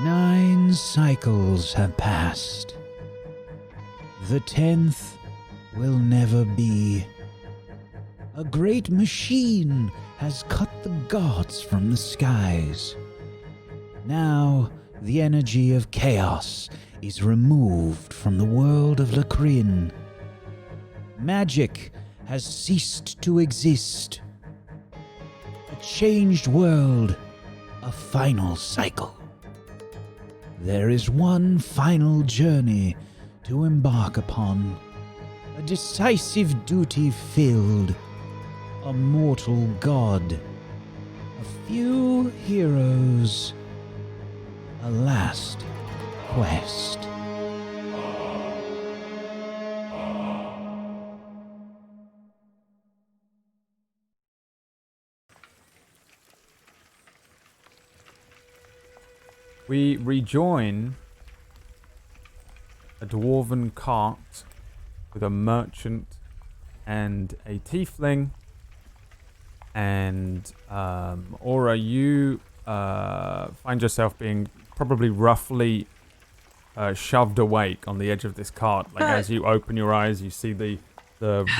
9 cycles have passed. The 10th will never be. A great machine has cut the gods from the skies. Now the energy of chaos is removed from the world of Lacrin. Magic has ceased to exist. A changed world, a final cycle. There is one final journey to embark upon, a decisive duty filled, a mortal god, a few heroes, a last quest. We rejoin a dwarven cart with a merchant and a tiefling. And Aura, you find yourself being probably roughly shoved awake on the edge of this cart. Like as you open your eyes, you see the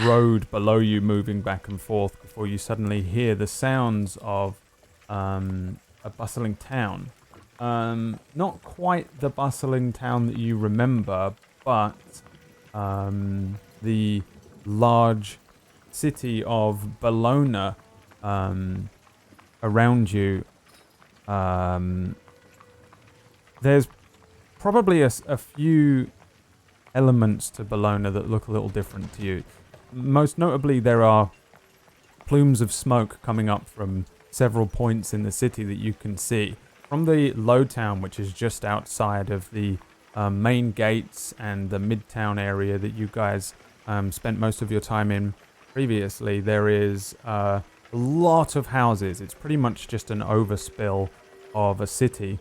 road below you moving back and forth before you suddenly hear the sounds of a bustling town. Not quite the bustling town that you remember, but the large city of Bellona around you. There's probably a few elements to Bellona that look a little different to you. Most notably, there are plumes of smoke coming up from several points in the city that you can see. From the low town, which is just outside of the main gates and the midtown area that you guys spent most of your time in previously, there is a lot of houses. It's pretty much just an overspill of a city.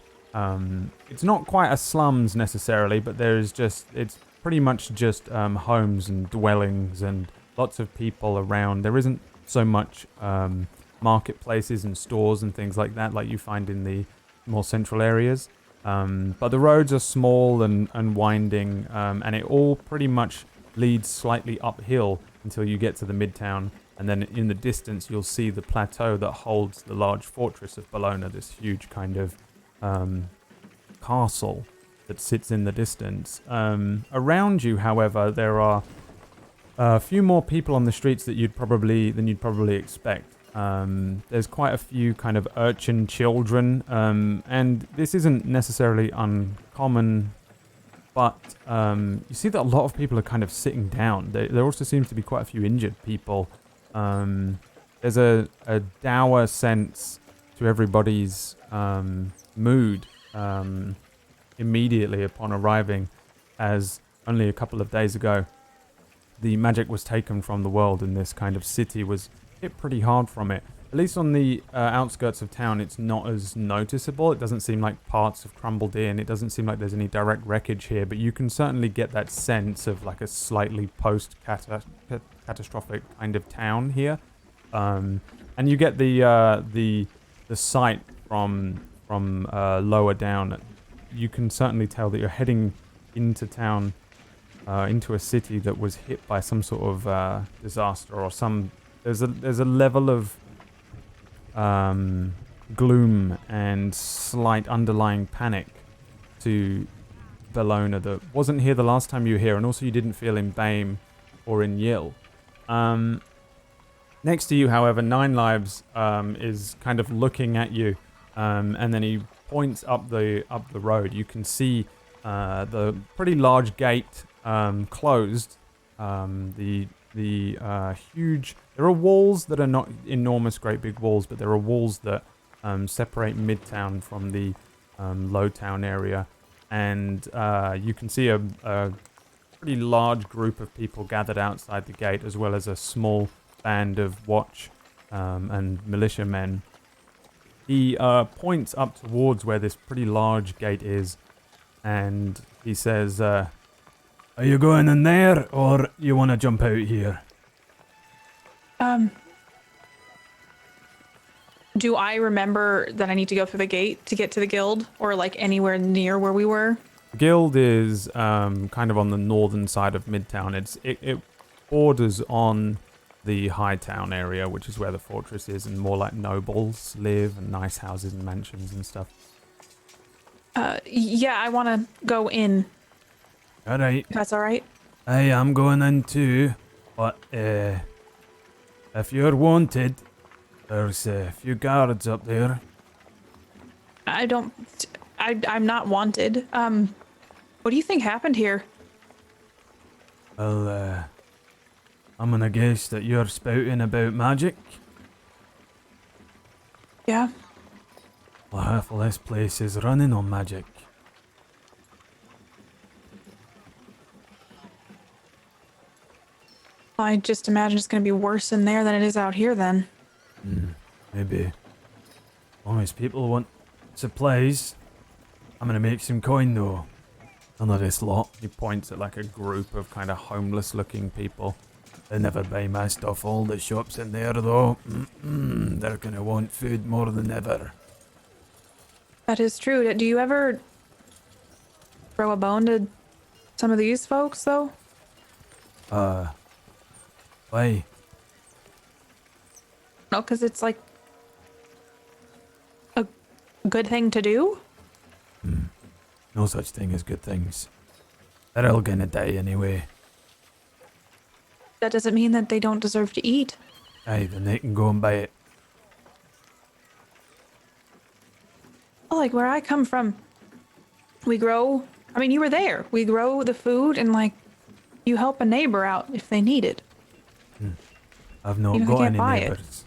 It's not quite a slums necessarily, but it's pretty much just homes and dwellings and lots of people around. There isn't so much marketplaces and stores and things like that like you find in the more central areas. But the roads are small and winding, and it all pretty much leads slightly uphill until you get to the midtown. And then in the distance, you'll see the plateau that holds the large fortress of Bellona, this huge kind of castle that sits in the distance. Around you, however, there are a few more people on the streets than you'd probably expect. There's quite a few kind of urchin children, and this isn't necessarily uncommon, but you see that a lot of people are kind of sitting down. There also seems to be quite a few injured people. There's a dour sense to everybody's mood immediately upon arriving, as only a couple of days ago the magic was taken from the world and this kind of city was hit pretty hard from it. At least on the outskirts of town, it's not as noticeable. It doesn't seem like parts have crumbled in. It doesn't seem like there's any direct wreckage here, but you can certainly get that sense of like a slightly post-catastrophic kind of town here. And you get the sight from lower down. You can certainly tell that you're heading into town, into a city that was hit by some sort of disaster or some. There's a level of gloom and slight underlying panic to Bellona that wasn't here the last time you were here, and also you didn't feel in Bame or in Yill. Next to you, however, Nine Lives is kind of looking at you, and then he points up the road. You can see the pretty large gate closed. The huge. There are walls that are not enormous, great big walls, but there are walls that separate Midtown from the Low Town area, and you can see a pretty large group of people gathered outside the gate, as well as a small band of watch and militiamen. He points up towards where this pretty large gate is, and he says, "Are you going in there, or you want to jump out here?" Do I remember that I need to go through the gate to get to the guild, or like anywhere near where we were? The guild is kind of on the northern side of Midtown. It borders on the Hightown area, which is where the fortress is, and more like nobles live and nice houses and mansions and stuff. Yeah, I want to go in. All right. If that's all right. Hey, I'm going in too. But if you're wanted, there's a few guards up there. I'm not wanted. What do you think happened here? Well, I'm gonna guess that you're spouting about magic. Yeah. Well, half of this place is running on magic. I just imagine it's going to be worse in there than it is out here then. Maybe. As long as people want supplies, I'm gonna make some coin though. None of this lot. He points at like a group of kind of homeless looking people. They never buy my stuff. All the shops in there though. They're gonna want food more than ever. That is true. Do you ever throw a bone to some of these folks though? Why? No, because it's like a good thing to do. No such thing as good things. They're all gonna die anyway. That doesn't mean that they don't deserve to eat. Aye, then they can go and buy it. Like where I come from, we grow. I mean, you were there. We grow the food and like you help a neighbor out if they need it. I've not You got can't any buy it. neighbours.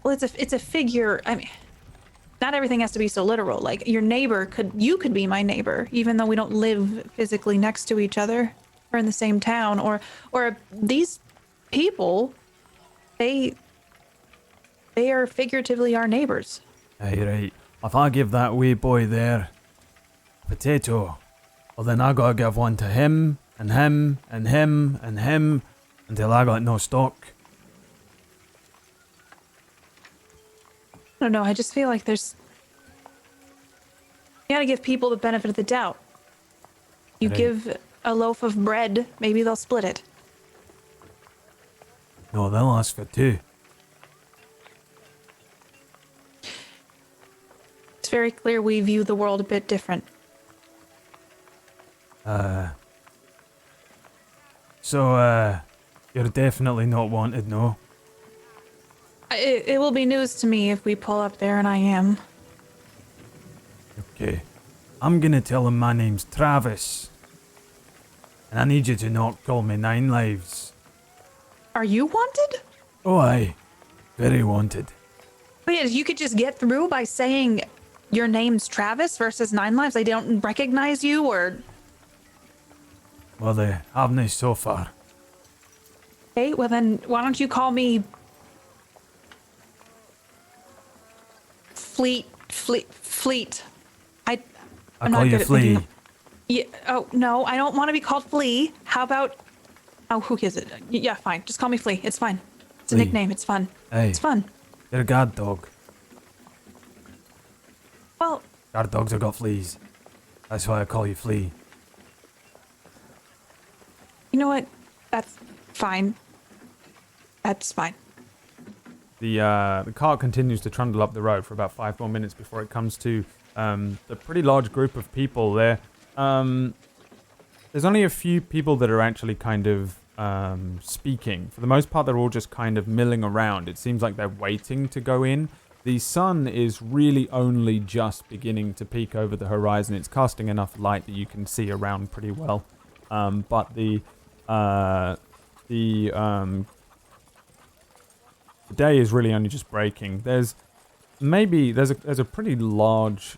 Well, it's a figure. I mean, not everything has to be so literal. Like your neighbor you could be my neighbor, even though we don't live physically next to each other or in the same town. Or these people, they are figuratively our neighbors. Aye, right. If I give that wee boy there a potato, well then I gotta give one to him, and him, and him, and him, until I got no stock. I don't know. I just feel like you gotta give people the benefit of the doubt. You Right. give a loaf of bread, maybe they'll split it. No, they'll ask for two. It's very clear we view the world a bit different. So, you're definitely not wanted, no? It will be news to me if we pull up there, and I am. Okay. I'm gonna tell him my name's Travis. And I need you to not call me Nine Lives. Are you wanted? Oh, aye. Very wanted. Wait, you could just get through by saying your name's Travis versus Nine Lives? They don't recognize you, or... Well, they haven't so far. Okay, well then, why don't you call me... Fleet. I I'm call not you good at thinking Flea. of- Yeah, oh, no, I don't want to be called Flea. How about... Oh, who is it? Yeah, fine. Just call me Flea. It's fine. It's a Flea. nickname. It's fun. Aye. It's fun. You're a guard dog. Well, Guard dogs have got fleas. That's why I call you Flea. you know what? That's fine. That's fine. The cart continues to trundle up the road for about 5 more minutes before it comes to a pretty large group of people there. There's only a few people that are actually kind of speaking. For the most part, they're all just kind of milling around. It seems like they're waiting to go in. The sun is really only just beginning to peek over the horizon. It's casting enough light that you can see around pretty well. But the day is really only just breaking. There's a pretty large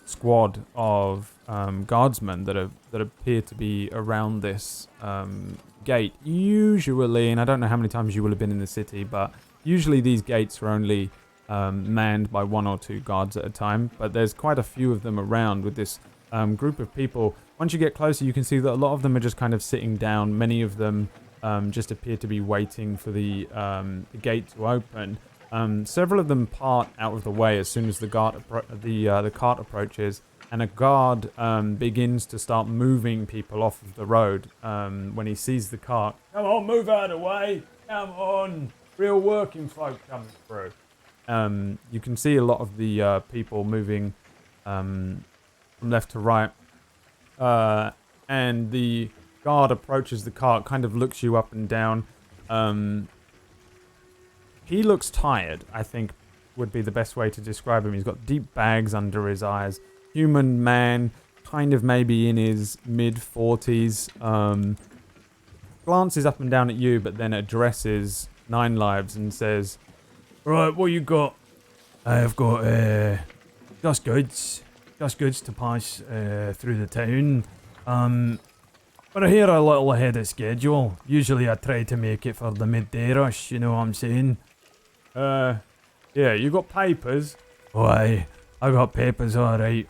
squad of guardsmen that appear to be around this gate. Usually, and I don't know how many times you will have been in the city, but usually these gates are only manned by 1 or 2 guards at a time. But there's quite a few of them around with this group of people. Once you get closer, you can see that a lot of them are just kind of sitting down. Many of them just appear to be waiting for the gate to open. Several of them part out of the way as soon as the cart approaches, and a guard begins to start moving people off of the road when he sees the cart. Come on, move out of the way! Come on! Real working folk coming through. You can see a lot of the people moving from left to right, and the guard approaches the cart, kind of looks you up and down. He looks tired, I think would be the best way to describe him. He's got deep bags under his eyes. Human man, kind of maybe in his mid-40s. Glances up and down at you, but then addresses Nine Lives and says, Right, what you got? I've got just goods to pass through the town. We're here a little ahead of schedule. Usually I try to make it for the midday rush, you know what I'm saying? yeah, you got papers? Why, I got papers alright.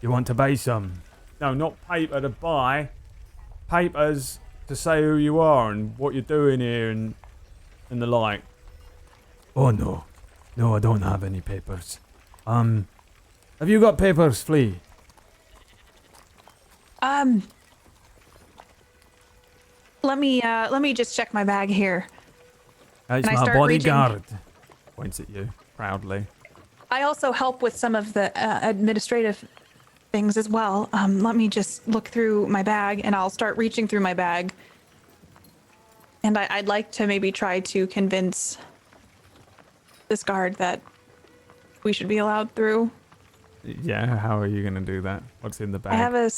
You want to buy some? No, not paper to buy. Papers to say who you are and what you're doing here and the like. Oh no. No, I don't have any papers. Have you got papers, Flea? Let me just check my bag here. That's Can I my start bodyguard. Points at you proudly. I also help with some of the administrative things as well. Let me just look through my bag, and I'll start reaching through my bag. And I'd like to maybe try to convince this guard that we should be allowed through. Yeah, how are you going to do that? What's in the bag? I have a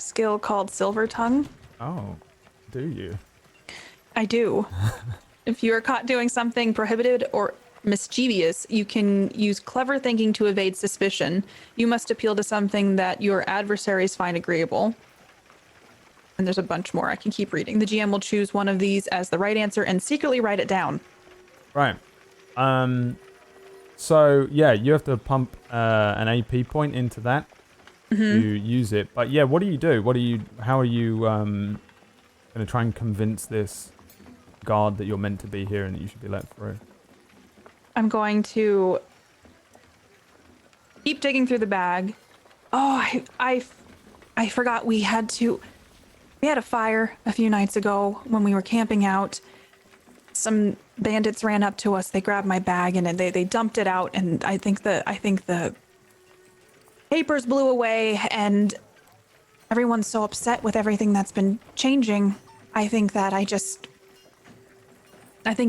skill called Silver Tongue. Oh, do you? I do. If you are caught doing something prohibited or mischievous, you can use clever thinking to evade suspicion. You must appeal to something that your adversaries find agreeable. And there's a bunch more. I can keep reading. The GM will choose one of these as the right answer and secretly write it down. Right. So, yeah, you have to pump an AP point into that to use it. But, yeah, what do you do? How are you going to try and convince this guard that you're meant to be here and that you should be let through? I'm going to keep digging through the bag. Oh, I forgot we had a fire a few nights ago when we were camping out. Some bandits ran up to us. They grabbed my bag and they dumped it out, and I think the papers blew away, and everyone's so upset with everything that's been changing. I think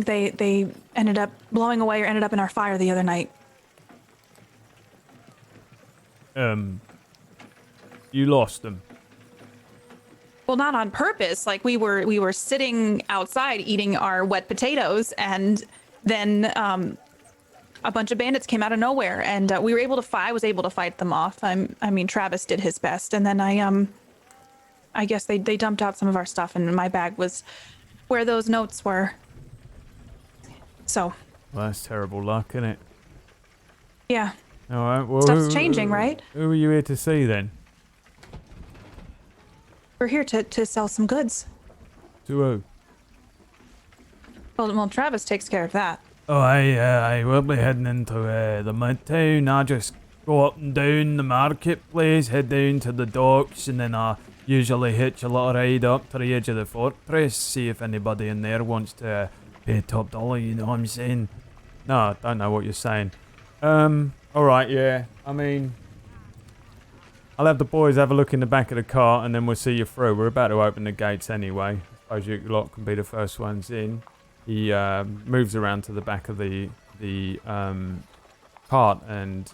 they ended up blowing away or ended up in our fire the other night. You lost them. Well, not on purpose. Like we were sitting outside eating our wet potatoes, and then a bunch of bandits came out of nowhere, and I was able to fight them off. I mean, Travis did his best, and then I guess they dumped out some of our stuff, and my bag was where those notes were. So. Well, that's terrible luck, isn't it? Yeah. All right. Well, Stuff's changing, right? Who are you here to see then? We're here to sell some goods. To who? Well, Travis takes care of that. Oh, I will be heading into the midtown. I just go up and down the marketplace, head down to the docks, and then I usually hitch a little ride up to the edge of the fortress, see if anybody in there wants to pay top dollar, you know what I'm saying? No, I don't know what you're saying. Alright, yeah. I mean, I'll have the boys have a look in the back of the car and then we'll see you through. We're about to open the gates anyway. I suppose you lot can be the first ones in. He moves around to the back of the cart and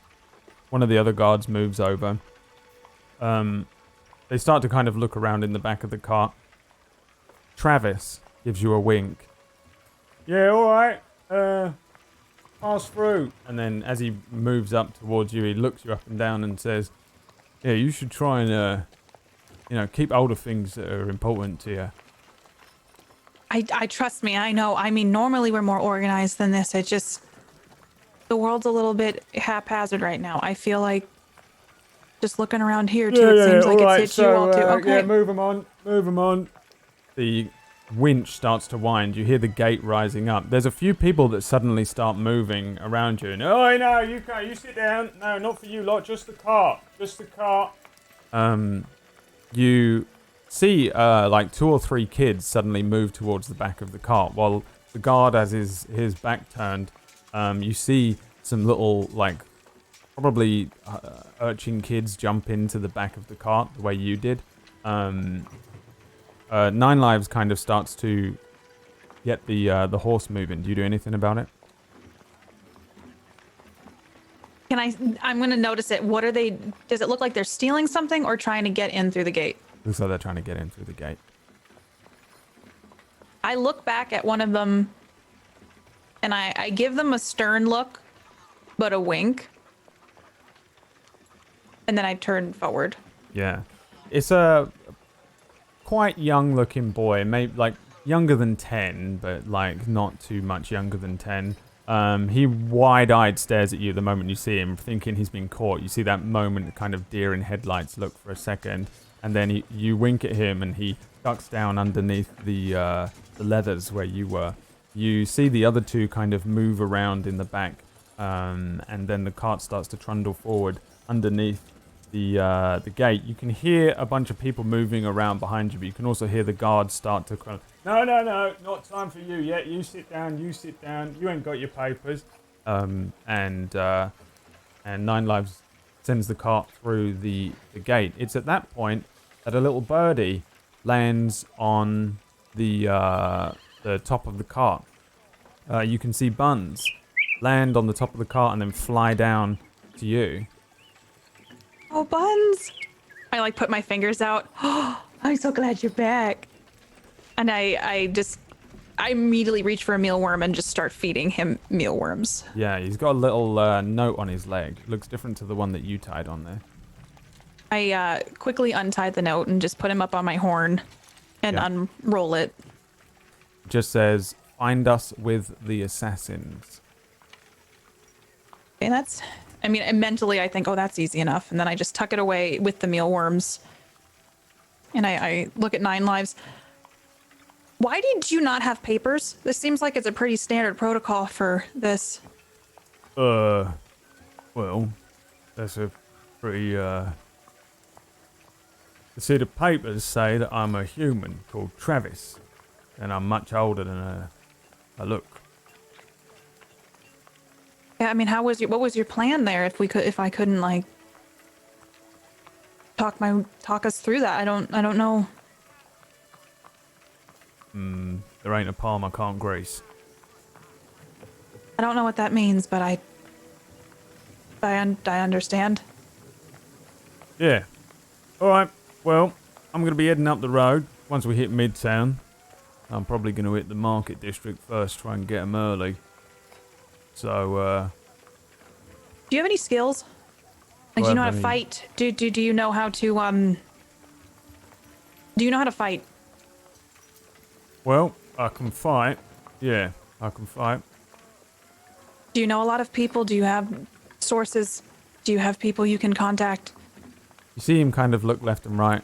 one of the other guards moves over. They start to kind of look around in the back of the cart. Travis gives you a wink. Yeah, alright. Pass through. And then as he moves up towards you, he looks you up and down and says, yeah, you should try and, keep hold of things that are important to you. I trust me, I know. I mean, normally we're more organized than this. The world's a little bit haphazard right now. I feel like just looking around here too, it seems like it's hit you all too. Okay. Yeah, move them on. The winch starts to wind. You hear the gate rising up. There's a few people that suddenly start moving around you. And, oh, no, you can't. You sit down. No, not for you lot. Just the cart. Just the cart. You see like 2 or 3 kids suddenly move towards the back of the cart while the guard has his back turned. You see some little, like, probably urchin kids jump into the back of the cart the way you did. Nine Lives kind of starts to get the horse moving. Do you do anything about it? I'm going to notice it. What are they? Does it look like they're stealing something or trying to get in through the gate? Looks like they're trying to get in through the gate. I look back at one of them and I give them a stern look, but a wink. And then I turn forward. Yeah. It's a quite young looking boy, maybe like younger than 10, but like not too much younger than 10. He wide-eyed stares at you the moment you see him, thinking he's been caught. You see that moment, kind of deer in headlights look for a second, and then you wink at him, and he ducks down underneath the leathers where you were. You see the other 2 kind of move around in the back, and then the cart starts to trundle forward underneath the gate. You can hear a bunch of people moving around behind you, but you can also hear the guards start to kind of, no, not time for you yet. You sit down. You ain't got your papers. And Nine Lives sends the cart through the gate. It's at that point that a little birdie lands on the top of the cart. You can see Buns land on the top of the cart and then fly down to you. Oh, Buns! I like put my fingers out. Oh, I'm so glad you're back. And I immediately reach for a mealworm and just start feeding him mealworms. Yeah, he's got a little note on his leg. Looks different to the one that you tied on there. I quickly untied the note and just put him up on my horn and unroll it. Just says, find us with the assassins. And that's, I mean, mentally I think, oh, that's easy enough. And then I just tuck it away with the mealworms. And I look at Nine Lives. Why did you not have papers? This seems like it's a pretty standard protocol for this. Well, that's a pretty, See, the papers say that I'm a human called Travis, and I'm much older than I look. Yeah, I mean, what was your plan there? If I couldn't like talk us through that, I don't know. There ain't a palm I can't grease. I don't know what that means, but I understand. Yeah. All right. Well, I'm going to be heading up the road once we hit Midtown. I'm probably going to hit the market district first, try and get 'em early. So, Do you have any skills? Like, do you know how to fight? Do you know how to Do you know how to fight? well, I can fight. Yeah, I can fight. Do you know a lot of people? Do you have sources? Do you have people you can contact? You see him kind of look left and right.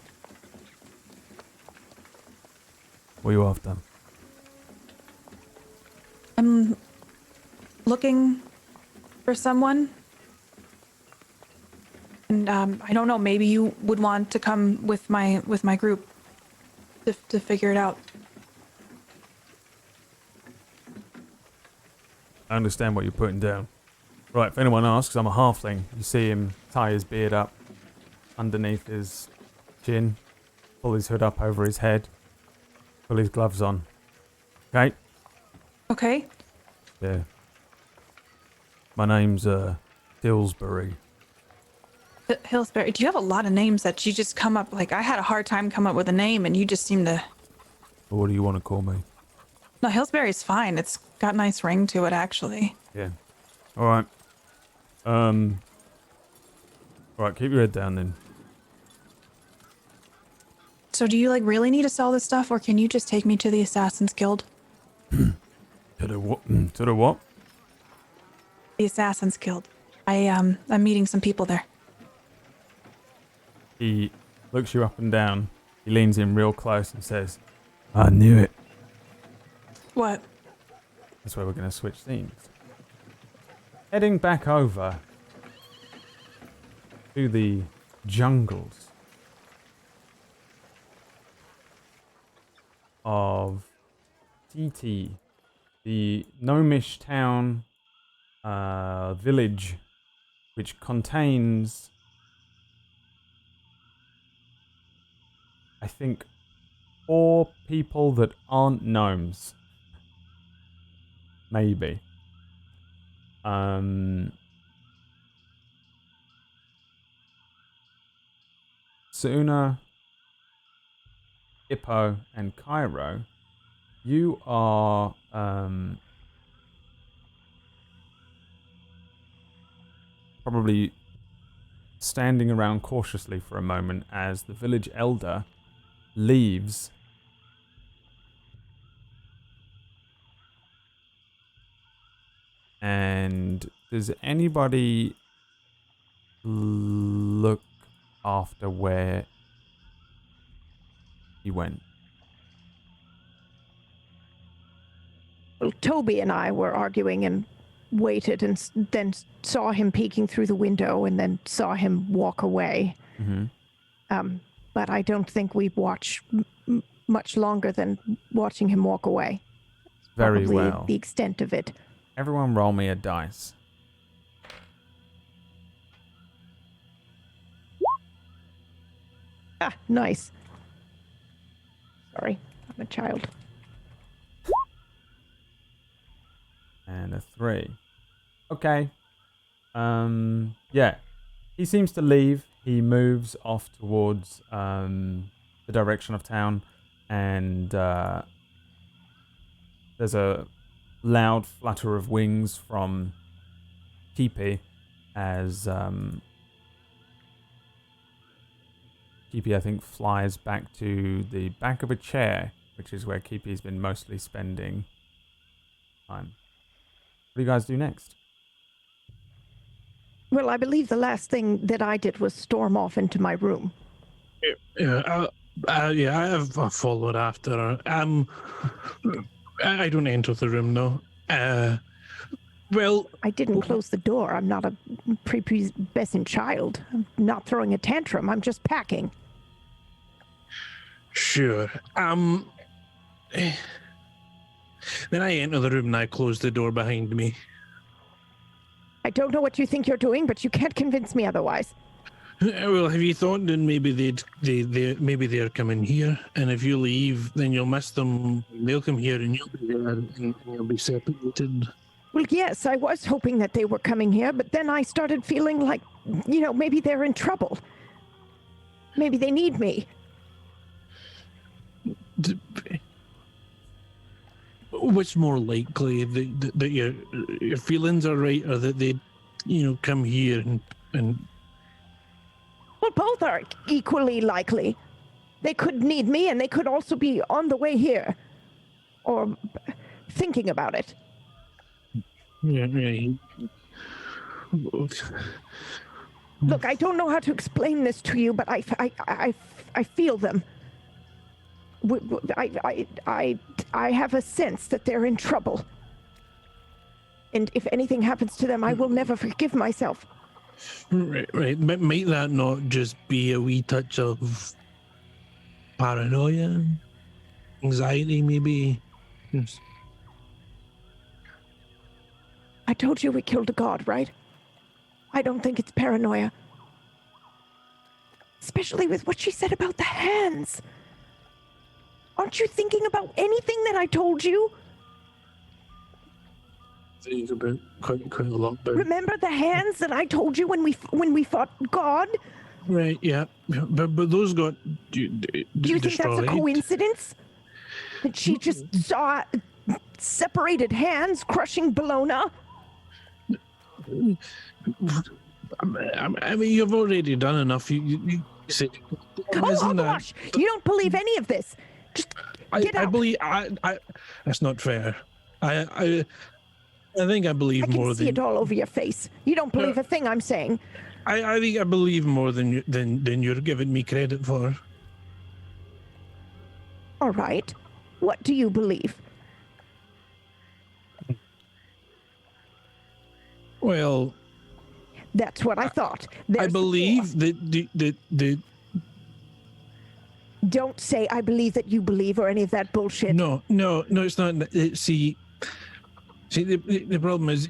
What are you after? I'm looking for someone. And I don't know, maybe you would want to come with my group to figure it out. I understand what you're putting down. Right, if anyone asks, I'm a halfling. You see him tie his beard up underneath his chin, pull his hood up over his head, pull his gloves on. Okay? Okay. Yeah. My name's, Dillsbury. Hillsbury, do you have a lot of names that you just come up, like, I had a hard time coming up with a name and you just seem to... Or what do you want to call me? No, Hillsbury's fine. It's got a nice ring to it, actually. Yeah. Alright. Alright, keep your head down then. So do you, like, really need to sell this stuff, or can you just take me to the Assassin's Guild? To the what? To the what? The Assassin's Guild. I'm meeting some people there. He looks you up and down. He leans in real close and says, I knew it. What? That's where we're going to switch scenes. Heading back over to the jungles of Titi, the gnomish town village, which contains, I think, 4 people that aren't gnomes. Maybe. Suuna, Hippo, and Kairo, you are probably standing around cautiously for a moment as the village elder leaves. And does anybody look after where he went? Well, Toby and I were arguing and waited and then saw him peeking through the window and then saw him walk away. Mm-hmm. But I don't think we've watched much longer than watching him walk away. Very Probably well. the extent of it. Everyone roll me a dice. Ah, nice. Sorry, I'm a child. And a 3. Okay. Yeah. He seems to leave. He moves off towards the direction of town, and there's a loud flutter of wings from Kipi as Kipi, I think, flies back to the back of a chair, which is where Kipi's been mostly spending time. What do you guys do next? Well, I believe the last thing that I did was storm off into my room. Yeah, I have followed after her. I don't enter the room, though. Well, I didn't close the door. I'm not a prepubescent child. I'm not throwing a tantrum. I'm just packing. sure. Then I enter the room and I close the door behind me. I don't know what you think you're doing, but you can't convince me otherwise. Well, have you thought then maybe maybe they're coming here, and if you leave, then you'll miss them. They'll come here, and you'll be there, and you'll be separated. Well, yes, I was hoping that they were coming here, but then I started feeling like, maybe they're in trouble. Maybe they need me. What's more likely, that your feelings are right, or that they, come here and Well, both are equally likely. They could need me, and they could also be on the way here. Or thinking about it. yeah, right. Look, I don't know how to explain this to you, but I feel them. I have a sense that they're in trouble. And if anything happens to them, I will never forgive myself. Right. But might that not just be a wee touch of paranoia, anxiety, maybe? Yes. I told you we killed a god, right? I don't think it's paranoia. Especially with what she said about the hands. Aren't you thinking about anything that I told you? Think about quite a lot. But Remember the hands that I told you when we fought God? right, yeah, but those got Do you think destroyed. that's a coincidence? That she just saw separated hands crushing Bellona? I mean, you've already done enough. You said, Oh gosh! You don't believe any of this. Just get I out. believe I. That's not fair. I think I believe I can more see than it all over your face. You don't believe a thing I'm saying. I think I believe more than you're giving me credit for. All right. What do you believe? Well, That's what I thought. I There's the door. believe that the Don't say I believe that you believe or any of that bullshit. no, it's not. See, the problem is.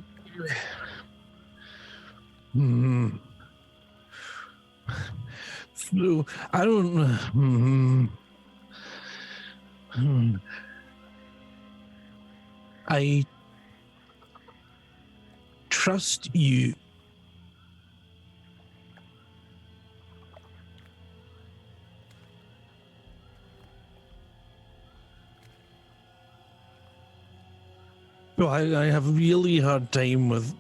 So, I don't. I trust you. Well, I have a really hard time with.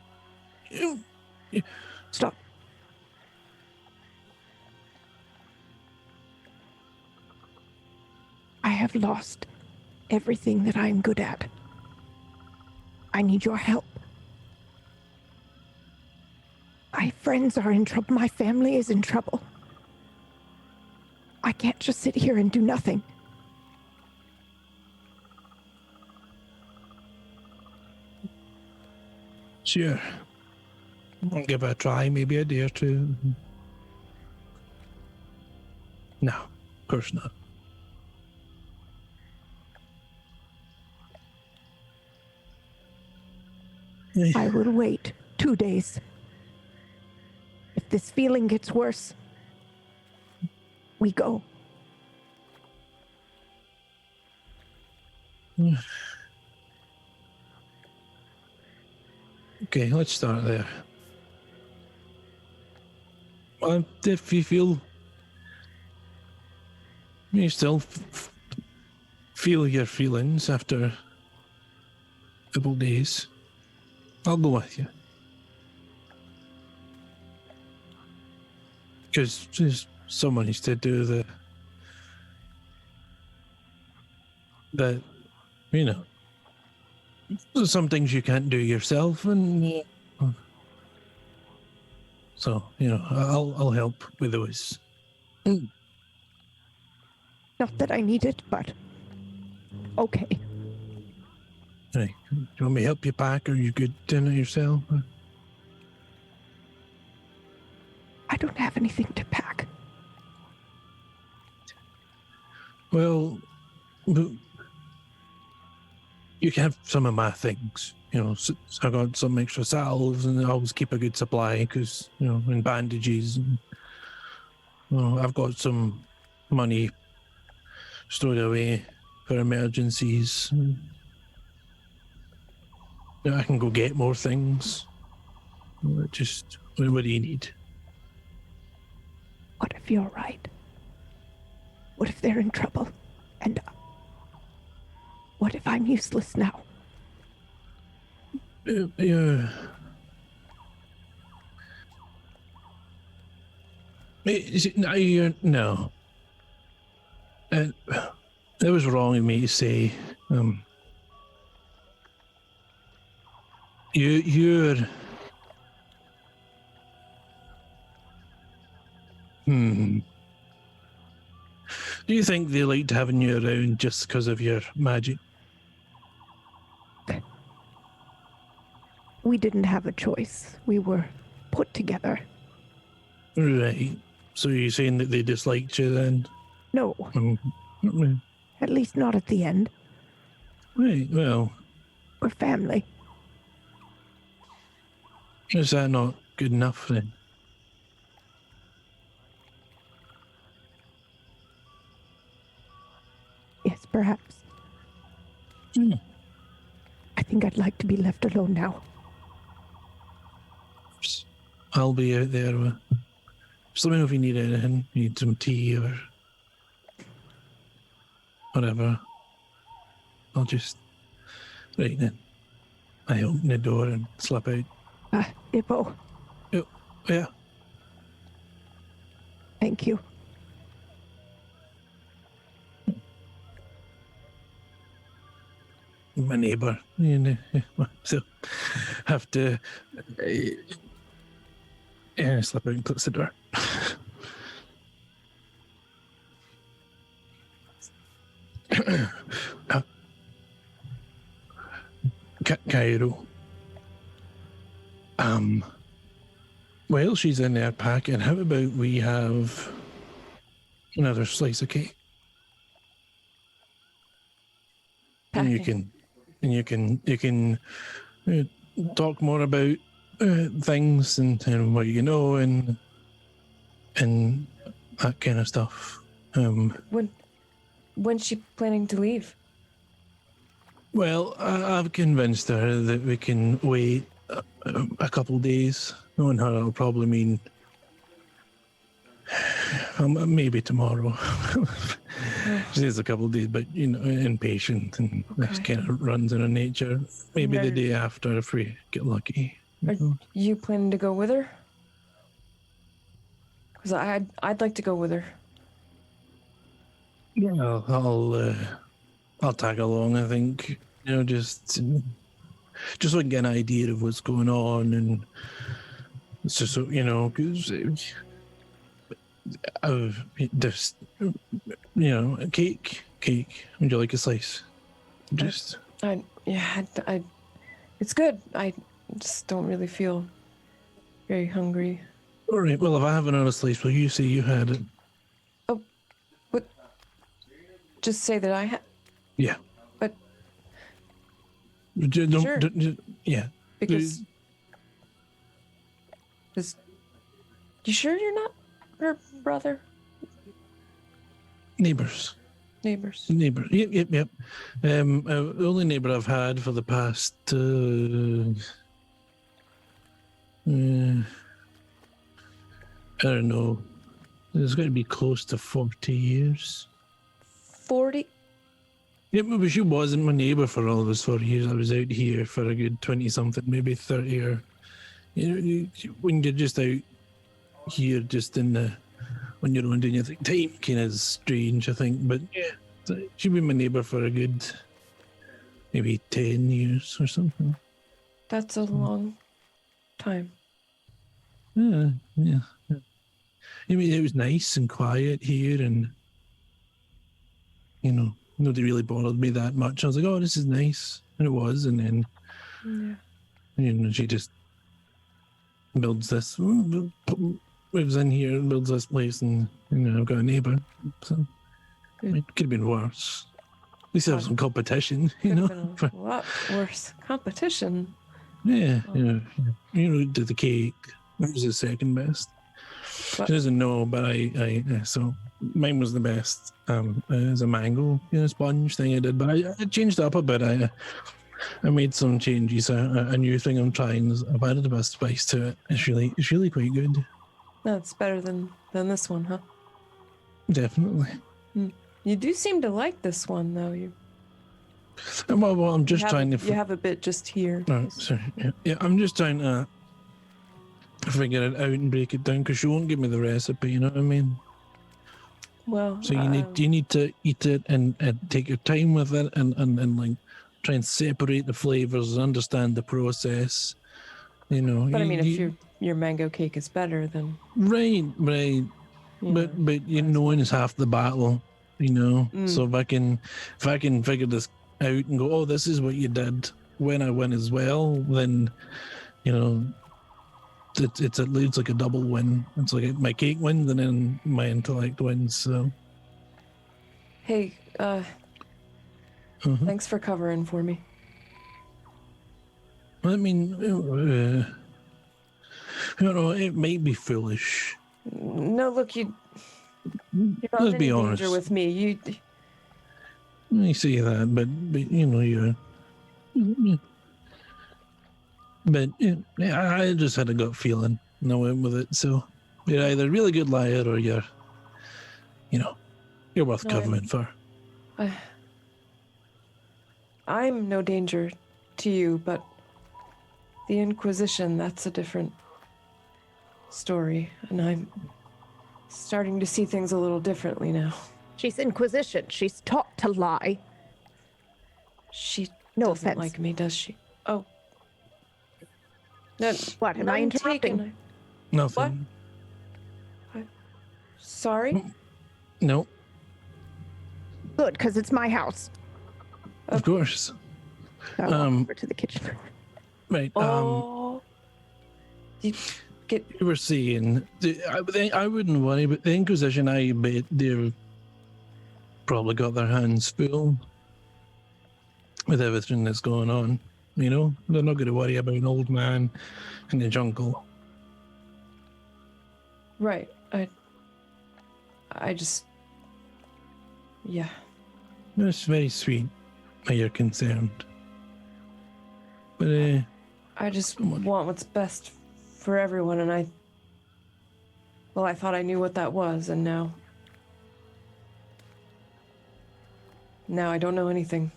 Stop. I have lost everything that I'm good at. I need your help. My friends are in trouble. My family is in trouble. I can't just sit here and do nothing. Sure. I'll give it a try, maybe a day or two. No, of course not. I will wait 2 days. If this feeling gets worse, we go. Okay, let's start there. If you feel you still feel your feelings after a couple days, I'll go with you. Because someone needs to do the you know, there's some things you can't do yourself, and so I'll help with those. Not that I need it, but okay. Hey, do you want me to help you pack, or you good dinner yourself? I don't have anything to pack. Well, you can have some of my things. So I got some extra salves, and I always keep a good supply because and bandages. And, I've got some money stored away for emergencies. I can go get more things. Just what do you need? What if you're right? What if they're in trouble? And what if I'm useless now? Yeah. No. It was wrong of me to say. You're. Do you think they liked having you around just because of your magic? We didn't have a choice. We were put together. Right. So you're saying that they disliked you then? No, at least not at the end. Right, well, We're family. is that not good enough then? Yes, perhaps. I think I'd like to be left alone now. I'll be out there. Just let me know if you need anything. Need some tea or whatever. I'll just... Right then. I open the door and slip out. Beau, Oh, yeah. thank you. My neighbour. So have to slip out and close the door. Kairo, While she's in there packing, how about we have another slice of cake? And you can talk more about things and what you know and that kind of stuff. When's she planning to leave? Well, I've convinced her that we can wait a couple days. Knowing her, it'll probably mean maybe tomorrow. She needs a couple of days, but impatient, and that kind of runs in her nature. Maybe the day after if we get lucky. Are you planning to go with her? Because I'd like to go with her. Yeah, I'll tag along. I think just so I can get an idea of what's going on, and it's just because just cake. Would you like a slice? Just it's good. I just don't really feel very hungry. All right. Well, if I have another slice, will you say you had it? Oh, what? Just say that I had. Yeah. But. Sure. Yeah. Because. You sure you're not her brother? Neighbors. Neighbor. Yep. The only neighbor I've had for the past I don't know. It's got to be close to 40 years. 40? Yeah, but she wasn't my neighbor for all those 40 years. I was out here for a good 20-something, maybe 30 or... when you're just out here, just in the... on your own doing your thing, time kind of strange, I think. But yeah, she'd be my neighbor for a good... maybe 10 years or something. That's a long time. Yeah. I mean, it was nice and quiet here, and nobody really bothered me that much. I was like, "Oh, this is nice," and it was. And then, she just builds this, lives in here, and builds this place, and I've got a neighbor. So it could have been worse. At least I have some competition, Been a lot worse competition. Yeah, did the cake. That was the second best. What? She doesn't know, but I so mine was the best. As a mango sponge thing I did, but I changed it up a bit. I made some changes. A new thing I'm trying is I've added a bit of spice to it. It's really quite good. That's better than this one, huh? Definitely. You do seem to like this one, though. Well, I'm just trying to. You have a bit just here. Oh, sorry. Yeah, I'm just trying to figure it out and break it down because she won't give me the recipe. You know what I mean? Well, so you need to eat it and take your time with it and like try and separate the flavors and understand the process. But I mean, if your mango cake is better, then right. But knowing is half the battle. So if I can figure this out and go, oh, this is what you did when I win as well, then it's at least like a double win. It's like my cake wins and then my intellect wins. So hey, thanks for covering for me. I mean, it might be foolish. No, look, you're not Let's in be any honest. danger with me. I see that, but you're. But I just had a gut feeling, and I went with it. So you're either a really good liar, or you're worth covering for. I'm no danger to you, but the Inquisition, that's a different story, and I'm starting to see things a little differently now. She's Inquisition. She's taught to lie. She No doesn't offense. like me, does she? Oh. What, am I interrupting? Nothing. What? Sorry? No, Good, because it's my house. of course. So I'll walk over to the kitchen. Right. Oh. You get You were saying, I wouldn't worry, but the Inquisition, I bet they've probably got their hands full with everything that's going on. You know, they're not going to worry about an old man in the jungle. right. I just. Yeah. That's very sweet that you're concerned. But, I just want what's best for everyone, and I thought I knew what that was, and now I don't know anything.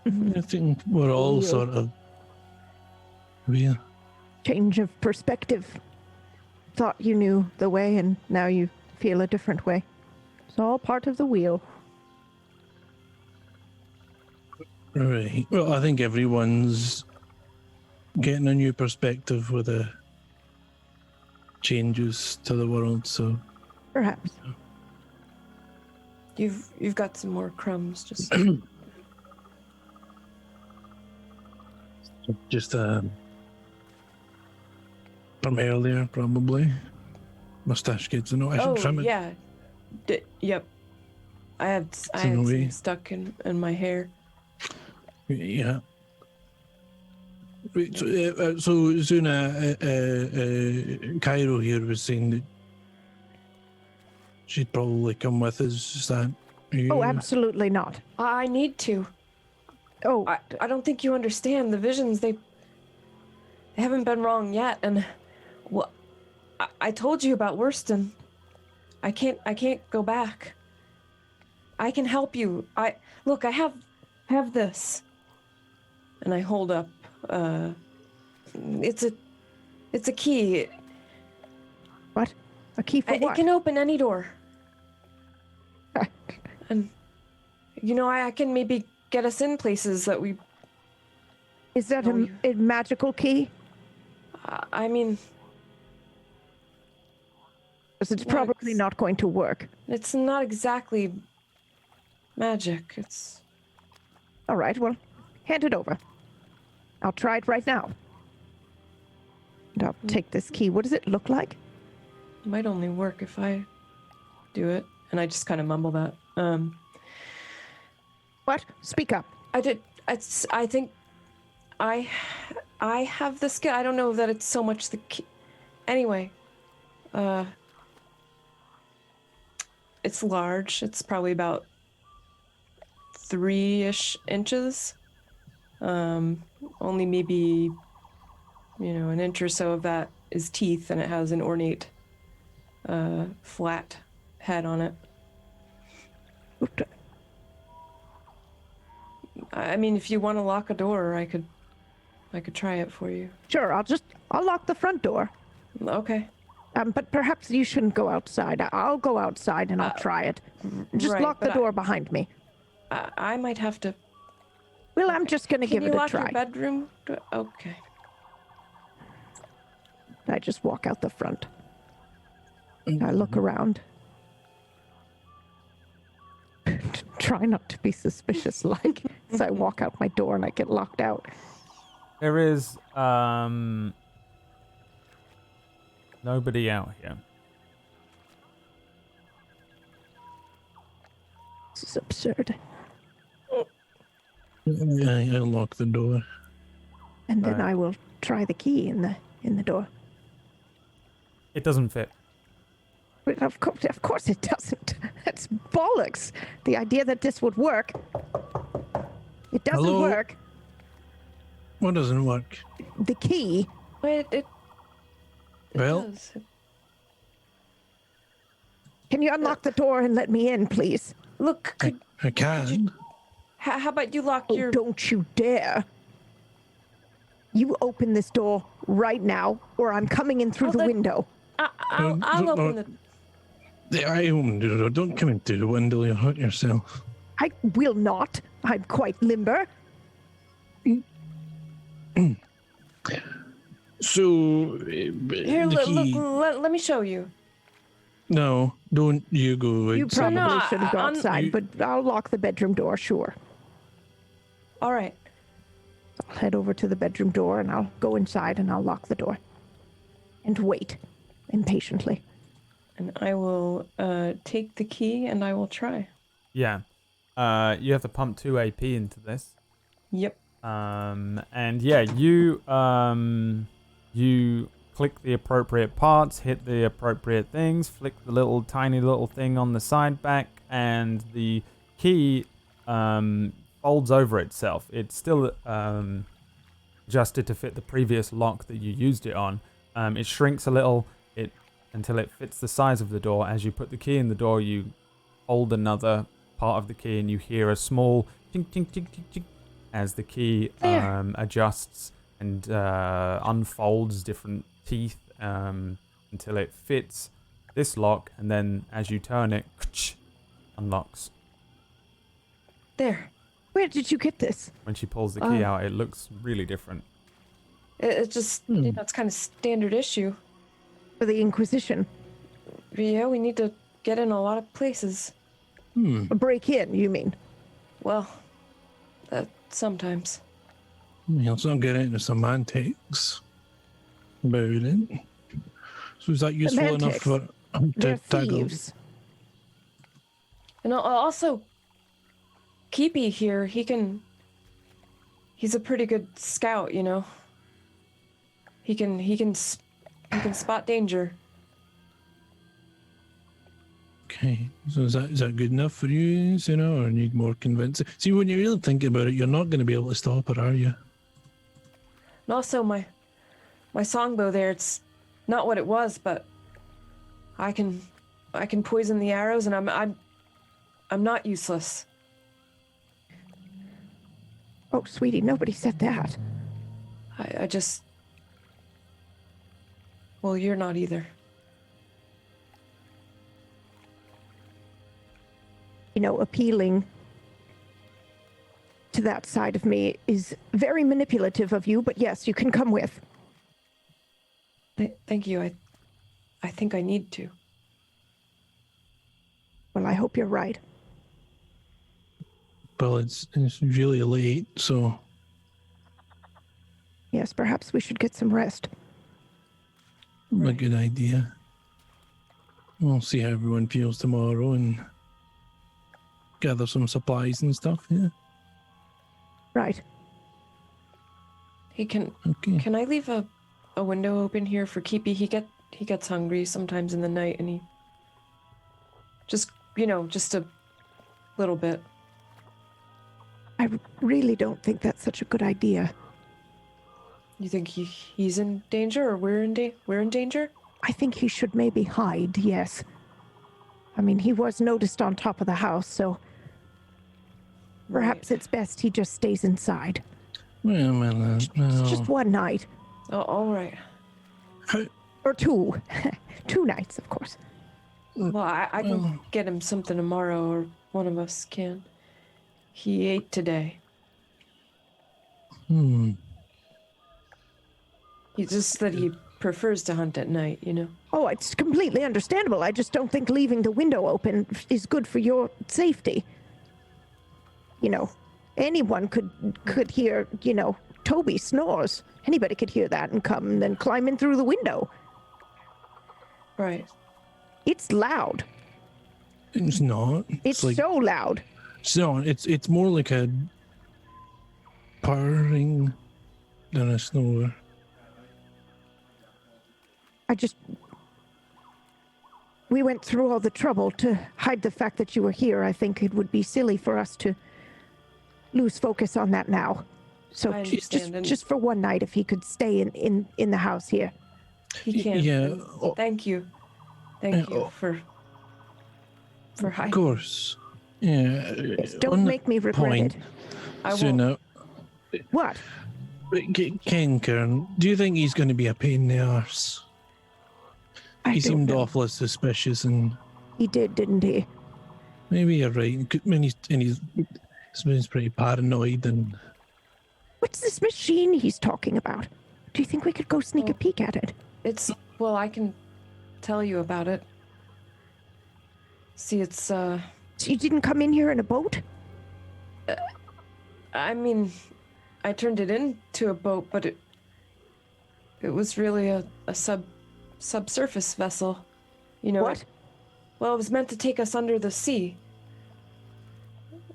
I think we're all sort of weird. Change of perspective. Thought you knew the way, and now you feel a different way. It's all part of the wheel. Right. Well, I think everyone's getting a new perspective with the changes to the world, so Perhaps. You've got some more crumbs, just just from earlier, probably. Mustache kids, I should trim it. yeah. Yep. I had no way. some stuck in my hair. Yeah. Right, so Suuna, Kairo here was saying that she'd probably come with us. Is that you? Oh, absolutely not. I need to. Oh, I don't think you understand the visions. They haven't been wrong yet, and well, I told you about Worston. I can't go back. I can help you. I have this, and I hold up. It's a key. what? A key for It what? can open any door. And I can maybe get us in places that we. Is that No, a magical key? I mean, 'Cause it's Well, probably it's- not going to work. it's not exactly magic. It's. All right, well, hand it over. I'll try it right now. And I'll take this key. What does it look like? It might only work if I do it. And I just kind of mumble that. What? Speak up. I think I have the skill. I don't know that it's so much the key. Anyway, it's large. It's probably about 3-ish inches. Only maybe, an inch or so of that is teeth, and it has an ornate, flat head on it. I mean, if you want to lock a door, I could try it for you. Sure, I'll lock the front door. Okay. But perhaps you shouldn't go outside. I'll go outside and I'll try it. Just right, lock the but door behind me. I might have to. Well, I'm just going to give Can it you a lock try. your bedroom? Okay. I just walk out the front. I look around. Try not to be suspicious, like, as I walk out my door and I get locked out. There is nobody out here. This is absurd. I unlock the door. And then Right. I will try the key in the door. It doesn't fit. But of course it doesn't. That's bollocks. The idea that this would work. It doesn't Hello? work. What doesn't work? The key. It Well, does. Can you unlock the door and let me in, please? Look, I can. how about you lock Oh, your. don't you dare. You open this door right now, or I'm coming in through Oh, the that- window. I'll open the. I opened the door. Don't come in through the window. You'll hurt yourself. I will not. I'm quite limber. So, Here, the key. let me show you. No, don't you go You outside. probably No, shouldn't go I'm- outside, You- but I'll lock the bedroom door, sure. All right. I'll head over to the bedroom door and I'll go inside and I'll lock the door. And wait impatiently. And I will take the key and I will try. Yeah. You have to pump 2 AP into this. Yep. And yeah, you click the appropriate parts, hit the appropriate things, flick the tiny little thing on the side back, and the key folds over itself. It's still adjusted to fit the previous lock that you used it on. It shrinks a little until it fits the size of the door. As you put the key in the door, you hold another part of the key and you hear a small tink tink tink tink tink as the key adjusts and unfolds different teeth until it fits this lock, and then as you turn it, unlocks. There. Where did you get this? When she pulls the key out, it looks really different. It just, it's kind of standard issue. For the Inquisition. Yeah, we need to get in a lot of places. A break in, you mean? Well, sometimes. Let's not get into semantics about it. So is that useful enough for They're to tackle? thieves. And also, Keepy here, he's a pretty good scout, you know. He can spot danger. Okay, so is that good enough for you, Suuna, or need more convincing? See, when you really think about it, you're not going to be able to stop her, are you? And also, my songbow there, it's not what it was, but I can poison the arrows, and I'm not useless. Oh, sweetie, nobody said that. I just... Well, you're not either. You know, appealing to that side of me is very manipulative of you, but yes, you can come with. Thank you. I think I need to. Well, I hope you're right. Well, it's really late, so... Yes, perhaps we should get some rest. A good idea. We'll see how everyone feels tomorrow and gather some supplies and stuff, yeah? Right. He can... Okay. Can I leave a window open here for Keepy? He gets hungry sometimes in the night, and he... Just a little bit. I really don't think that's such a good idea. You think he's in danger, or we're in danger? I think he should maybe hide, yes. I mean, he was noticed on top of the house, so perhaps it's best he just stays inside. Well, It's just one night. Oh, all right. Or two. 2 nights, of course. Well, I can get him something tomorrow, or one of us can. He ate today. It's just that he prefers to hunt at night, you know? Oh, it's completely understandable. I just don't think leaving the window open is good for your safety. You know, anyone could hear, Toby snores. Anybody could hear that and come and then climb in through the window. Right. It's loud. It's not. It's like, so loud. It's not. It's more like a purring than a snore. We went through all the trouble to hide the fact that you were here. I think it would be silly for us to lose focus on that now. So I understand, just for one night, if he could stay in the house here. He can. Yeah. Thank you. Thank you for hiding. Of course. Yeah. Yes, don't make me regret it. I won't. Suuna, What? Ken, do you think he's going to be a pain in the arse? I He don't seemed know. awfully suspicious, and He did, didn't he? maybe you're right. I mean, he's pretty paranoid, and What's this machine he's talking about? Do you think we could go sneak a peek at it? Well, I can tell you about it. See, it's, So you didn't come in here in a boat? I mean, I turned it into a boat, but it was really a subsurface vessel. You know. What? Well, it was meant to take us under the sea.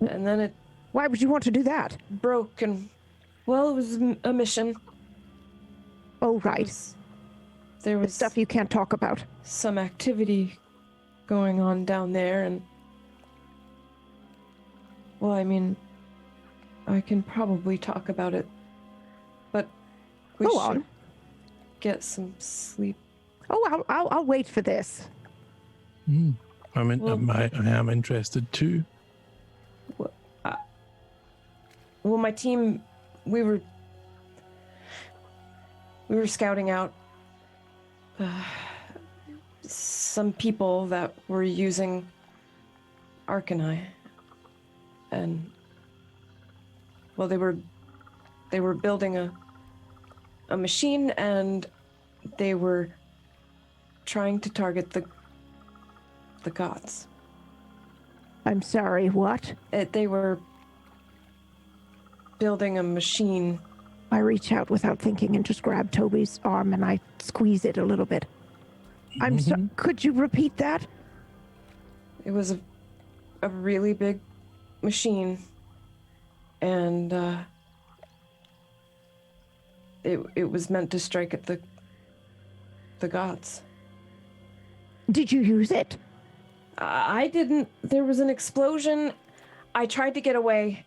And then it Why would you want to do that? broke and, well, it was a mission. Oh, right. There The was stuff you can't talk about. some activity going on down there, and, well, I mean, I can probably talk about it, but we Go should on. get some sleep. Oh, I'll wait for this. I am interested too. Well, my team, we were scouting out some people that were using Arcani, and, well, they were building a machine, and they were trying to target the gods. I'm sorry, what? They were building a machine. I reach out without thinking and just grab Toby's arm and I squeeze it a little bit. I'm sorry. Could you repeat that? It was a really big machine, and it was meant to strike at the gods. Did you use it? I didn't. There was an explosion. I tried to get away.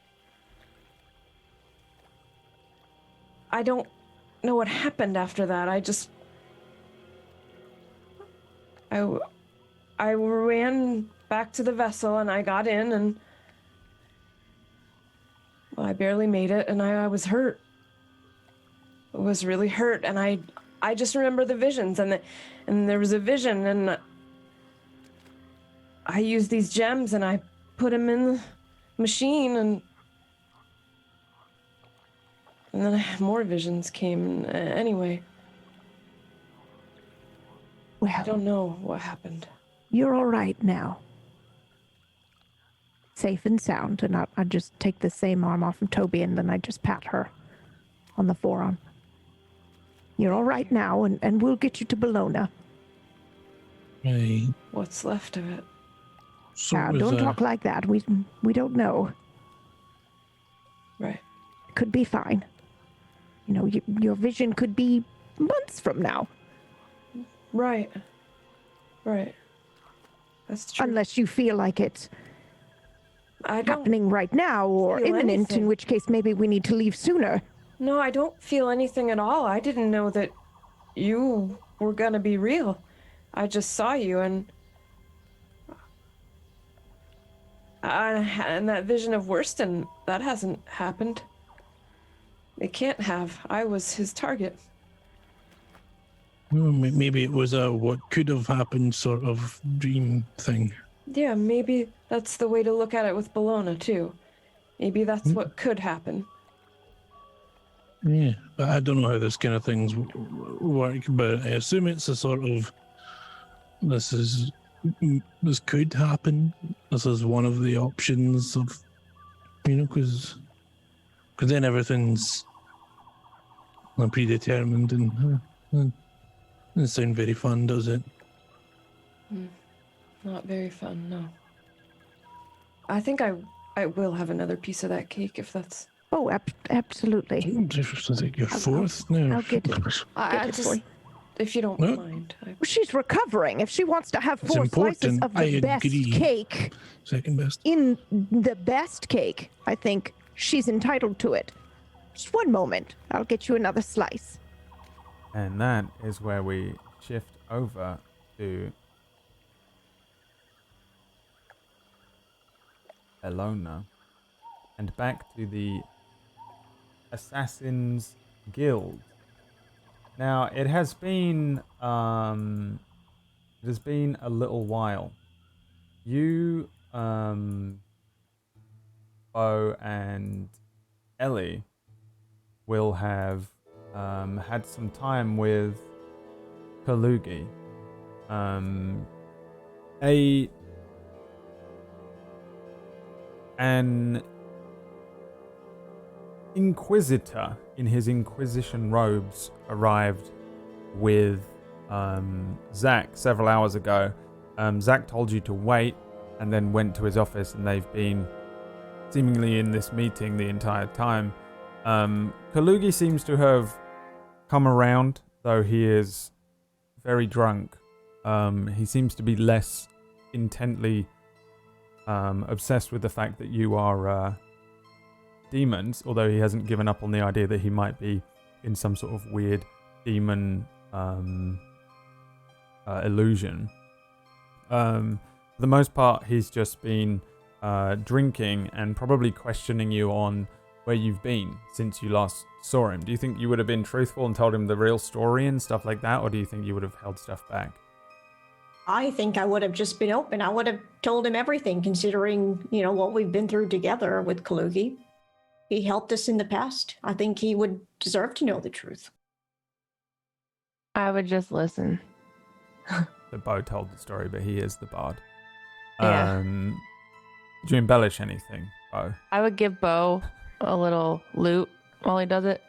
I don't know what happened after that. I ran back to the vessel and I got in, and, well, I barely made it, and I was hurt. I was really hurt, and I just remember the visions, and there was a vision, and I used these gems and I put them in the machine, and then more visions came. Anyway, Well, I don't know what happened. you're all right now. Safe and sound, and I just take the same arm off of Toby, and then I just pat her on the forearm. You're all right now, and we'll get you to Bellona. Right. What's left of it? So Now, it was, don't talk like that. We don't know. Right. Could be fine. You know, your vision could be months from now. Right. That's true. Unless you feel like it's I don't. happening right now or feel imminent, anything. in which case maybe we need to leave sooner. No, I don't feel anything at all. I didn't know that you were gonna be real. I just saw you, and that vision of Worston, that hasn't happened. It can't have. I was his target. well, maybe it was a what could have happened sort of dream thing. Yeah, maybe that's the way to look at it with Bellona, too. Maybe that's what could happen. Yeah, but I don't know how this kind of things work, but I assume it's a sort of this could happen. This is one of the options of, because then everything's predetermined, and doesn't sound very fun, does it? Not very fun, no. I think I will have another piece of that cake if that's... Oh, absolutely. Is it your fourth now? I'll get it. I Get it just, for you. if you don't No. mind. She's recovering. If she wants to have It's 4 slices important. of the I best agree. cake, Second best. in the best cake, I think she's entitled to it. Just one moment. I'll get you another slice. And that is where we shift over to Bellona and back to the Assassin's Guild. Now, it has been a little while. You, Beau and Ellie will have had some time with Kalugi. An inquisitor in his inquisition robes arrived with Zach several hours ago. Zach told you to wait and then went to his office, and they've been seemingly in this meeting the entire time. Kalugi seems to have come around, though he is very drunk. He seems to be less intently obsessed with the fact that you are demons, although he hasn't given up on the idea that he might be in some sort of weird demon illusion. For the most part, he's just been drinking and probably questioning you on where you've been since you last saw him. Do you think you would have been truthful and told him the real story and stuff like that, or do you think you would have held stuff back? I think I would have just been open. I would have told him everything, considering, what we've been through together with Kalugi. He helped us in the past. I think he would deserve to know the truth. I would just listen. The Beau told the story, but he is the bard. Yeah. Do you embellish anything, Beau? I would give Beau a little loot while he does it.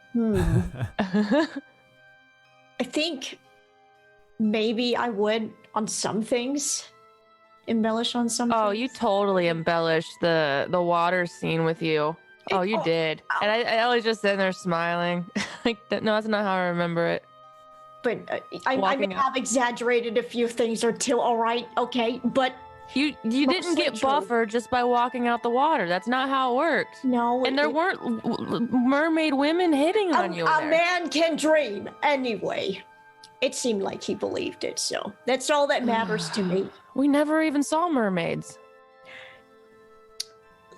I think maybe I would on some things. Embellish on some Oh, things. you totally embellished the water scene with you. Oh, you did. And I was just sitting there smiling. Like, no, that's not how I remember it. But I may have exaggerated a few things or two, all right, okay, but... You didn't get true. buffer just by walking out the water. That's not how it worked. No. And there weren't mermaid women hitting on you A there. man can dream. Anyway, it seemed like he believed it, so that's all that matters to me. We never even saw mermaids.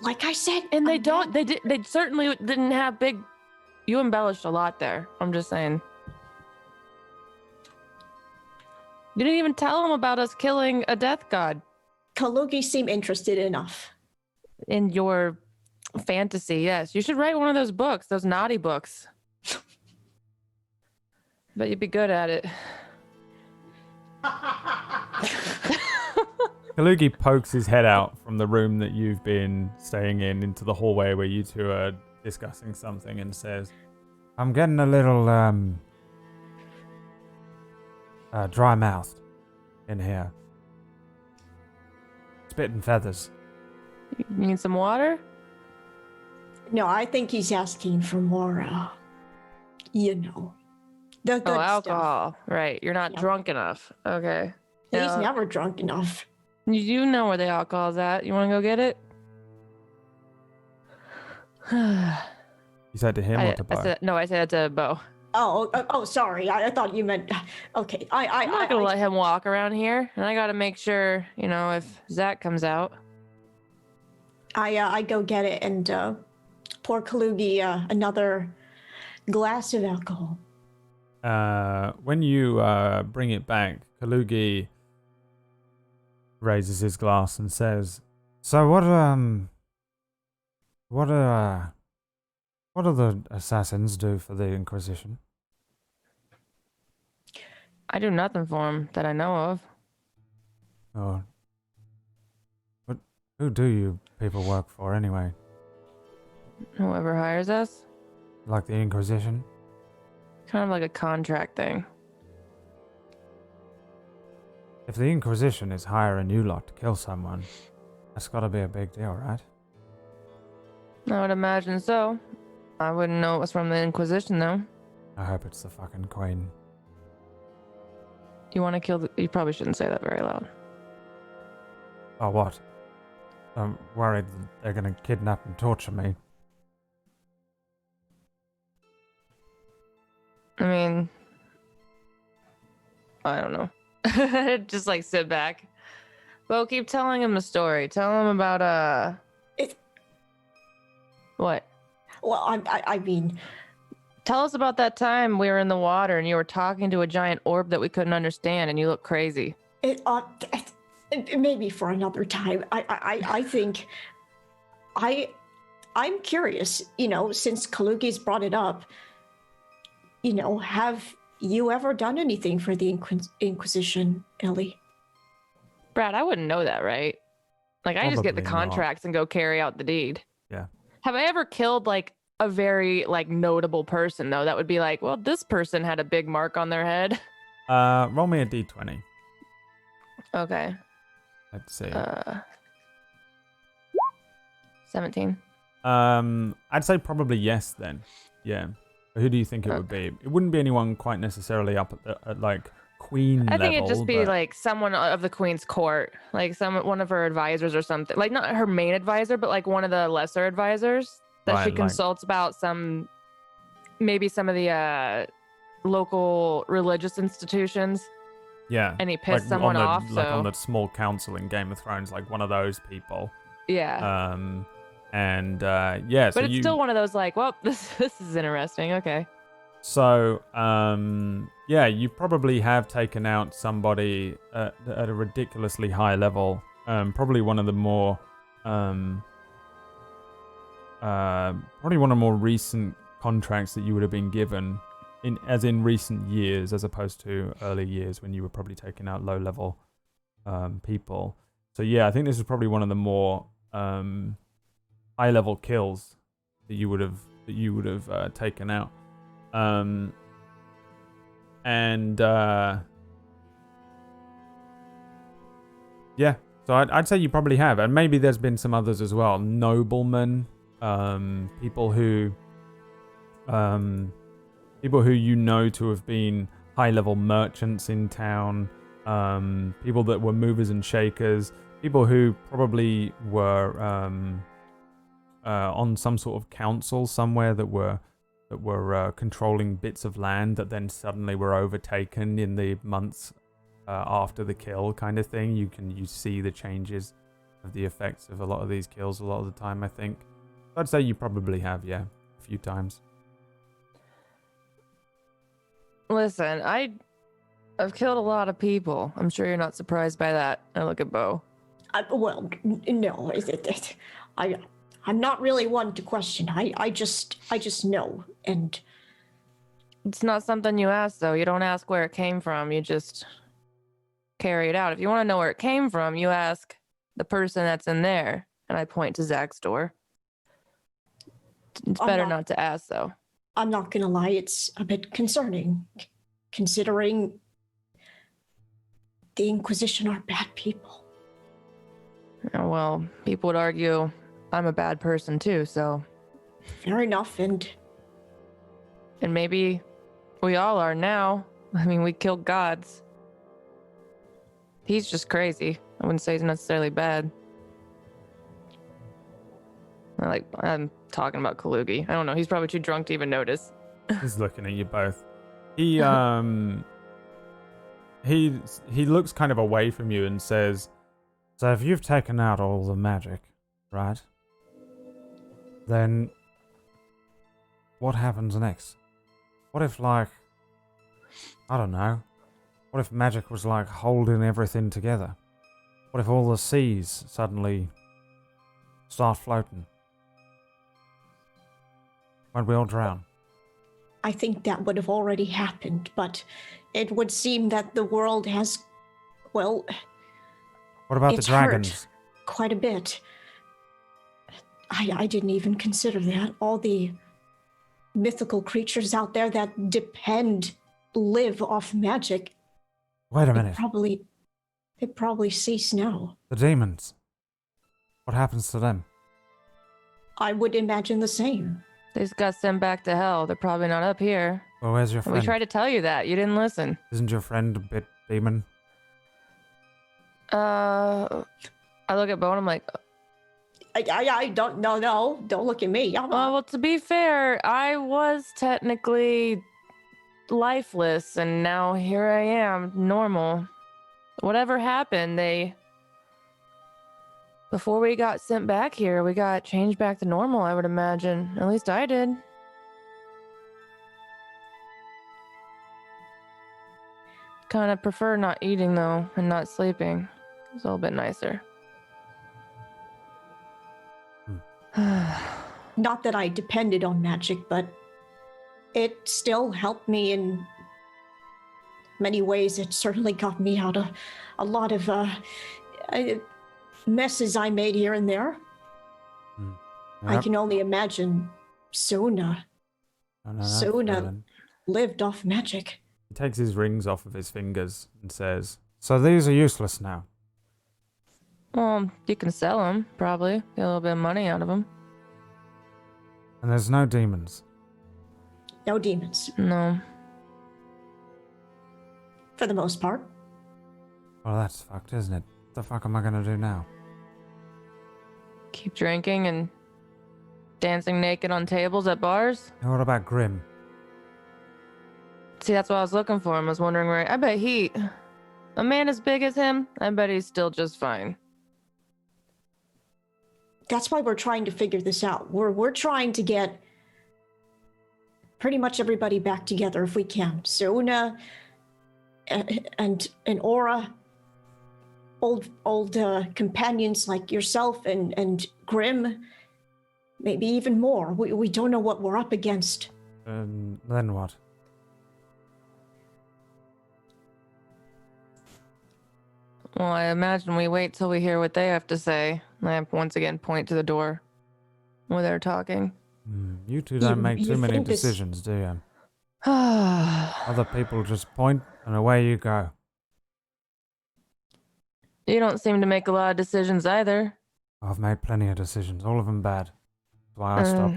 Like I said... And they certainly didn't have big... You embellished a lot there. I'm just saying. You didn't even tell him about us killing a death god. Kalugi seemed interested enough. In your fantasy, yes. You should write one of those books, those naughty books. Bet you'd be good at it. Kalugi pokes his head out from the room that you've been staying in into the hallway where you two are discussing something and says, I'm getting a little dry-mouthed in here. Spitting feathers. You need some water? No, I think he's asking for more, the good alcohol. stuff. Right. You're not drunk enough. Okay. He's never drunk enough. You know where the alcohol's at. You want to go get it? You said to him or to Beau? I said it to Beau. Oh, sorry. I thought you meant... Okay, I'm not going to let him walk around here. And I got to make sure, if Zach comes out. I go get it and pour Kalugi another glass of alcohol. When you bring it back, Kalugi raises his glass and says, so what do the assassins do for the Inquisition? I do nothing for him that I know of. Oh. Who do you people work for anyway? Whoever hires us. Like the Inquisition? Kind of like a contract thing. If the Inquisition is hiring you lot to kill someone, that's gotta be a big deal, right? I would imagine so. I wouldn't know it was from the Inquisition, though. I hope it's the fucking Queen. You want to kill you probably shouldn't say that very loud. Oh, what? I'm worried that they're gonna kidnap and torture me. I mean... I don't know. Just, sit back. Beau, keep telling him the story. Tell him about, What? Well, I mean... Tell us about that time we were in the water and you were talking to a giant orb that we couldn't understand and you look crazy. Maybe for another time. I think... I'm curious, since Kalugi's brought it up, have you ever done anything for the Inquisition, Ellie? Brad, I wouldn't know that, right? I just get the Probably not. contracts and go carry out the deed. Yeah. Have I ever killed, a very like notable person though. That would be like, well, this person had a big mark on their head. Roll me a d20. Okay. Let's see. 17. I'd say probably yes then. Yeah. Who do you think it would be? It wouldn't be anyone quite necessarily up at like queen level. I think it'd just be but... like someone of the queen's court, like one of her advisors or something. Like not her main advisor, but like one of the lesser advisors that she consults about maybe some of the local religious institutions. Yeah. And he pissed someone off. Like on the small council in Game of Thrones, like one of those people. Yeah. Yeah. But it's still one of those like, well, this is interesting. Okay. So, yeah, you probably have taken out somebody at a ridiculously high level. Probably one of the more, recent contracts that you would have been given in recent years, as opposed to early years when you were probably taking out low level, people. So yeah, I think this is probably one of the more, high level kills that you would have taken out. Yeah, so I'd say you probably have, and maybe there's been some others as well. Noblemen, people who you know to have been high-level merchants in town, people that were movers and shakers, people who probably were on some sort of council somewhere that were controlling bits of land that then suddenly were overtaken in the months after the kill, kind of thing. You see the changes of the effects of a lot of these kills a lot of the time, I think. I'd say you probably have, yeah, a few times. Listen, I've killed a lot of people. I'm sure you're not surprised by that. I look at Beau. Well, no, I'm not really one to question. I just know, and it's not something you ask though. You don't ask where it came from. You just carry it out. If you want to know where it came from, you ask the person that's in there. And I point to Zach's door. It's better not to ask though. I'm not gonna lie, it's a bit concerning, considering the Inquisition are bad people. Oh, well, people would argue I'm a bad person too, so. Fair enough, and maybe we all are now. I mean, we killed gods. He's just crazy. I wouldn't say he's necessarily bad. I'm talking about Kalugi. I don't know. He's probably too drunk to even notice. He's looking at you both. He looks kind of away from you and says, "So if you've taken out all the magic, right? Then what happens next? What if, like, I don't know, what if magic was like holding everything together? What if all the seas suddenly start floating? Won't we all drown?" I think that would have already happened, but it would seem that the world has, well, what about the dragons? Quite a bit. I didn't even consider that. All the mythical creatures out there that live off magic. Wait a minute. They probably cease now. The demons. What happens to them? I would imagine the same. They just got sent back to hell. They're probably not up here. Well, where's your friend? We tried to tell you that. You didn't listen. Isn't your friend a bit demon? I look at Beau and I'm like, I don't know. No, don't look at me. well, to be fair, I was technically lifeless, and now here I am, normal. Whatever happened, before we got sent back here, we got changed back to normal, I would imagine. At least I did. Kind of prefer not eating, though, and not sleeping. It's a little bit nicer. Not that I depended on magic, but it still helped me in many ways. It certainly got me out of a lot of messes I made here and there. I can only imagine Suuna Oh, no, that's Suuna brilliant. lived off magic. He takes his rings off of his fingers and says, "So these are useless now." Well, you can sell them, probably. Get a little bit of money out of them. And there's no demons. No demons, No. for the most part. Well, that's fucked, isn't it? What the fuck am I gonna do now? Keep drinking and dancing naked on tables at bars? And what about Grim? See, that's what I was looking for. I was wondering where. I bet a man as big as him, I bet he's still just fine. That's why we're trying to figure this out. We're trying to get pretty much everybody back together if we can. Suuna and Aura, old companions like yourself and Grim, maybe even more. We don't know what we're up against. Then what? Well, I imagine we wait till we hear what they have to say. I once again point to the door where they're talking. You two don't make too many decisions, do you? Other people just point and away you go. You don't seem to make a lot of decisions either. I've made plenty of decisions, all of them bad. That's why I stopped.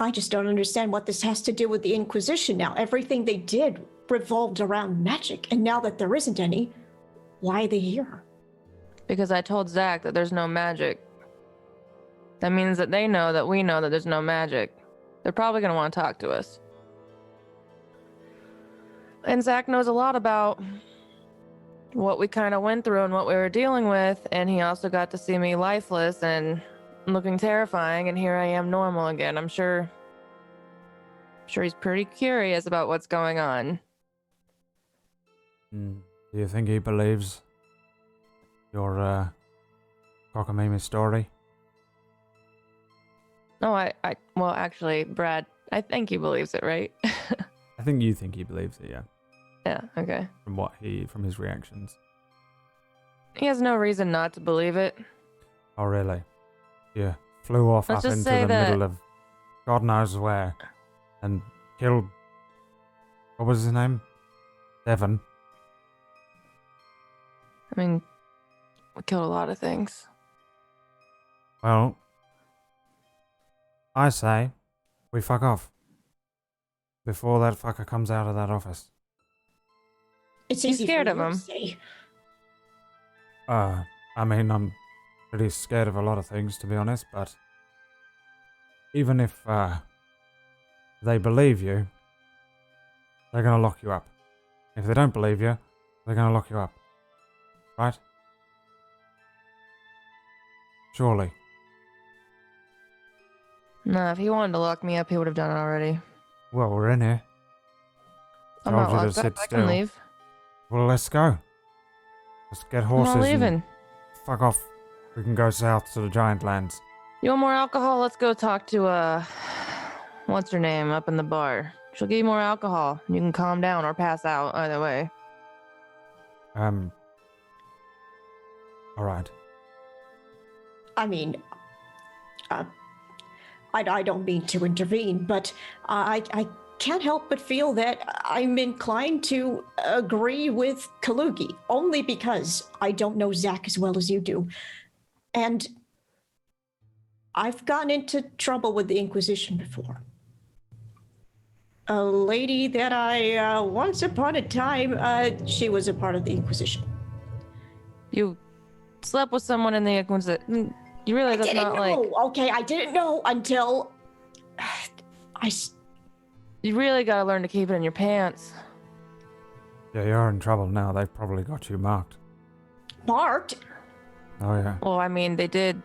I just don't understand what this has to do with the Inquisition now. Everything they did revolved around magic, and now that there isn't any, why are they here? Because I told Zach that there's no magic. That means that they know that we know that there's no magic. They're probably going to want to talk to us. And Zach knows a lot about what we kind of went through and what we were dealing with, and he also got to see me lifeless and looking terrifying, and here I am normal again. I'm sure he's pretty curious about what's going on. Do you think he believes your cockamamie story? No, well, actually, Brad, I think he believes it, right? I think you think he believes it, yeah. Yeah, okay. From his reactions. He has no reason not to believe it. Oh, really? Yeah. Flew off Let's up just into say the that- middle of God knows where and killed. What was his name? Devon. I mean, we killed a lot of things. Well, I say we fuck off before that fucker comes out of that office. It's You easy scared for of you to him? say. I mean, I'm pretty scared of a lot of things, to be honest, but even if they believe you, they're gonna lock you up. If they don't believe you, they're gonna lock you up. Right? Surely. No, if he wanted to lock me up, he would have done it already. Well, we're in here. I'm Told not you to locked up. sit I still. can leave. Well, let's go. Let's get horses I'm not and leaving. fuck off. We can go south to the Giant Lands. You want more alcohol? Let's go talk to, what's her name up in the bar. She'll give you more alcohol. You can calm down or pass out, either way. Alright. I mean, I don't mean to intervene, but I can't help but feel that I'm inclined to agree with Kalugi, only because I don't know Zach as well as you do. And I've gotten into trouble with the Inquisition before. A lady that I, once upon a time, she was a part of the Inquisition. You slept with someone in the Inquisition. You really that's not like. Okay, I didn't know until You really gotta learn to keep it in your pants. Yeah, you're in trouble now. They've probably got you marked. Marked. Oh, yeah. Well, I mean, they did.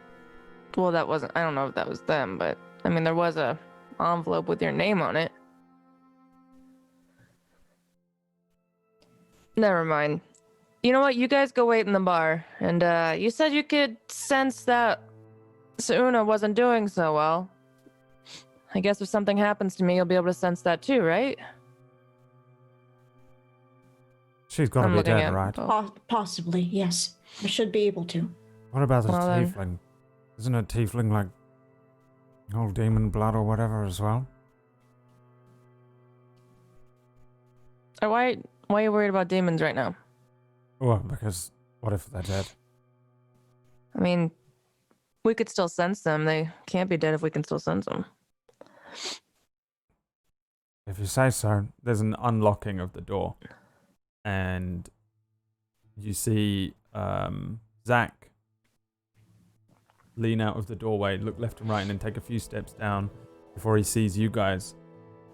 Well, that wasn't. I don't know if that was them, but I mean, there was a envelope with your name on it. Never mind. You know what? You guys go wait in the bar. And you said you could sense that Suuna wasn't doing so well. I guess if something happens to me, you'll be able to sense that too, right? She's got to be looking dead, at right? both. Possibly, yes. I should be able to. What about the Well, then. tiefling? Isn't a tiefling like Old demon blood or whatever as well. Or why are you worried about demons right now? Well, because what if they're dead? I mean, we could still sense them. They can't be dead if we can still sense them. If you say so. There's an unlocking of the door. And you see Zach lean out of the doorway, look left and right, and then take a few steps down before he sees you guys.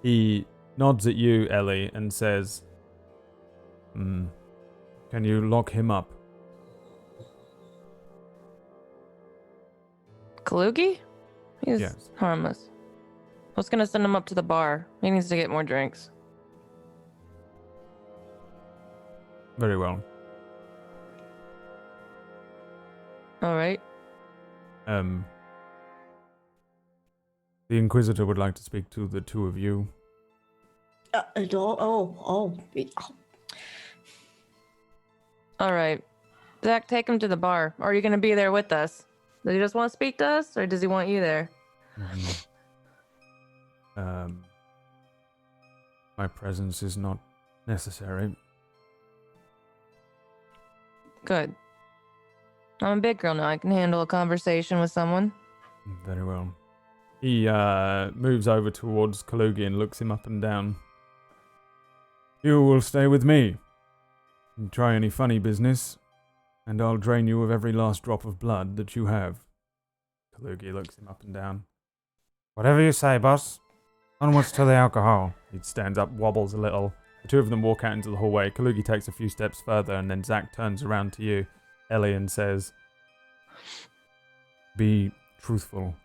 He nods at you, Ellie, and says, can you lock him up? Kalugi? He's Yes. harmless. I was gonna send him up to the bar. He needs to get more drinks. Very well. All right. The Inquisitor would like to speak to the two of you. All right. Zach, take him to the bar. Or are you gonna be there with us? Does he just want to speak to us, or does he want you there? My presence is not necessary. Good. I'm a big girl now. I can handle a conversation with someone. Very well. He moves over towards Kalugi and looks him up and down. You will stay with me. And try any funny business, and I'll drain you of every last drop of blood that you have. Kalugi looks him up and down. Whatever you say, boss. Onwards to the alcohol. He stands up, wobbles a little. The two of them walk out into the hallway. Kalugi takes a few steps further, and then Zach turns around to you, Ellie, and says, be truthful.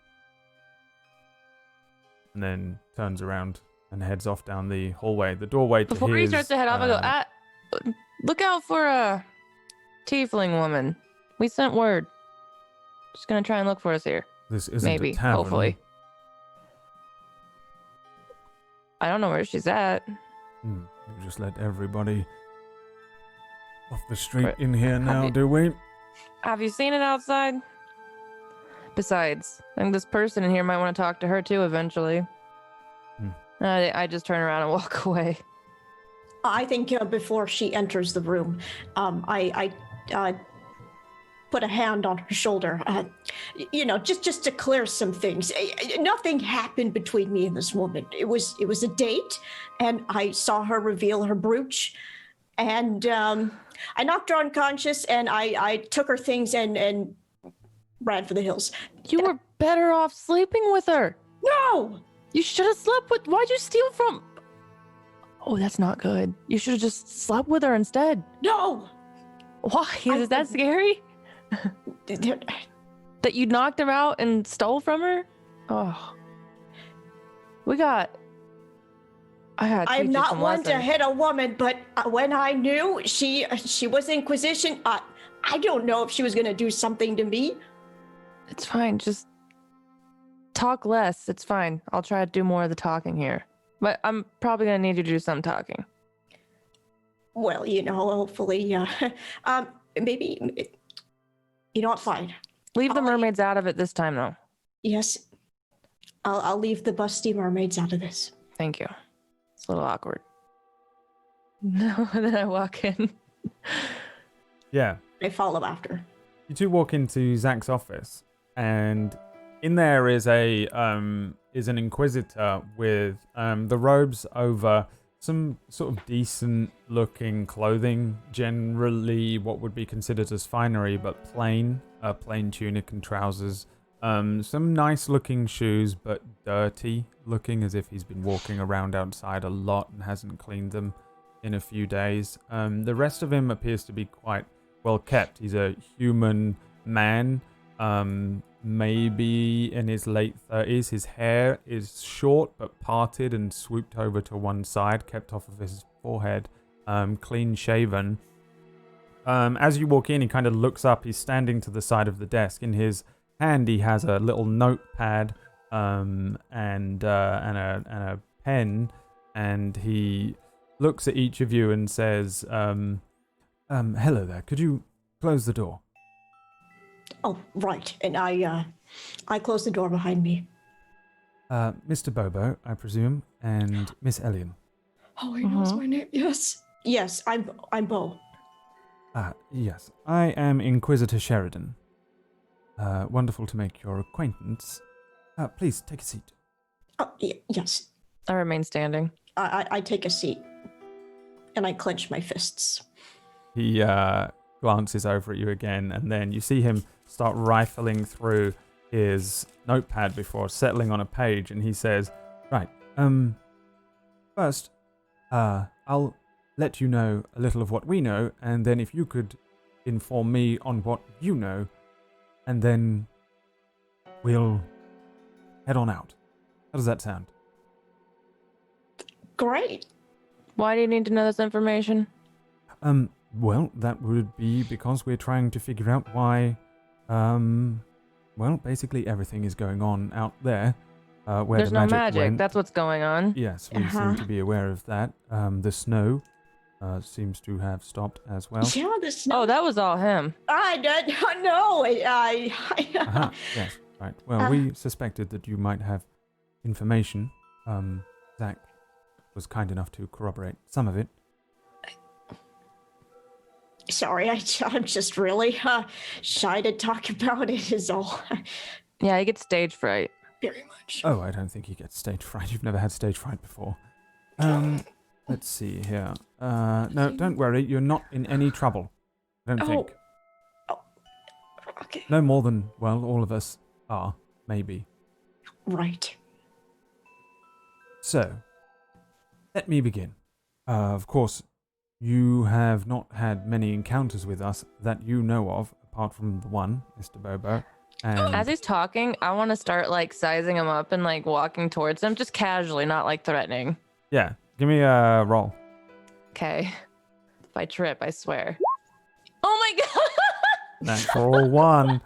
And then turns around and heads off down the hallway. The doorway to Before he his, starts to head off, I go, look out for a tiefling woman. We sent word. Just gonna try and look for us here. This isn't Maybe, a tavern. hopefully. I don't know where she's at. You just let everybody off the street Right. in here now, you- do we? Have you seen it outside? Besides, I think this person in here might want to talk to her too eventually. I just turn around and walk away. I think before she enters the room, I put a hand on her shoulder. Just to clear some things. Nothing happened between me and this woman. It was a date, and I saw her reveal her brooch, and I knocked her unconscious, and I took her things and ran for the hills. You were better off sleeping with her. No! You should have slept with. Why'd you steal from? Oh, that's not good. You should have just slept with her instead. No! Why? Is that scary? That you knocked her out and stole from her? Oh. I'm not one to hit a woman, but when I knew she was Inquisition, I don't know if she was going to do something to me. It's fine. Just talk less. It's fine. I'll try to do more of the talking here. But I'm probably going to need you to do some talking. Well, hopefully, maybe, what, fine. Leave the mermaids out of it this time, though. Yes, I'll leave the busty mermaids out of this. Thank you. It's a little awkward. No, then I walk in. Yeah. I follow after. You two walk into Zach's office, and in there is an Inquisitor with the robes over some sort of decent looking clothing, generally what would be considered as finery, but plain tunic and trousers. Some nice looking shoes, but dirty looking, as if he's been walking around outside a lot and hasn't cleaned them in a few days. The rest of him appears to be quite well kept. He's a human man, maybe in his late 30s. His hair is short but parted and swooped over to one side, kept off of his forehead, clean shaven. As you walk in, he kind of looks up. He's standing to the side of the desk. In his hand, he has a little notepad and a pen, and he looks at each of you and says, hello there, could you close the door? Oh, right. And I close the door behind me. Mr. Bobo, I presume, and Miss Ellian. Oh, he knows my name. Yes. Yes, I'm Beau. Yes. I am Inquisitor Sheridan. Wonderful to make your acquaintance. Please, take a seat. Yes. I remain standing. I take a seat. And I clench my fists. He glances over at you again, and then you see him start rifling through his notepad before settling on a page, and he says, right, first, I'll let you know a little of what we know, and then if you could inform me on what you know, and then we'll head on out. How does that sound? Great. Why do you need to know this information? Well, that would be because we're trying to figure out why, well, basically everything is going on out there, where There's the no magic magic. went. That's what's going on. Yes, we seem to be aware of that. The snow seems to have stopped as well. Yeah, the snow. Oh, that was all him. I don't know. Yes, right. Well, we suspected that you might have information. Zach was kind enough to corroborate some of it. Sorry, I'm just really shy to talk about it is all. Yeah, he gets stage fright. Very much. Oh, I don't think he gets stage fright. You've never had stage fright before. Let's see here. No, don't worry. You're not in any trouble. I don't think. Oh, okay. No more than, well, all of us are, maybe. Right. So, let me begin. Of course, you have not had many encounters with us that you know of, apart from the one, Mr. Bobo. And As he's talking, I want to start like sizing him up and like walking towards him, just casually, not like threatening. yeah, give me a roll. Okay. If I trip, I swear. Oh my god! Natural one.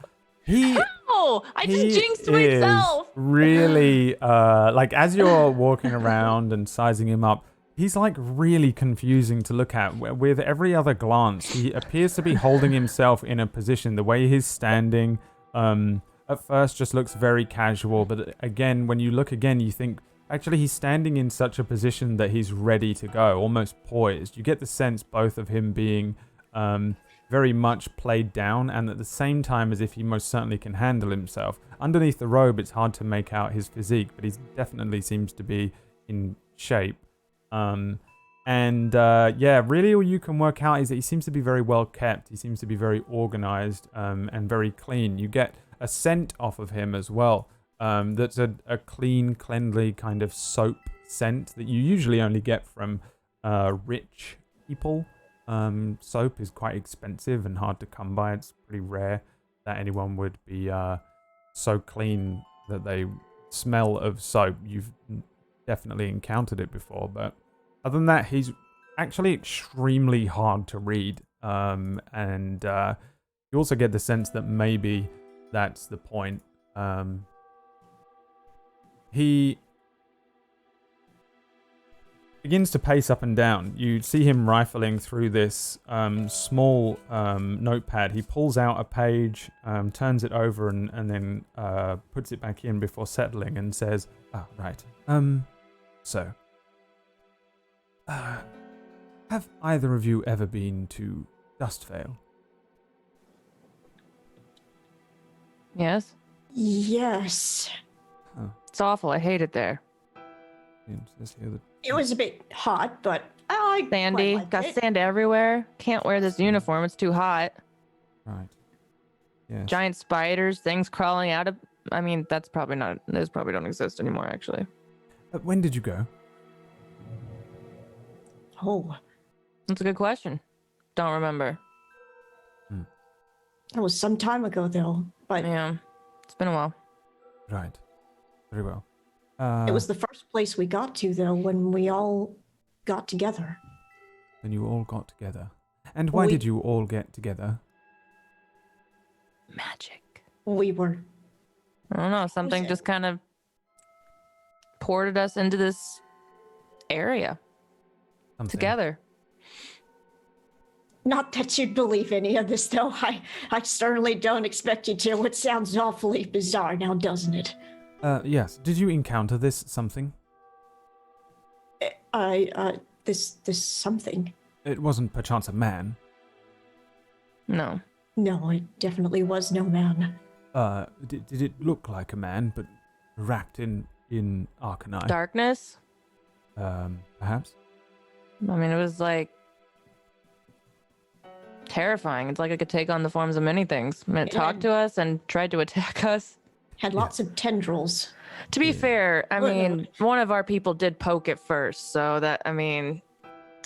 Oh, I just He jinxed is myself. really, like as you're walking around and sizing him up, he's like really confusing to look at. With every other glance, he appears to be holding himself in a position. The way he's standing, at first just looks very casual, but again, when you look again, you think, actually, he's standing in such a position that he's ready to go, almost poised. You get the sense both of him being very much played down, and at the same time as if he most certainly can handle himself. Underneath the robe, it's hard to make out his physique, but he definitely seems to be in shape. Yeah, really all you can work out is that he seems to be very well kept. He seems to be very organized and very clean. You get a scent off of him as well. That's a clean, cleanly kind of soap scent that you usually only get from rich people. Soap is quite expensive and hard to come by. It's pretty rare that anyone would be so clean that they smell of soap. You've definitely encountered it before, but other than that, he's actually extremely hard to read. And you also get the sense that maybe that's the point. He begins to pace up and down. You see him rifling through this small notepad. He pulls out a page, turns it over, and then puts it back in before settling and says, right. So, have either of you ever been to Dustvale? Yes. Yes. It's awful. I hate it there. It was a bit hot, but I Sandy. quite liked Got it. sand everywhere. Can't wear this uniform. It's too hot. Right. Yes. Giant spiders, things crawling out of... I mean, those probably don't exist anymore, actually. When did you go? Oh, That's a good question. Don't remember. that was some time ago, though. But Yeah. It's been a while. Right. Very well. it was the first place we got to, though, when we all got together. When you all got together. And why did you all get together? Magic. We were. I don't know. Something just kind of ported us into this area Something. together. Not that you'd believe any of this, though. I certainly don't expect you to. It sounds awfully bizarre now, doesn't it? Yes. Did you encounter this something? This something. It wasn't perchance a man. No. No, it definitely was no man. Did it look like a man, but wrapped in arcanite? Darkness? Perhaps? I mean, it was like terrifying. It's like it could take on the forms of many things. I mean, it talked to us and tried to attack us. Had lots of tendrils. To be fair, I mean, one of our people did poke it first, so that, I mean,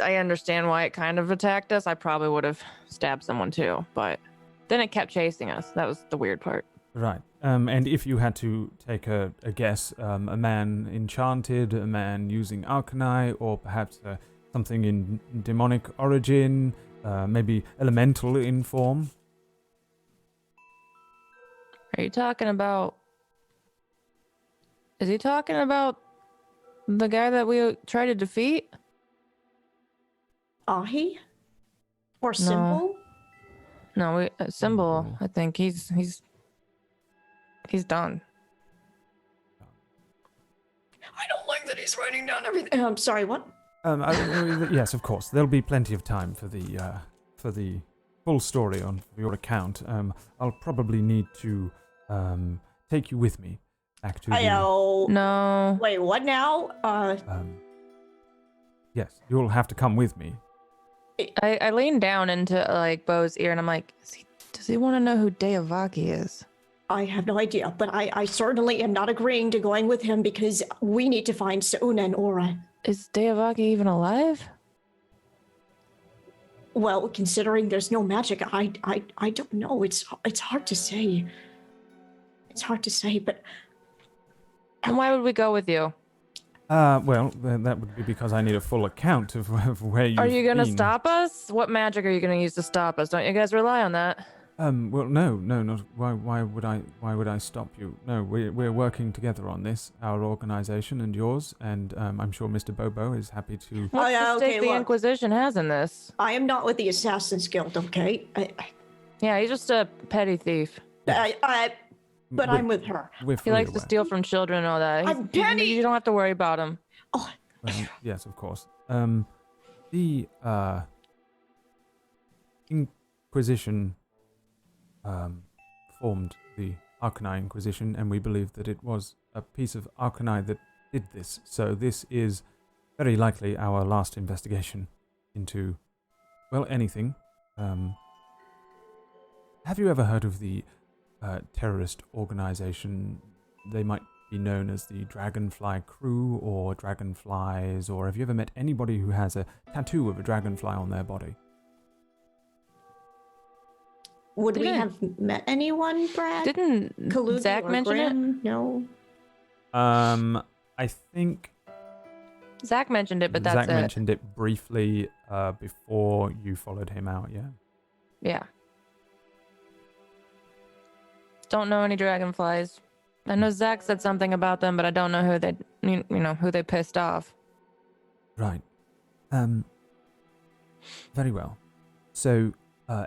I understand why it kind of attacked us. I probably would have stabbed someone too, but then it kept chasing us. That was the weird part. Right. And if you had to take a guess, a man enchanted, a man using arcanite, or perhaps something in demonic origin, maybe elemental in form? Are you talking about... Is he talking about the guy that we tried to defeat? Ahi? Or Symbol? No, Symbol. I think he's done. I don't like that he's writing down everything. I'm sorry, what? Yes, of course. There'll be plenty of time for the full story on your account. I'll probably need to take you with me back to No. Wait, what now? Yes, you'll have to come with me. I leaned down into like Beau's ear and I'm like, does he want to know who Deavaki is? I have no idea, but I certainly am not agreeing to going with him because we need to find Suuna and Aura. Is Deavaki even alive? Well, considering there's no magic, I don't know. It's hard to say. It's hard to say, but... And why would we go with you? Well, that would be because I need a full account of where you've Are you going to been. stop us? What magic are you going to use to stop us? Don't you guys rely on that? Well, no, not. Why would I stop you? No, we're working together on this, our organization and yours, and I'm sure Mr. Bobo is happy to. What's the stake the Inquisition has in this? I am not with the Assassin's Guild, okay? Yeah, he's just a petty thief. But I'm with her. He likes to steal from children and all that. I'm petty. You don't have to worry about him. Oh. Well, yes, of course. The Inquisition formed the Arcanine Inquisition, and we believe that it was a piece of Arcanine that did this. So this is very likely our last investigation into, well, anything. Have you ever heard of the terrorist organization? They might be known as the Dragonfly Crew or Dragonflies, or have you ever met anybody who has a tattoo of a dragonfly on their body? Would we have met anyone, Brad? Didn't Kalugi Zach or mention Graham? it? No. I think Zach mentioned it, but that's Zach mentioned it briefly before you followed him out, yeah? Yeah. Don't know any dragonflies. I know Zach said something about them, but I don't know who who they pissed off. Right. Very well. So,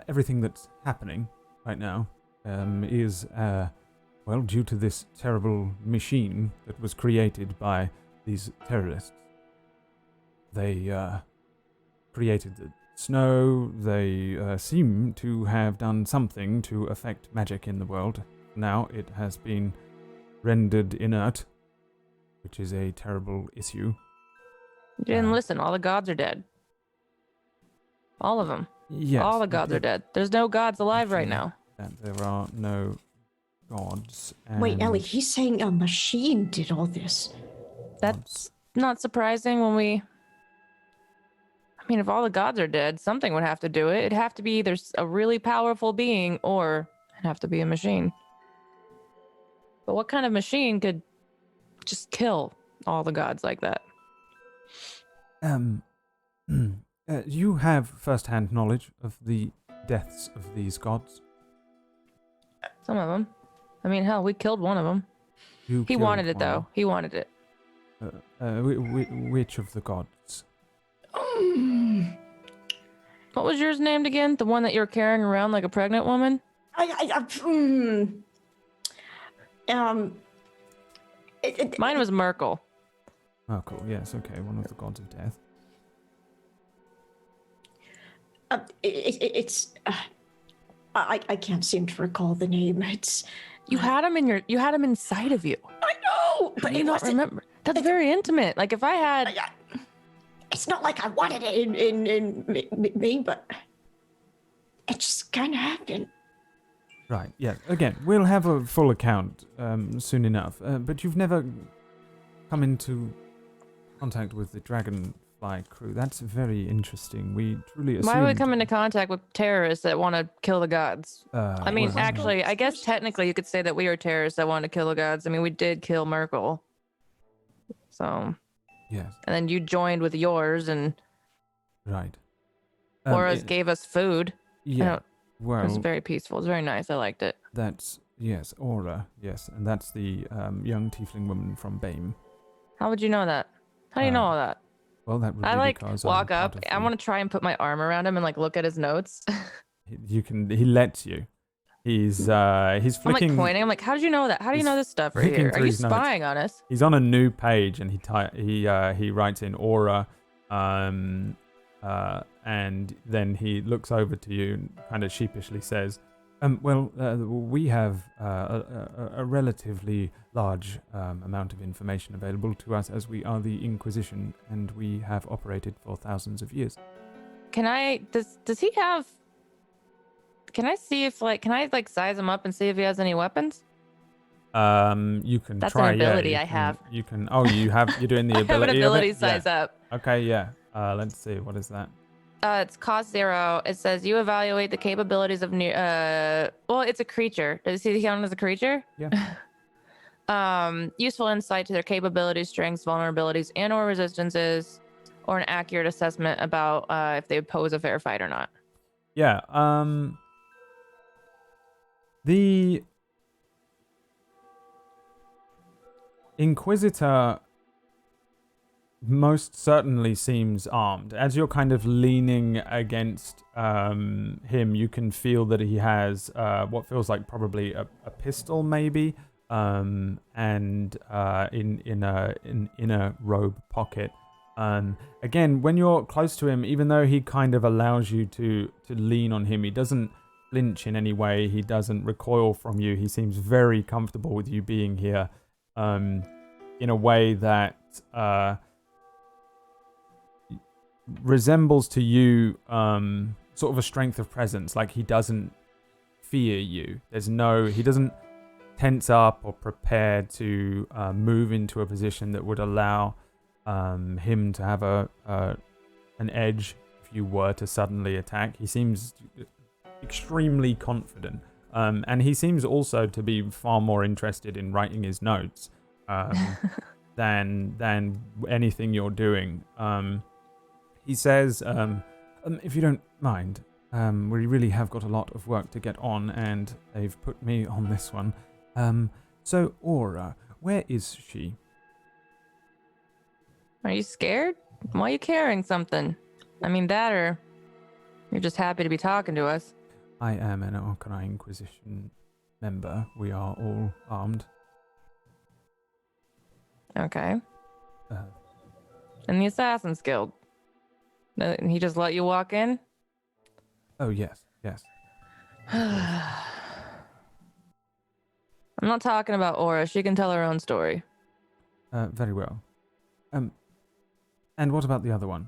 everything that's happening right now is, well, due to this terrible machine that was created by these terrorists. They created the snow. They seem to have done something to affect magic in the world. Now it has been rendered inert, which is a terrible issue. You didn't listen. All the gods are dead. All of them. Yes. All the gods are dead. There's no gods alive right now. There are no gods. Wait, Ellie, he's saying a machine did all this. That's not surprising when we... I mean, if all the gods are dead, something would have to do it. It'd have to be either a really powerful being or it'd have to be a machine. But what kind of machine could just kill all the gods like that? You have first-hand knowledge of the deaths of these gods? Some of them. I mean, hell, we killed one of them. He wanted it, though. He wanted it. Which of the gods? What was yours named again? The one that you're carrying around like a pregnant woman? Mine was Merkel. Oh, cool. Yes, okay. One of the gods of death. I can't seem to recall the name. It's You had him inside of you. I know, but you it don't wasn't. remember. That's very intimate. Like if I had, It's not like I wanted it in me, but it just kind of happened. Right, yeah. Again, we'll have a full account soon enough. But you've never come into contact with the Dragonfly crew. That's very interesting. We truly assumed... Why would we come into contact with terrorists that want to kill the gods? I mean, well, actually, I guess technically you could say that we are terrorists that want to kill the gods. I mean, we did kill Merkel. So... Yes. And then you joined with yours, and... Right. Auras gave us food. Yeah. Well, it was very peaceful. It was very nice. I liked it. That's... Yes, Aura. Yes, and that's the young tiefling woman from BAME. How would you know that? How do you know all that? Well, that would be I like because walk up. I want to try and put my arm around him and like look at his notes. You can. He lets you. He's flicking. I'm like pointing. I'm like, how did you know that? How do you know this stuff right here? Are you spying on us? He's on a new page and he writes in Aura, and then he looks over to you and kind of sheepishly says, we have a relatively large amount of information available to us as we are the Inquisition and we have operated for thousands of years. Does he have... Can I see if can I size him up and see if he has any weapons? You can That's try. An ability yeah, I have. You can. Oh, you're doing the ability. I have an ability of it? size up. Okay, yeah. Let's see. What is that? It's cost 0. It says you evaluate the capabilities of well, it's a creature. Does he count as a creature? Yeah. Useful insight to their capabilities, strengths, vulnerabilities, and/or resistances, or an accurate assessment about if they pose a fair fight or not. Yeah. The Inquisitor most certainly seems armed. As you're kind of leaning against him, you can feel that he has what feels like probably a pistol, maybe, and in a robe pocket. Again, when you're close to him, even though he kind of allows you to lean on him, he doesn't flinch in any way. He doesn't recoil from you. He seems very comfortable with you being here, in a way that resembles to you sort of a strength of presence. Like he doesn't fear you. He doesn't tense up or prepare to move into a position that would allow him to have an edge if you were to suddenly attack. He seems extremely confident, and he seems also to be far more interested in writing his notes than anything you're doing. He says, if you don't mind, we really have got a lot of work to get on, and they've put me on this one. So Aura, where is she? Are you scared? Why are you carrying something? I mean, that or you're just happy to be talking to us. I am an Arcana Inquisition member. We are all armed. Okay. And the Assassin's Guild. He just let you walk in? Oh, yes. I'm not talking about Aura. She can tell her own story. Very well. And what about the other one?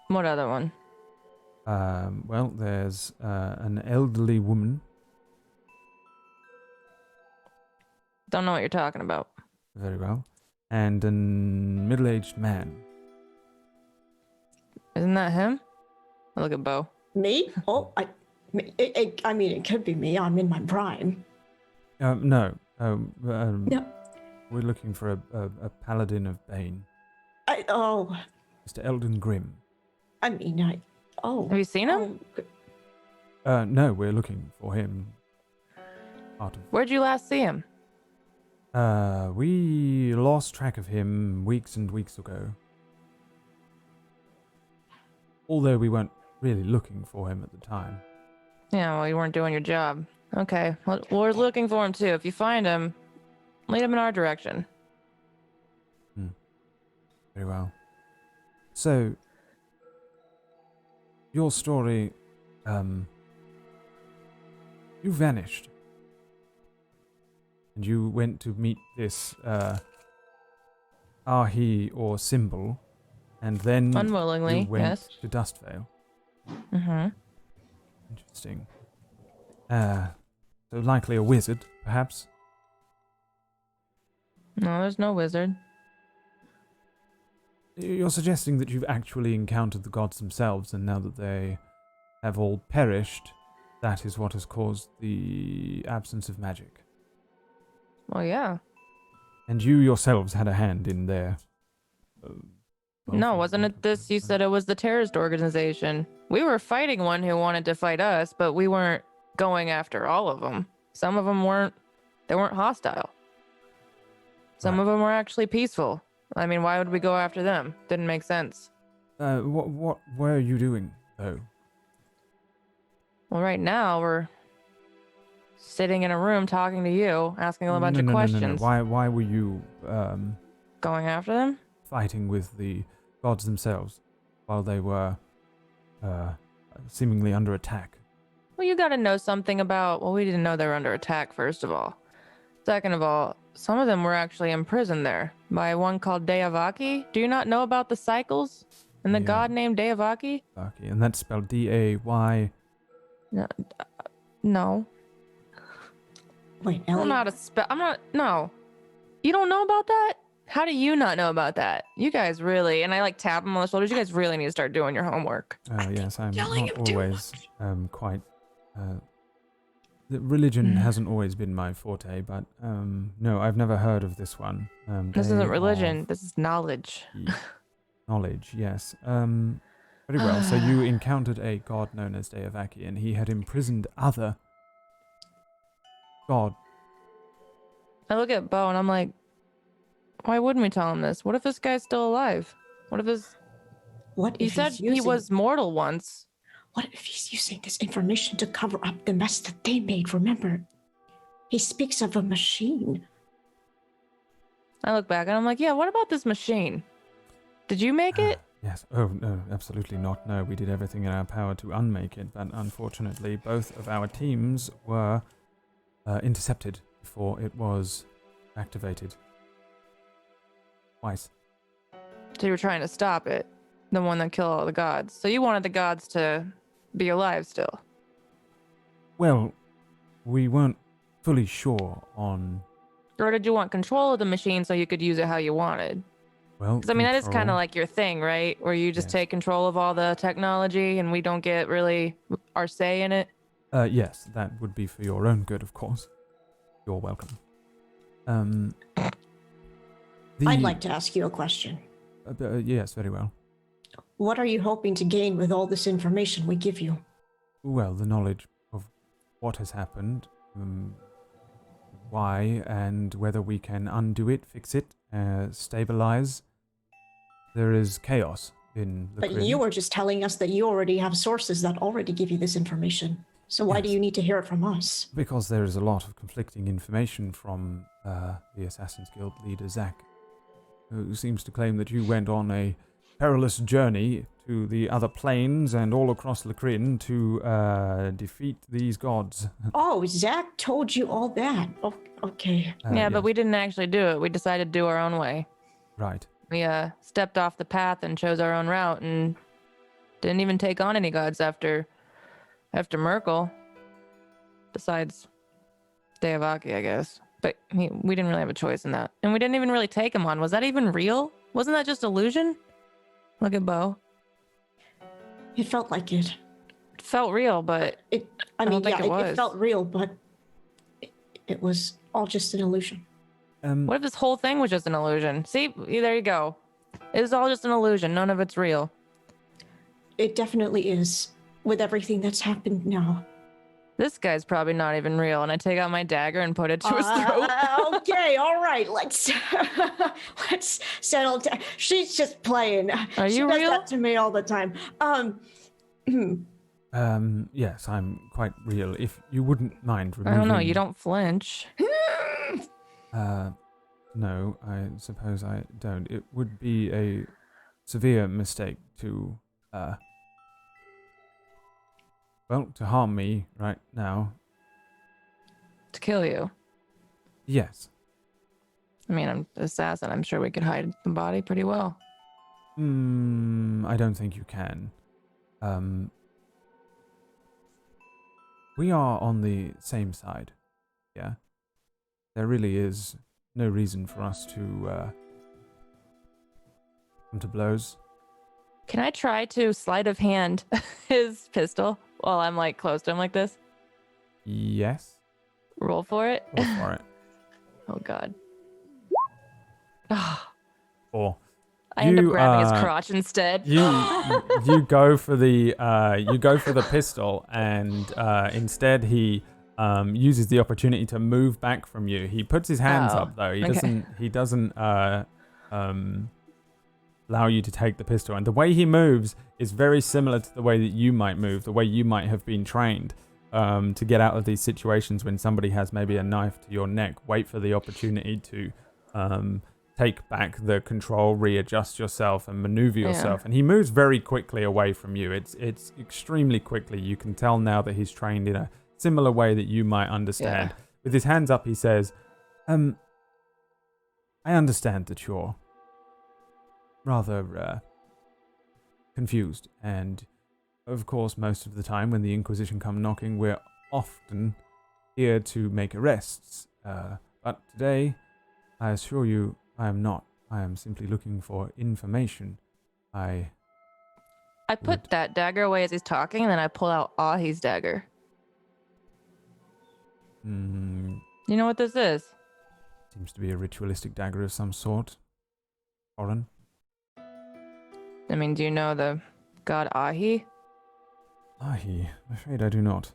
What other one? Well, there's an elderly woman. Don't know what you're talking about. Very well. And a middle-aged man. Isn't that him? Look at Beau. Me? Oh, I mean, it could be me. I'm in my prime. No. No. We're looking for a paladin of Bane. Mr. Eldon Grimm. Have you seen him? No, we're looking for him. Where'd you last see him? We lost track of him weeks and weeks ago. Although we weren't really looking for him at the time. Yeah, well, you weren't doing your job. Okay, well, we're looking for him too. If you find him, Lead him in our direction. Very well. So, your story, you vanished. And you went to meet this, Ahi or symbol, and then Unwillingly, you went yes. to Dustvale. Mm-hmm. Interesting. So likely a wizard, perhaps? No, there's no wizard. You're suggesting that you've actually encountered the gods themselves, and now that they have all perished, that is what has caused the absence of magic. Well, yeah. And you yourselves had a hand in their... No, wasn't it this? You said it was the terrorist organization. We were fighting one who wanted to fight us, but we weren't going after all of them. Some of them weren't hostile. Some of them were actually peaceful. I mean, why would we go after them? Didn't make sense. What were you doing, though? Well, right now we're sitting in a room talking to you, asking a bunch of questions. No. Why were you going after them? Fighting with the gods themselves while they were seemingly under attack? Well, you got to know something about. Well, we didn't know they were under attack. First of all, second of all, some of them were actually imprisoned there by one called Deavaki. Do you not know about the cycles and the god named Deavaki? And that's spelled D-A-Y. No. Wait, Ellie? I'm not. No. You don't know about that? How do you not know about that? You guys really, and I like tap them on the shoulders. You guys really need to start doing your homework. Yes, I'm not always quite. The religion hasn't always been my forte, but no, I've never heard of this one. This isn't religion. This is knowledge. Knowledge, yes. Very well. So you encountered a god known as Deavaki, and he had imprisoned other god. I look at Beau and I'm like, why wouldn't we tell him this? What if this guy's still alive? What if his... He said he was mortal once. What if he's using this information to cover up the mess that they made? Remember, he speaks of a machine. I look back and I'm like, yeah, what about this machine? Did you make it? Yes. Oh, no, absolutely not. No, we did everything in our power to unmake it, but unfortunately both of our teams were intercepted before it was activated. Twice. So you were trying to stop it, the one that killed all the gods. So you wanted the gods to be alive still. Well, we weren't fully sure on... Or did you want control of the machine so you could use it how you wanted? Well, because I mean, that is kind of like your thing, right? Where you just take control of all the technology and we don't get really our say in it. Yes, that would be for your own good, of course. You're welcome. I'd like to ask you a question. Yes, very well. What are you hoping to gain with all this information we give you? Well, the knowledge of what has happened, why, and whether we can undo it, fix it, stabilize. There is chaos in the But you were just telling us that you already have sources that already give you this information. So why do you need to hear it from us? Because there is a lot of conflicting information from the Assassin's Guild leader, Zach, who seems to claim that you went on a perilous journey to the other planes and all across Lacrin to defeat these gods. Oh, Zach told you all that. Oh, okay. Yeah, but we didn't actually do it. We decided to do our own way. Right. We stepped off the path and chose our own route and didn't even take on any gods after Merkel. Besides Deavaki, I guess. But we didn't really have a choice in that. And we didn't even really take him on. Was that even real? Wasn't that just illusion? Look at Beau. It felt like it. It felt real, but it felt real, but it was all just an illusion. What if this whole thing was just an illusion? See, there you go. It was all just an illusion. None of it's real. It definitely is, with everything that's happened now. This guy's probably not even real. And I take out my dagger and put it to his throat. Okay, all right. Let's settle down. She's just playing. Are you real? She real? does that to me all the time. Yes, I'm quite real. If you wouldn't mind removing... I don't know. You don't flinch. No, I suppose I don't. It would be a severe mistake to, to harm me right now. To kill you. Yes. I mean, I'm an assassin. I'm sure we could hide the body pretty well. I don't think you can. We are on the same side. Yeah. There really is no reason for us to come to blows. Can I try to sleight of hand his pistol while I'm like close to him like this? Yes. Roll for it. Roll for it. Oh God. Or I end up grabbing his crotch instead. You go for the pistol, and instead he uses the opportunity to move back from you. He puts his hands up though. He doesn't allow you to take the pistol. And the way he moves is very similar to the way that you might move, the way you might have been trained to get out of these situations when somebody has maybe a knife to your neck. Wait for the opportunity to take back the control, readjust yourself, and maneuver yourself. And he moves very quickly away from you. It's extremely quickly. You can tell now that he's trained in a similar way that you might understand. With his hands up, he says, I understand that you're rather confused, and of course most of the time when the Inquisition come knocking, we're often here to make arrests, but today I assure you I am not. I am simply looking for information. I put that dagger away as he's talking, and then I pull out Ahi's dagger. You know what this is? Seems to be a ritualistic dagger of some sort. Oren? I mean, do you know the god Ahi? Ahi? I'm afraid I do not.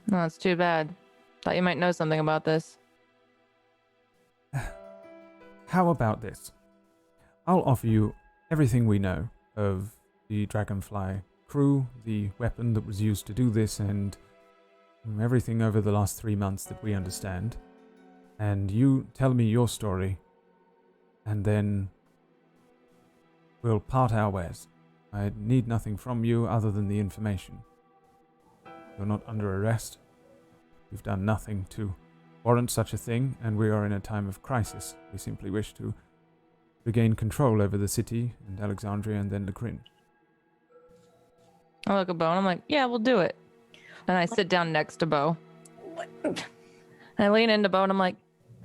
No, that's too bad. Thought you might know something about this. How about this? I'll offer you everything we know of the Dragonfly crew, the weapon that was used to do this, and everything over the last 3 months that we understand. And you tell me your story, and then we'll part our ways. I need nothing from you other than the information. You're not under arrest. You've done nothing to warrant such a thing, and we are in a time of crisis. We simply wish to regain control over the city and Alexandria and then Lacrin. I look at Beau and I'm like, yeah, we'll do it. And I sit down next to Beau. And I lean into Beau and I'm like,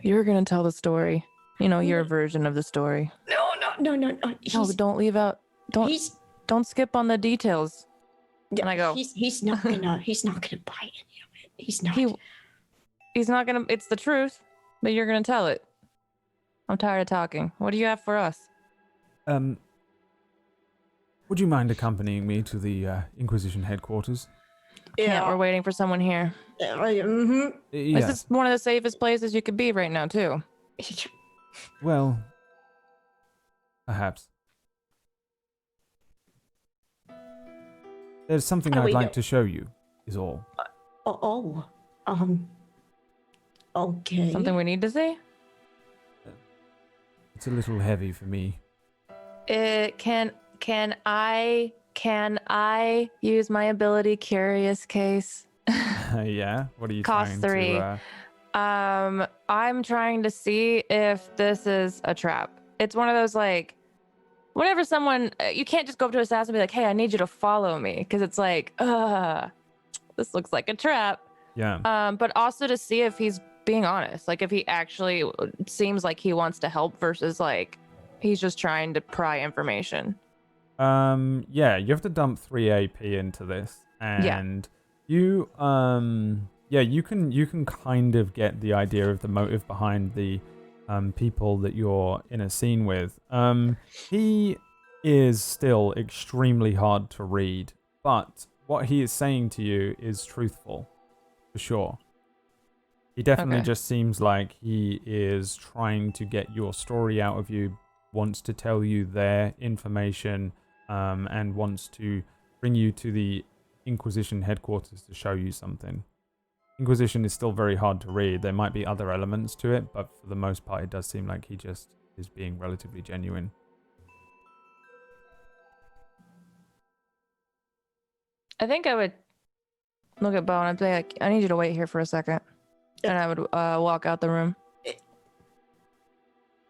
you're going to tell the story. You know, your version of the story. No. No, don't leave out. Don't skip on the details. And I go, he's not gonna buy any of it. He's not. He's not gonna. It's the truth, but you're gonna tell it. I'm tired of talking. What do you have for us? Would you mind accompanying me to the Inquisition headquarters? Yeah, we're waiting for someone here. Mm-hmm. This is one of the safest places you could be right now, too. Well, perhaps. There's something I'd like to show you, is all. Okay. Something we need to see? It's a little heavy for me. Can I use my ability Curious Case? Yeah? What are you Cost trying 3. to... I'm trying to see if this is a trap. It's one of those, like, whenever someone, you can't just go up to an assassin and be like, hey, I need you to follow me. Because it's like, this looks like a trap. Yeah. But also to see if he's being honest. Like, if he actually seems like he wants to help versus, like, he's just trying to pry information. Yeah, you have to dump 3 AP into this. And you, you can kind of get the idea of the motive behind the people that you're in a scene with. He is still extremely hard to read, but what he is saying to you is truthful, for sure. He definitely just seems like he is trying to get your story out of you, wants to tell you their information, and wants to bring you to the Inquisition headquarters to show you something. Inquisition is still very hard to read. There might be other elements to it, but for the most part, it does seem like he just is being relatively genuine. I think I would look at Beau and I'd say, like, I need you to wait here for a second. And I would walk out the room.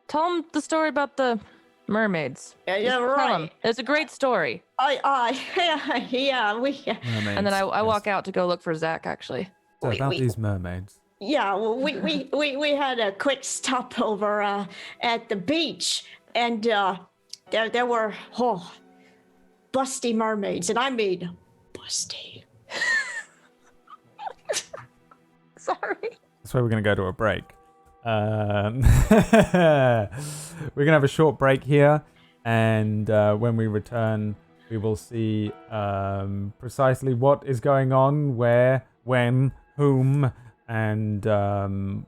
Tell him the story about the mermaids. Yeah, Just right. Tell him. It's a great story. Yeah, we. Mermaids, And then I yes. walk out to go look for Zach, actually. So about these mermaids. Yeah, well, we had a quick stopover at the beach, and there were busty mermaids, and I mean busty. Sorry. That's where we're going to go to a break. We're going to have a short break here, and when we return, we will see precisely what is going on, where, when, whom, and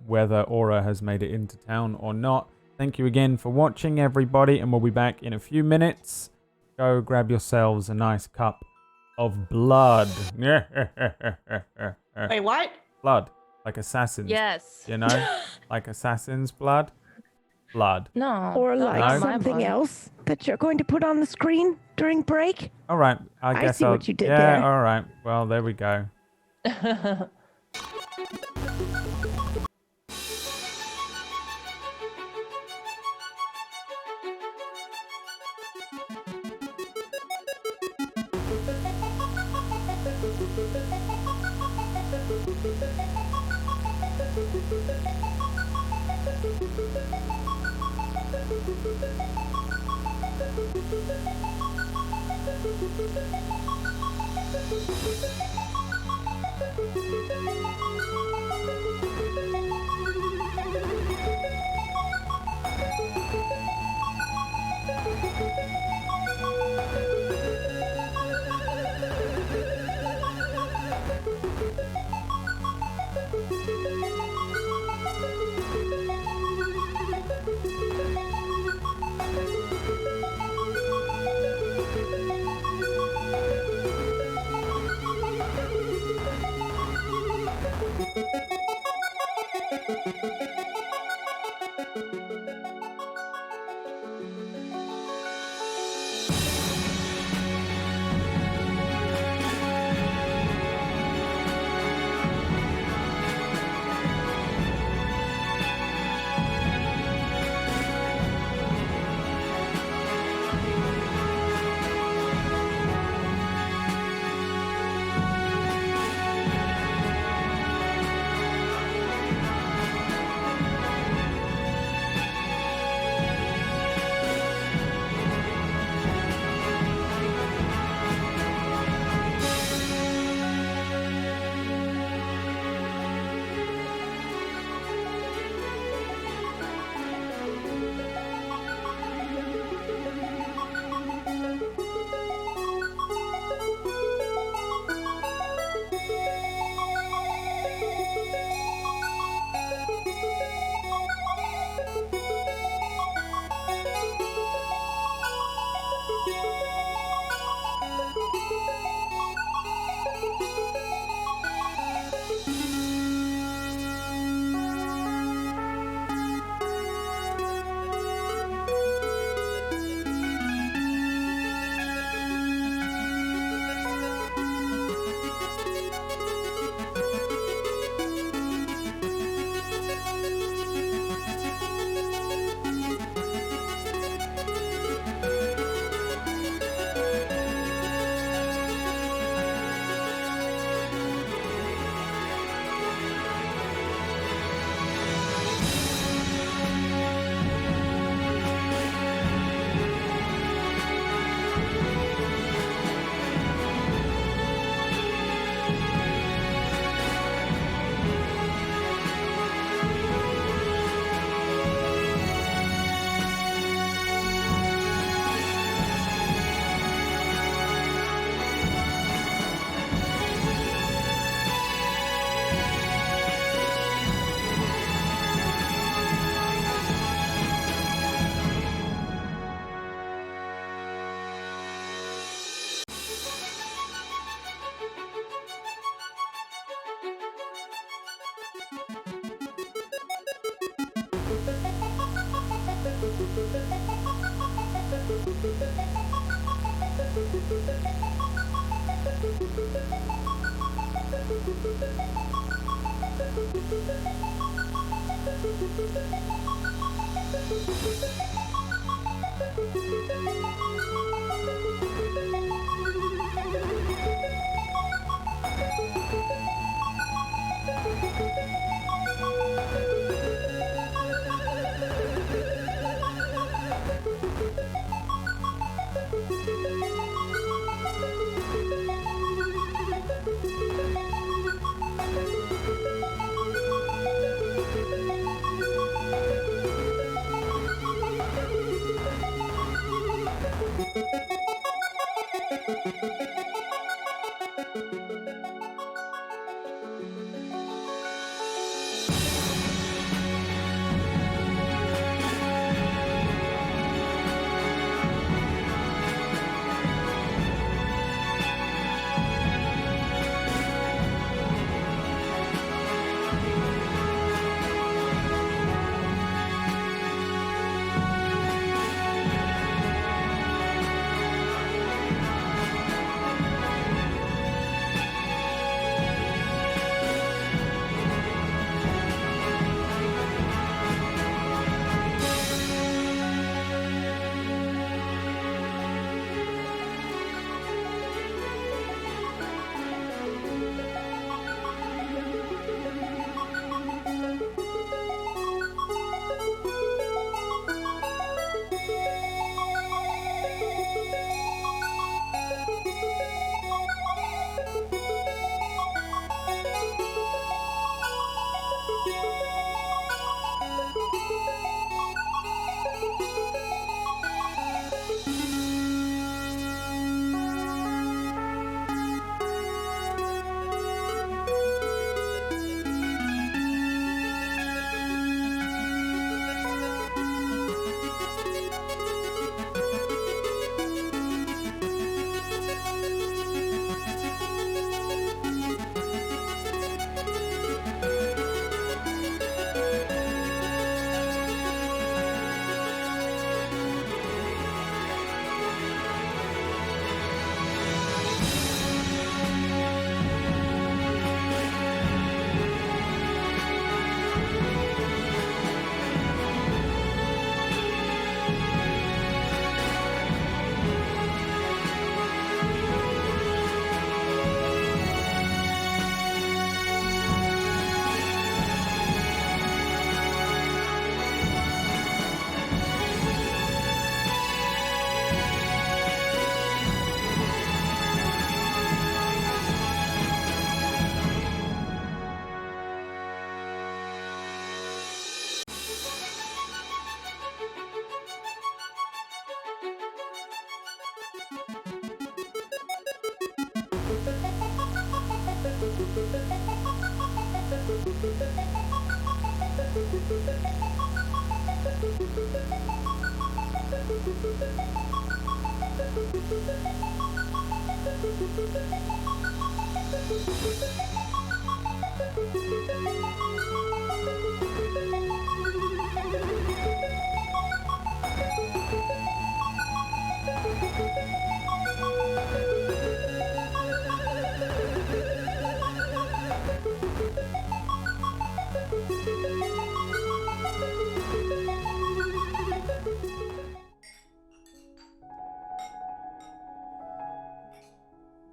whether Aura has made it into town or not. Thank you again for watching, everybody, and we'll be back in a few minutes. Go grab yourselves a nice cup of blood. Wait, what? Blood. Like assassins. Yes. You know? Like assassin's blood. Blood. No. Or like No? something else that you're going to put on the screen during break. All right. I guess see I'll... what you did yeah, there. all right. Well, there we go.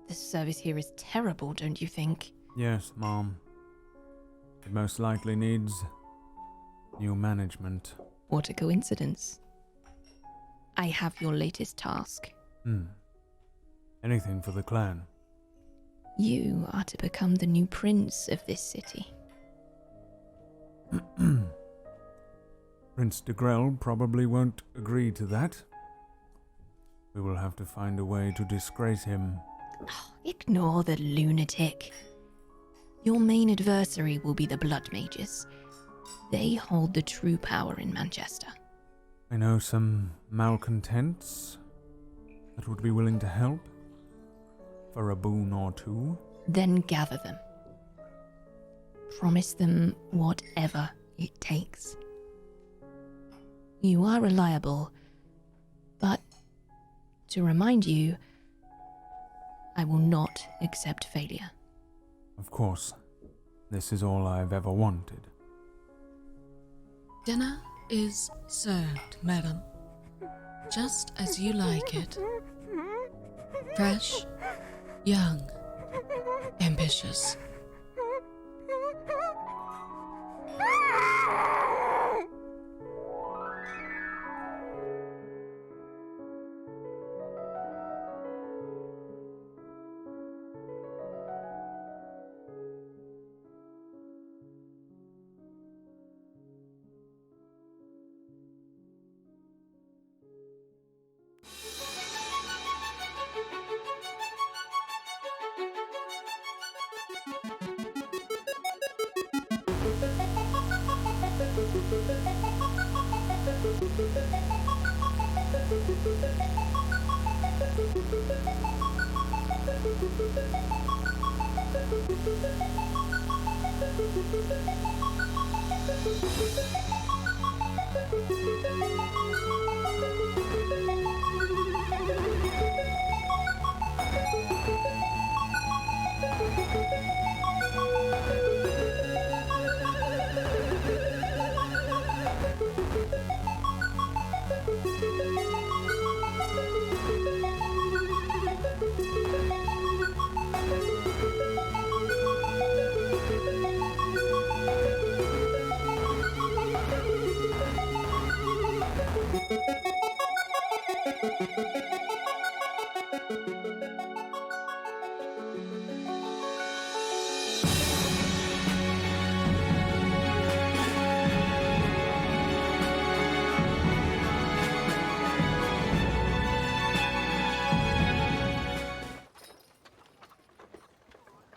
The service here is terrible, don't you think? Yes, Mom. It most likely needs new management. What a coincidence. I have your latest task. Anything for the clan. You are to become the new prince of this city. Prince de Grell probably won't agree to that. We will have to find a way to disgrace him. Oh, ignore the lunatic. Your main adversary will be the Blood Mages. They hold the true power in Manchester. I know some malcontents that would be willing to help for a boon or two. Then gather them. Promise them whatever it takes. You are reliable, but to remind you, I will not accept failure. Of course. This is all I've ever wanted. Dinner is served, madam. Just as you like it. Fresh, young, ambitious.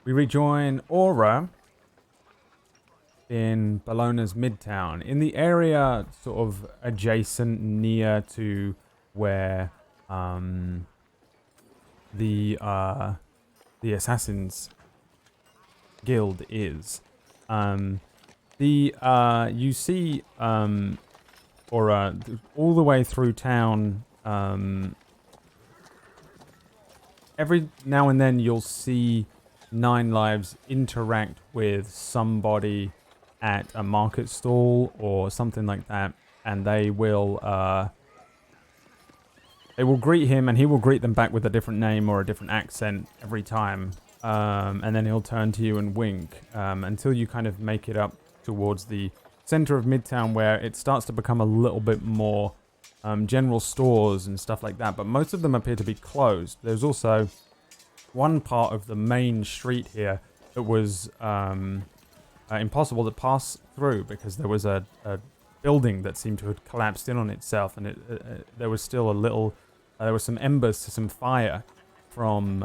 We rejoin Aura in Bellona's Midtown, in the area sort of adjacent near to where the Assassin's Guild is. You see Aura all the way through town. Every now and then you'll see Nine Lives interact with somebody at a market stall or something like that, and they will greet him, and he will greet them back with a different name or a different accent every time, and then he'll turn to you and wink until you kind of make it up towards the center of Midtown, where it starts to become a little bit more general stores and stuff like that, but most of them appear to be closed. There's also one part of the main street here that was impossible to pass through because there was a building that seemed to have collapsed in on itself, and there was still there was some embers to some fire from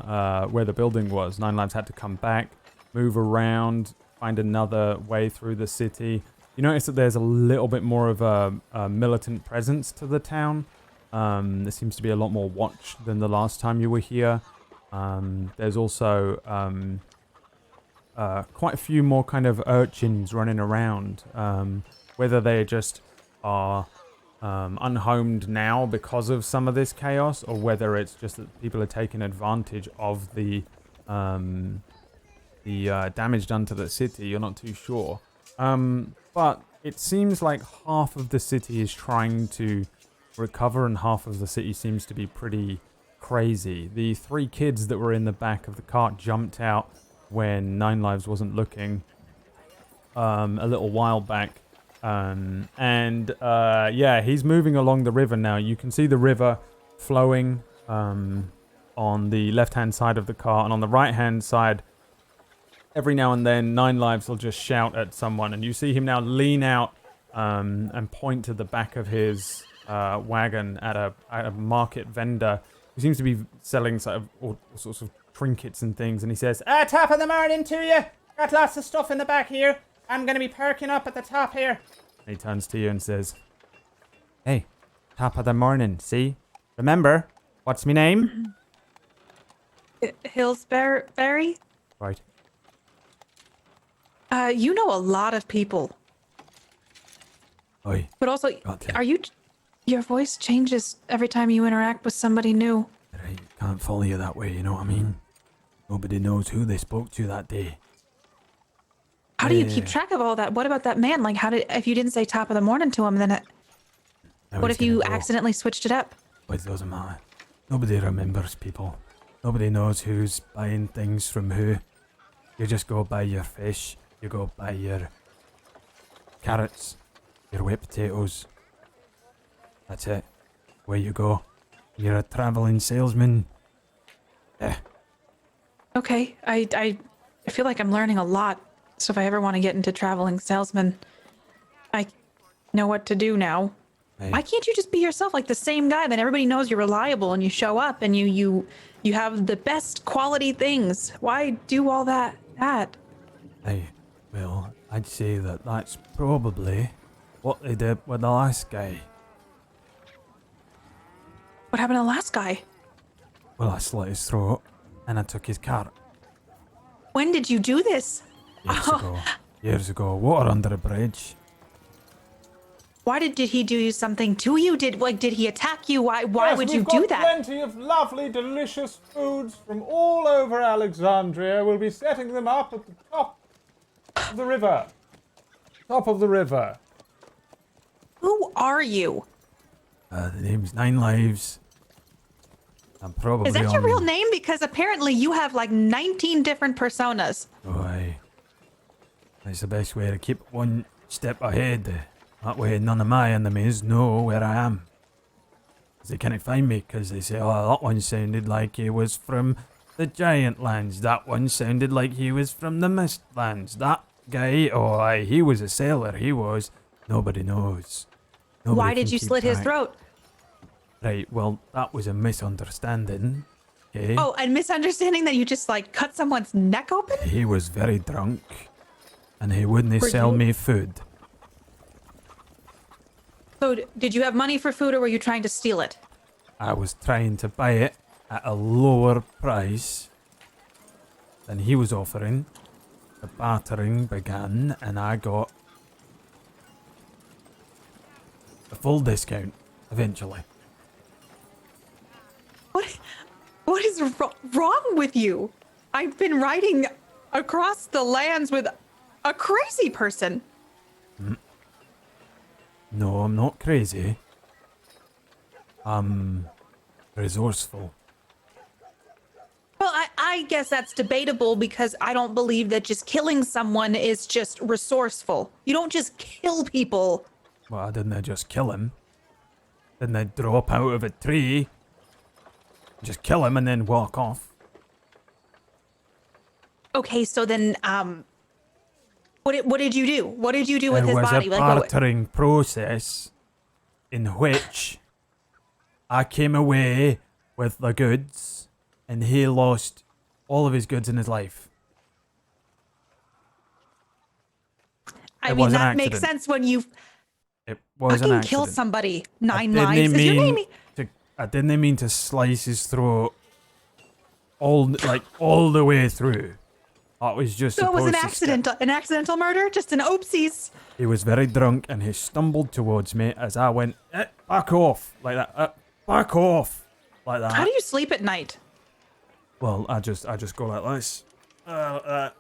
where the building was. Nine Lives had to come back, move around, find another way through the city. You notice that there's a little bit more of a militant presence to the town. There seems to be a lot more watch than the last time you were here. There's also quite a few more kind of urchins running around, whether they just are unhomed now because of some of this chaos, or whether it's just that people are taking advantage of the damage done to the city. You're not too sure. But it seems like half of the city is trying to recover, and half of the city seems to be pretty crazy. The 3 kids that were in the back of the cart jumped out when Nine Lives wasn't looking a little while back. He's moving along the river now. You can see the river flowing on the left-hand side of the cart, and on the right-hand side, every now and then, Nine Lives will just shout at someone, and you see him now lean out and point to the back of his wagon at a market vendor who seems to be selling sort of all sorts of trinkets and things, and he says, "Top of the morning to you. Got lots of stuff in the back here. I'm going to be parking up at the top here." And he turns to you and says, "Hey, top of the morning, see? Remember, what's my name?" Hillsbury? Right. You know a lot of people. Oi. But also, your voice changes every time you interact with somebody new. I can't follow you that way, you know what I mean? Nobody knows who they spoke to that day. How do you keep track of all that? What about that man? Like, if you didn't say top of the morning to him, then what if you accidentally switched it up? But it doesn't matter. Nobody remembers people. Nobody knows who's buying things from who. You just go buy your fish. You go buy your carrots, your whipped potatoes. That's it. Where you go. You're a traveling salesman. Yeah. Okay, I feel like I'm learning a lot. So if I ever want to get into traveling salesman, I know what to do now. Hey. Why can't you just be yourself, like the same guy? Then everybody knows you're reliable and you show up and you have the best quality things. Why do all that? Hey, well, I'd say that's probably what they did with the last guy. What happened to the last guy? Well, I slit his throat and I took his cart. When did you do this? Years ago. Water under a bridge. Why did he do something to you? Did he attack you? Why would you do that? Plenty of lovely, delicious foods from all over Alexandria. We'll be setting them up at the top of the river. Top of the river. Who are you? The name's 9 Lives. I'm probably Is that your real name? Because apparently you have like 19 different personas. Oh, aye. That's the best way to keep one step ahead. That way none of my enemies know where I am. 'Cause they can't find me because they say, oh, that one sounded like he was from the Giant Lands. That one sounded like he was from the Mist Lands. That guy, oh, aye, he was a sailor. He was. Nobody knows. Why did you slit his throat? Right, well, that was a misunderstanding. Okay? Oh, a misunderstanding that you just like cut someone's neck open? He was very drunk. And he wouldn't sell me food. So did you have money for food or were you trying to steal it? I was trying to buy it at a lower price than he was offering. The bartering began and I got a full discount eventually. What is wrong with you? I've been riding across the lands with a crazy person. No, I'm not crazy. I'm resourceful. Well, I guess that's debatable because I don't believe that just killing someone is just resourceful. You don't just kill people. Well, didn't just kill him? Didn't I drop out of a tree? Just kill him and then walk off. Okay, so then, what did you do? What did you do with his body? There was a bartering process in which I came away with the goods and he lost all of his goods in his life. I mean, that makes sense when you fucking kill somebody 9 lives. Is your name? I didn't mean to slice his throat all the way through. That was just so it was an accidental murder, just an oopsies. He was very drunk and he stumbled towards me as I went, back off, like that, back off, like that. How do you sleep at night? Well, I just go like this. No,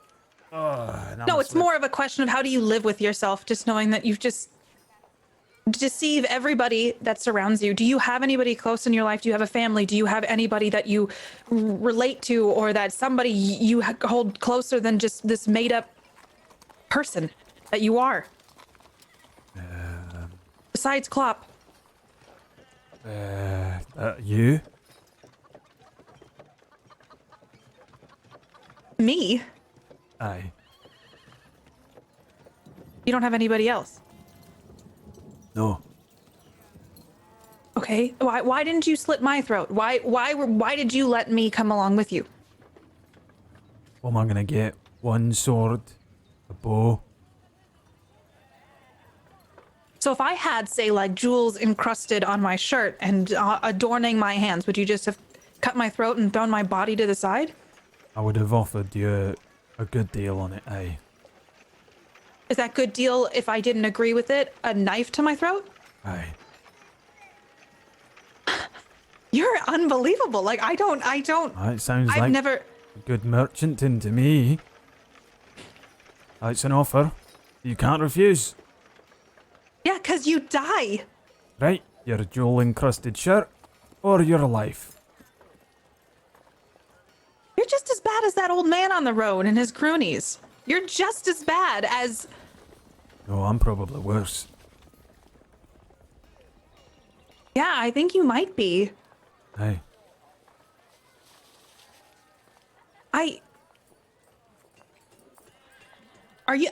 it's more of a question of how do you live with yourself, just knowing that you've just deceive everybody that surrounds you. Do you have anybody close in your life? Do you have a family? Do you have anybody that you relate to or that somebody you hold closer than just this made up person that you are? Besides Klopp. You? Me? Aye. You don't have anybody else? No. Okay. Why didn't you slit my throat? Why did you let me come along with you? What am I gonna get? One sword, a bow. So if I had, say, like jewels encrusted on my shirt and adorning my hands, would you just have cut my throat and thrown my body to the side? I would have offered you a good deal on it, aye. Is that good deal if I didn't agree with it? A knife to my throat? Aye. You're unbelievable. Like, I don't. It sounds I've like... never. Good merchanting to me. That's an offer you can't refuse. Yeah, 'cause you die. Right, your jewel-encrusted shirt or your life. You're just as bad as that old man on the road and his croonies. You're just as bad as... No, I'm probably worse. Yeah, I think you might be. Aye.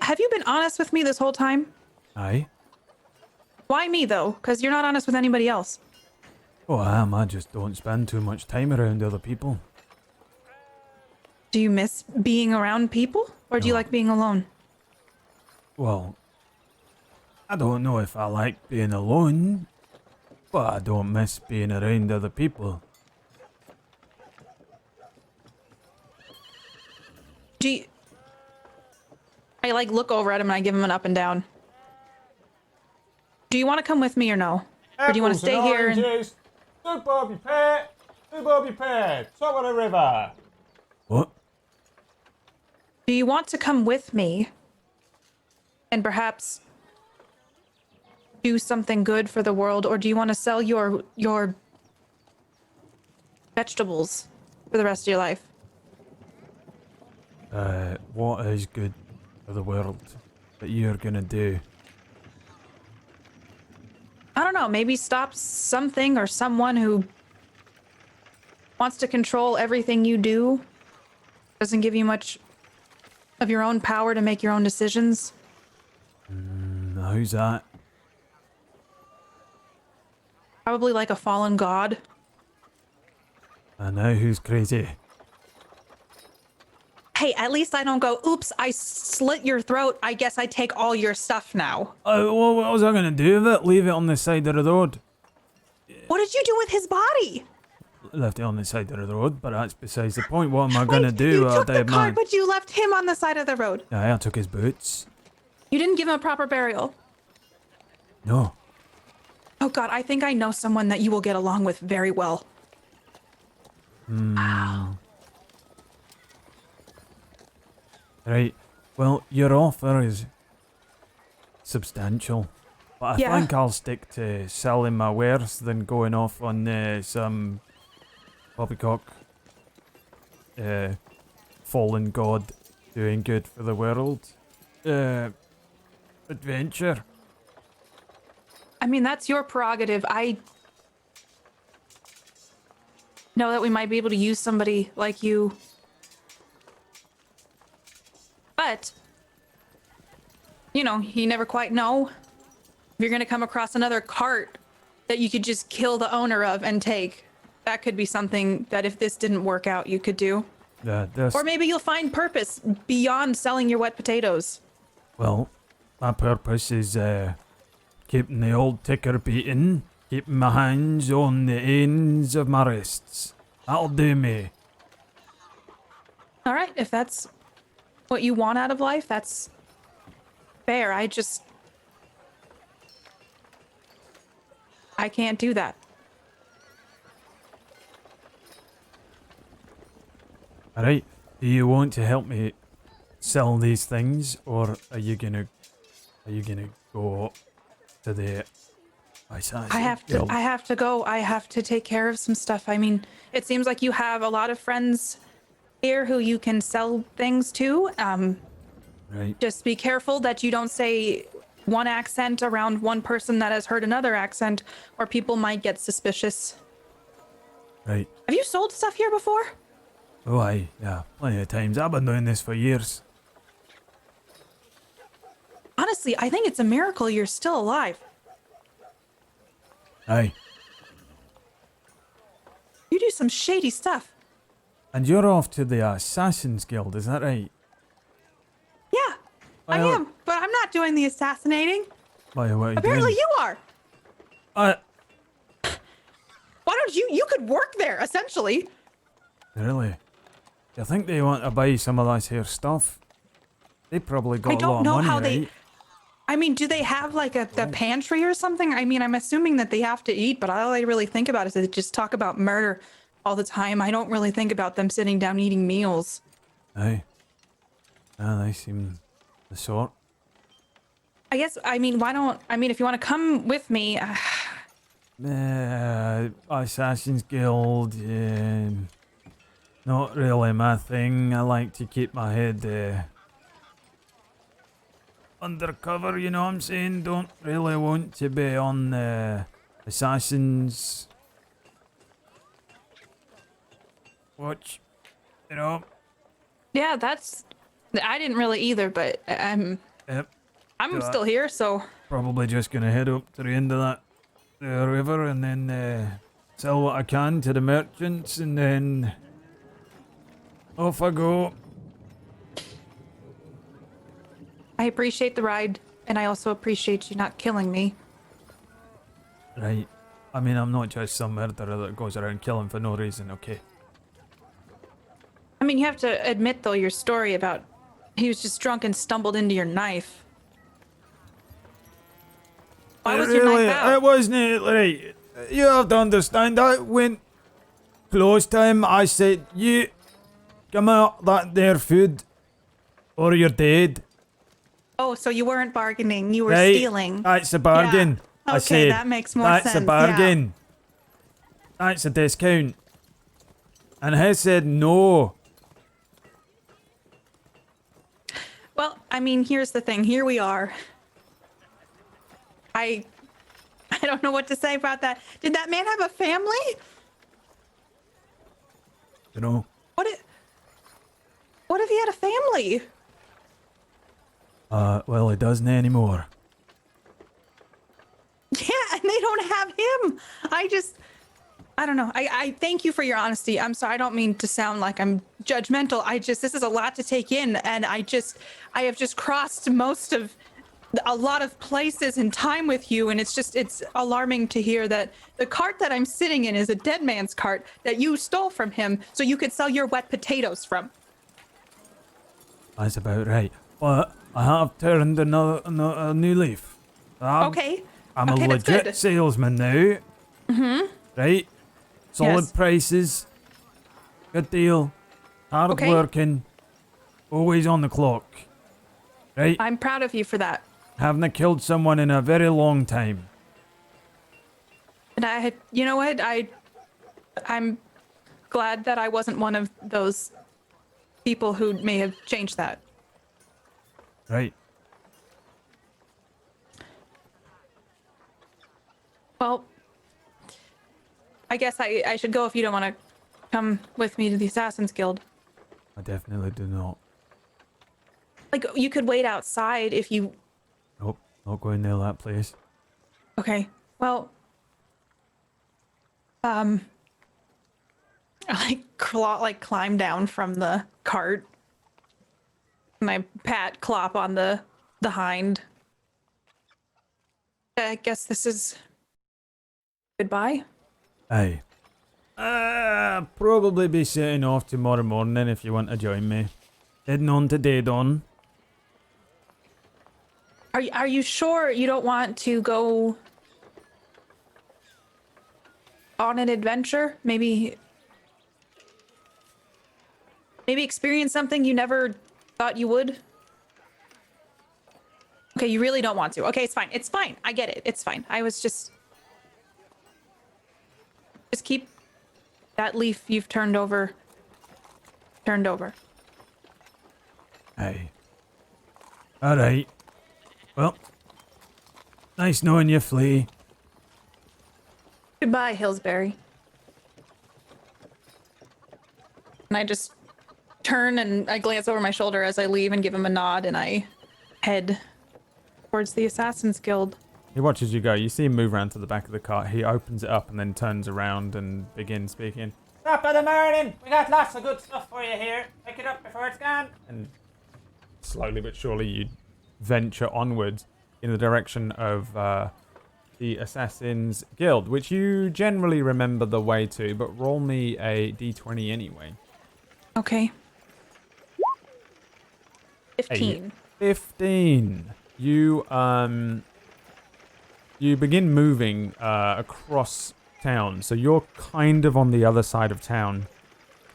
Have you been honest with me this whole time? Aye. Why me, though? Because you're not honest with anybody else. Oh, I am. I just don't spend too much time around other people. Do you miss being around people? Or do you like being alone? Well, I don't know if I like being alone, but I don't miss being around other people. I look over at him and I give him an up and down. Do you want to come with me or no? Or do you want to stay here and... Two Bobby Pet! Two Bobby Pet! Top of the river! What? Do you want to come with me and perhaps do something good for the world, or do you want to sell your vegetables for the rest of your life? What is good for the world that you're gonna do? I don't know, maybe stop something or someone who wants to control everything you do, doesn't give you much of your own power to make your own decisions. Who's that? Probably like a fallen god. I know who's crazy. Hey, at least I don't go, oops, I slit your throat. I guess I take all your stuff now. Oh, well, what was I gonna do with it? Leave it on the side of the road? What did you do with his body? Left it on the side of the road, but that's besides the point. What am I gonna do? You took the dead cart, man? but you left him on the side of the road. Aye, I took his boots. You didn't give him a proper burial. No. Oh God, I think I know someone that you will get along with very well. Right. Well, your offer is substantial, but I think I'll stick to selling my wares than going off on some poppycock fallen god doing good for the world adventure. I mean, that's your prerogative. I know that we might be able to use somebody like you. But, you know, you never quite know if you're going to come across another cart that you could just kill the owner of and take. That could be something that if this didn't work out, you could do. Or maybe you'll find purpose beyond selling your wet potatoes. Well, my purpose is keeping the old ticker beating, keeping my hands on the ends of my wrists. That'll do me. All right, if that's what you want out of life, that's fair. I can't do that. Alright, do you want to help me sell these things, or are you gonna go to the I have to go. I have to take care of some stuff. I mean, it seems like you have a lot of friends here who you can sell things to. Right. Just be careful that you don't say one accent around one person that has heard another accent, or people might get suspicious. Right. Have you sold stuff here before? Oh, aye, yeah, plenty of times. I've been doing this for years. Honestly, I think it's a miracle you're still alive. Aye. You do some shady stuff. And you're off to the Assassin's Guild, is that right? Yeah, I am, but I'm not doing the assassinating. Why, what are you Apparently doing? you are. Why don't you could work there, essentially. Really? Do you think they want to buy some of this here stuff? They probably got a lot of money, right? I mean, do they have like the pantry or something? I mean, I'm assuming that they have to eat, but all I really think about is they just talk about murder all the time. I don't really think about them sitting down eating meals. Aye. They seem the sort. I guess, I mean, if you want to come with me, Assassin's Guild, not really my thing. I like to keep my head undercover, you know what I'm saying? Don't really want to be on the Assassin's watch, you know? yeah, I didn't really either, but I'm still here, so. Probably just gonna head up to the end of that river and then sell what I can to the merchants and then off I go. I appreciate the ride, and I also appreciate you not killing me. Right. I mean, I'm not just some murderer that goes around killing for no reason, okay? I mean, you have to admit, though, your story about he was just drunk and stumbled into your knife. Why was your knife out? It wasn't, right. You have to understand, I went close to him, I said, you come out that there food, or you're dead. Oh, so you weren't bargaining, you were Right, stealing. that's a bargain. Yeah. I Okay, said, that makes more that's sense. a bargain. That's a discount. And he said no. Well, I mean, here's the thing. Here we are. I don't know what to say about that. Did that man have a family? You know? What if he had a family? Well, he doesn't anymore. Yeah, and they don't have him. I don't know. I thank you for your honesty. I'm sorry. I don't mean to sound like I'm judgmental. This is a lot to take in. And I have just crossed a lot of places in time with you. And it's alarming to hear that the cart that I'm sitting in is a dead man's cart that you stole from him so you could sell your wet potatoes from. That's about right. But I have turned a new leaf. Okay. I'm a that's legit good. salesman now. Mm-hmm. Right? Solid Yes. prices. Good deal. Hard Okay. working. Always on the clock. Right? I'm proud of you for that. Haven't killed someone in a very long time. And you know what? I'm glad that I wasn't one of those people who may have changed that. Right. Well, I guess I should go if you don't want to come with me to the Assassin's Guild. I definitely do not. Like, you could wait outside if you... Nope. Not going near that place. Okay. Well, I climb down from the cart. And I pat Clop on the hind. I guess this is goodbye. Aye. Probably be setting off tomorrow morning if you want to join me. Heading on to Daydon. Are you sure you don't want to go on an adventure? Maybe experience something you never thought you would? Okay, you really don't want to. Okay, it's fine. It's fine. I get it. It's fine. I was just keep that leaf you've turned over. Aye. Alright. Well, nice knowing you, Flea. Goodbye, Hillsbury. And I just turn and I glance over my shoulder as I leave and give him a nod, and I head towards the Assassin's Guild. He watches you go. You see him move around to the back of the cart. He opens it up and then turns around and begins speaking. Top of the morning. We got lots of good stuff for you here. Pick it up before it's gone. And slowly but surely you venture onwards in the direction of the Assassin's Guild, which you generally remember the way to, but roll me a d20 anyway. Okay. 15. 15. You begin moving across town. So you're kind of on the other side of town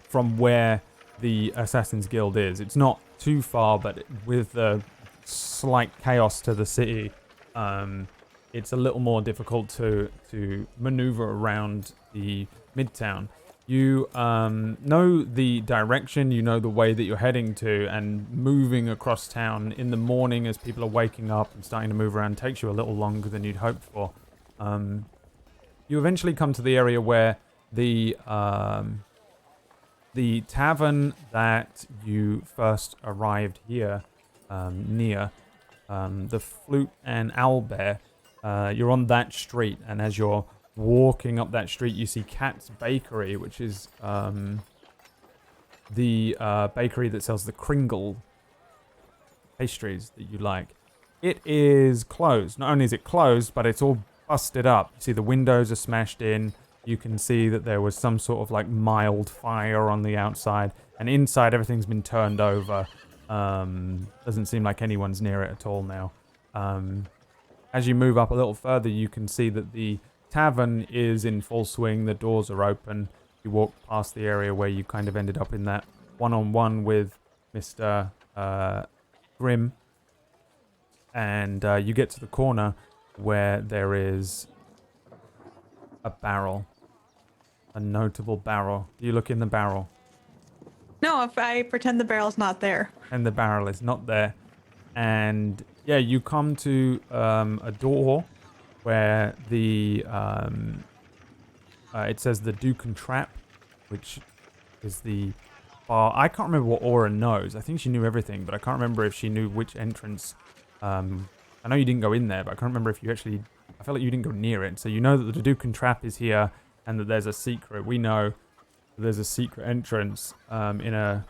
from where the Assassin's Guild is. It's not too far, but with the slight chaos to the city, it's a little more difficult to maneuver around the midtown. You know the direction, you know the way that you're heading to, and moving across town in the morning as people are waking up and starting to move around takes you a little longer than you'd hoped for. You eventually come to the area where the tavern that you first arrived here near, the Flute and Owlbear, you're on that street, and as you're walking up that street, you see Cat's Bakery, which is the bakery that sells the Kringle pastries that you like. It is closed. Not only is it closed, but it's all busted up. You see the windows are smashed in. You can see that there was some sort of like mild fire on the outside, and inside everything's been turned over. Doesn't seem like anyone's near it at all now. As you move up a little further, you can see that the tavern is in full swing. The doors are open. You walk past the area where you kind of ended up in that one-on-one with Mr. Grimm, and you get to the corner where there is a barrel, a notable barrel. You look in the barrel. No, if I pretend the barrel's not there. And the barrel is not there. And yeah, you come to a door where the it says the Duke and Trap, which is the bar. I can't remember what Aura knows. I think she knew everything, but I can't remember if she knew which entrance. I know you didn't go in there, but I can't remember if you actually... I feel like you didn't go near it. So you know that the Duke and Trap is here, and that there's a secret. We know there's a secret entrance in a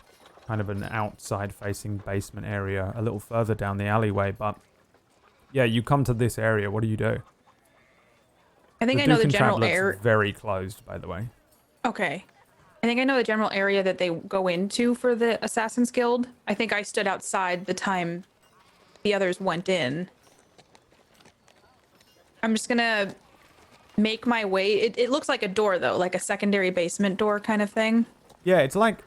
kind of an outside-facing basement area a little further down the alleyway. But yeah, you come to this area. What do you do? I think I know the general area. Very closed, by the way. Okay. I think I know the general area that they go into for the Assassin's Guild. I think I stood outside the time the others went in. I'm just gonna make my way. It looks like a door though, like a secondary basement door kind of thing. Yeah, it's like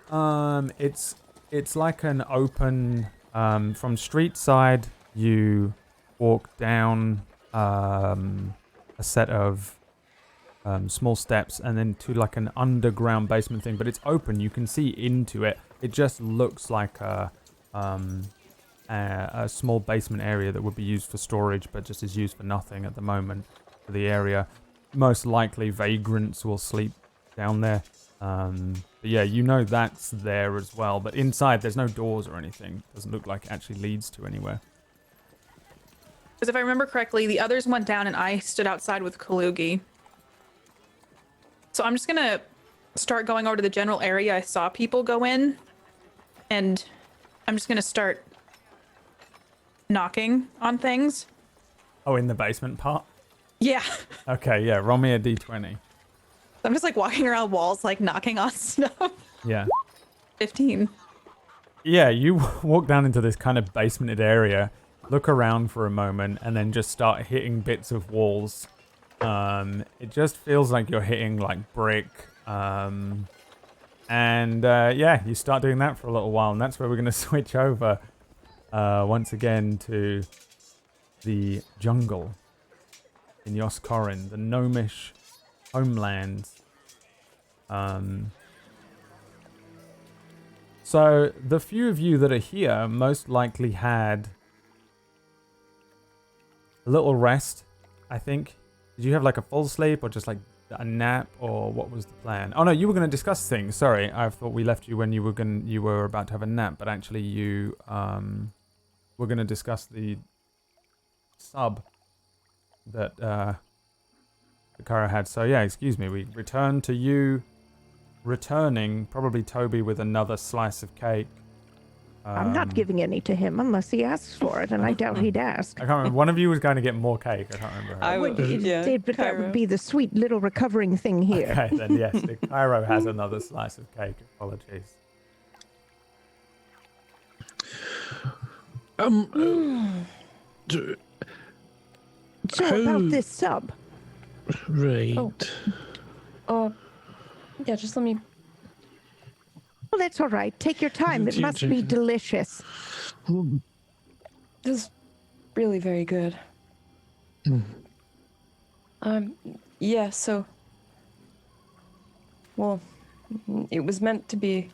it's like an open from street side. You walk down a set of small steps and then to like an underground basement thing, but it's open. You can see into it. It just looks like a small basement area that would be used for storage, but just is used for nothing at the moment for the area. Most likely vagrants will sleep down there. But yeah, you know that's there as well. But inside, there's no doors or anything. Doesn't look like it actually leads to anywhere. Because if I remember correctly, the others went down and I stood outside with Kalugi. So I'm just going to start going over to the general area I saw people go in. And I'm just going to start knocking on things. Oh, in the basement part? Yeah. Okay, yeah. Roll me a d20. I'm just like walking around walls, like knocking on stuff. Yeah. 15. Yeah, you walk down into this kind of basemented area, look around for a moment, and then just start hitting bits of walls. It just feels like you're hitting like brick. And yeah, you start doing that for a little while, and that's where we're going to switch over once again to the jungle in Yoskorin, the gnomish homeland. So the few of you that are here most likely had a little rest, I think. Did you have like a full sleep or just like a nap, or what was the plan? Oh no, you were going to discuss things. Sorry, I thought we left you when you were about to have a nap, but actually you were going to discuss the sub that Kairo had. So yeah, excuse me, we return to you returning, probably Toby with another slice of cake. I'm not giving any to him unless he asks for it, and I doubt he'd ask. I can't remember. One of you was going to get more cake. I can't remember. I would, yeah. But that would be the sweet little recovering thing here. Okay, then yes, Kairo has another slice of cake. Apologies. So about this sub. Right. Oh. Yeah, just let me. Well, that's all right. Take your time. It must be delicious. This is really very good. Yeah, so. Well, it was meant to be,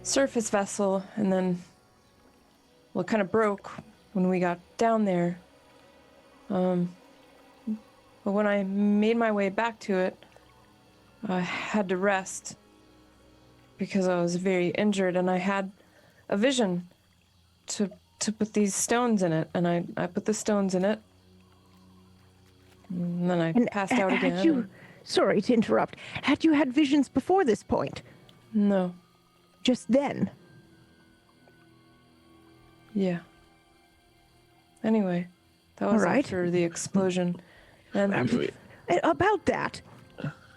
surface vessel, and then, well, it kind of broke when we got down there. But when I made my way back to it, I had to rest because I was very injured, and I had a vision to put these stones in it, and I put the stones in it, and then I passed out again. Sorry to interrupt. Had you had visions before this point? No. Just then? Yeah. Anyway, that was after the explosion. And about that,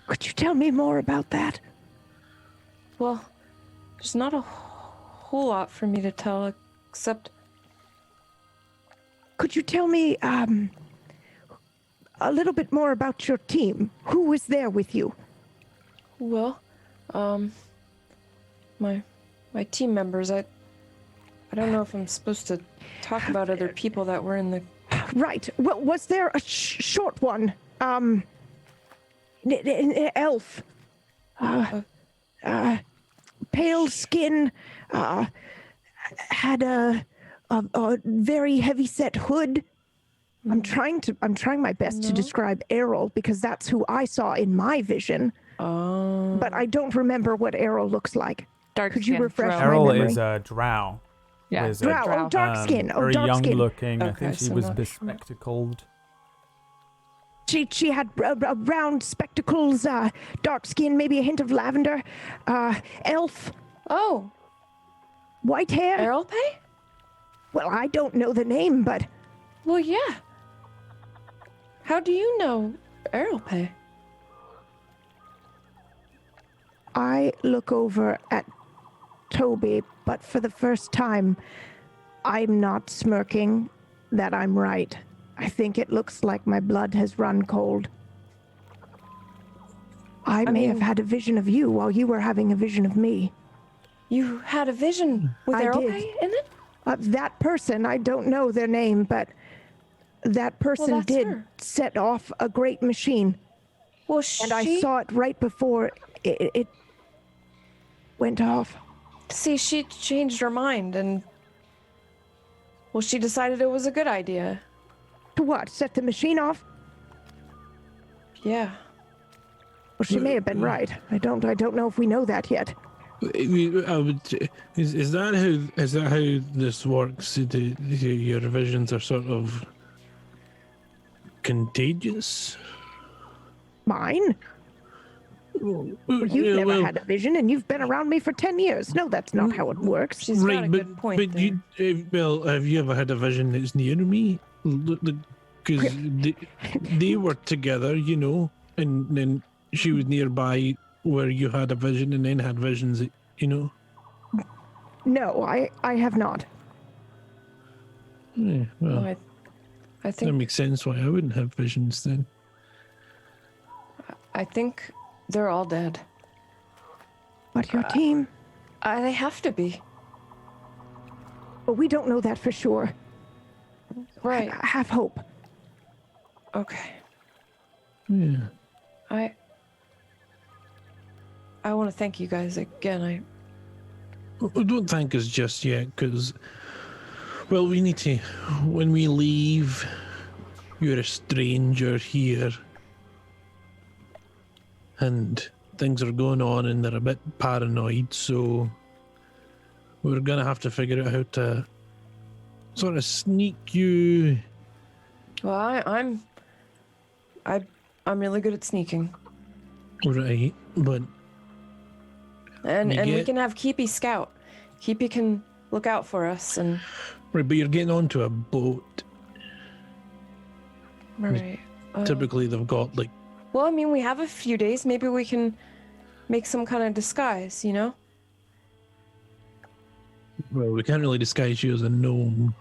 could you tell me more about that? Well, there's not a whole lot for me to tell, except... Could you tell me, a little bit more about your team? Who was there with you? Well, my team members, I don't know if I'm supposed to talk about other people that were in the... Right. Well, was there a short one? An elf. Pale skin, had a very heavy-set hood. I'm trying my best to describe Errol because that's who I saw in my vision. Oh. But I don't remember what Errol looks like. Could you refresh my Errol memory? is a drow. Yeah, drow. Oh, dark skin. Very dark young skin. looking. Okay, I think she was bespectacled. She had round spectacles, dark skin, maybe a hint of lavender. Elf. Oh. White hair. Errol Pay? Well, I don't know the name, but... Well, yeah. How do you know Errol Pay? I look over at Toby, but for the first time, I'm not smirking that I'm right. I think it looks like my blood has run cold. I may have had a vision of you while you were having a vision of me. You had a vision with Errol Pay in it? That person, I don't know their name, but that person did set off a great machine. Well, and I saw it right before it went off. See, she changed her mind and... Well, she decided it was a good idea. To what? Set the machine off? Yeah. Well, she may have been right. I don't know if we know that yet. Is that how this works? Your visions are sort of contagious? Mine? Well, you've never had a vision, and you've been around me for 10 years. No, that's not how it works. She's got a good point. But have you ever had a vision that's near me? Because they were together, and then she was nearby where you had a vision and then had visions, No, I have not. Yeah, well, No, I think that makes sense why I wouldn't have visions then. I think they're all dead. But your team? They have to be. But we don't know that for sure. Right. Have hope. Okay. Yeah. I want to thank you guys again. Don't thank us just yet, because, well, we need to, when we leave, you're a stranger here, and things are going on and they're a bit paranoid, so we're going to have to figure out how to sort of sneak you. Well, I'm really good at sneaking. Right, but... And we can have Keepy scout. Keepy can look out for us and... Right, but you're getting onto a boat. Right. Typically they've got, like... Well, I mean, we have a few days. Maybe we can make some kind of disguise, Well, we can't really disguise you as a gnome.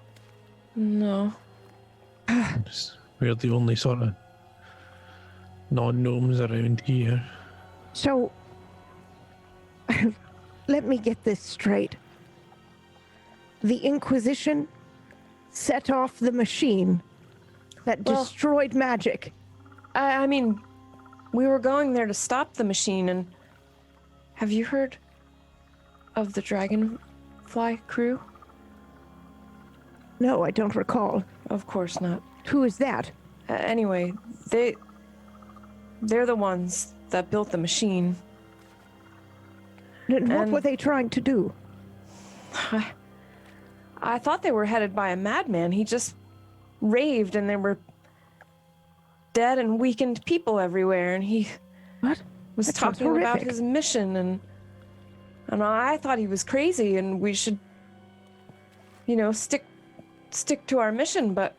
No. We're the only sort of non-gnomes around here. So, let me get this straight. The Inquisition set off the machine that destroyed magic. I mean, we were going there to stop the machine, and have you heard of the Dragonfly crew? No, I don't recall. Of course not. Who is that? Anyway, they're the ones that built the machine. What were they trying to do? I thought they were headed by a madman. He just raved, and there were dead and weakened people everywhere, and he was talking about his mission, and I thought he was crazy, and we should, stick to our mission, but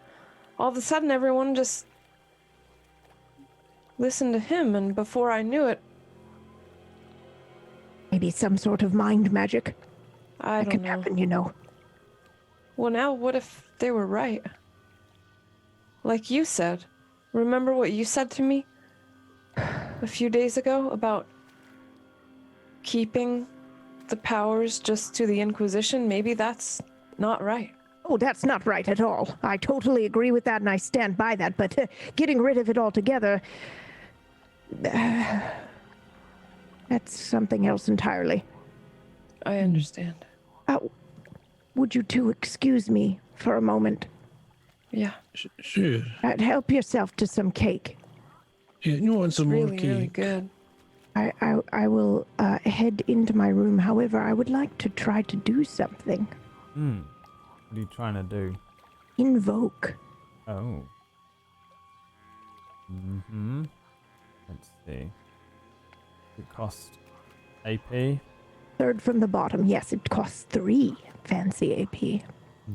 all of a sudden everyone just listened to him, and before I knew it... Maybe some sort of mind magic. I don't know. That can happen, Well, now what if they were right? Like you said. Remember what you said to me a few days ago about keeping the powers just to the Inquisition? Maybe that's not right. Oh, that's not right at all. I totally agree with that, and I stand by that, but getting rid of it altogether... that's something else entirely. I understand. Would you two excuse me for a moment? Yeah. Sure. Help yourself to some cake. Yeah, you want some more cake? Really good. I will head into my room. However, I would like to try to do something. What are you trying to do? Invoke. Oh. Let's see. It costs AP. Third from the bottom. Yes, it costs 3 fancy AP.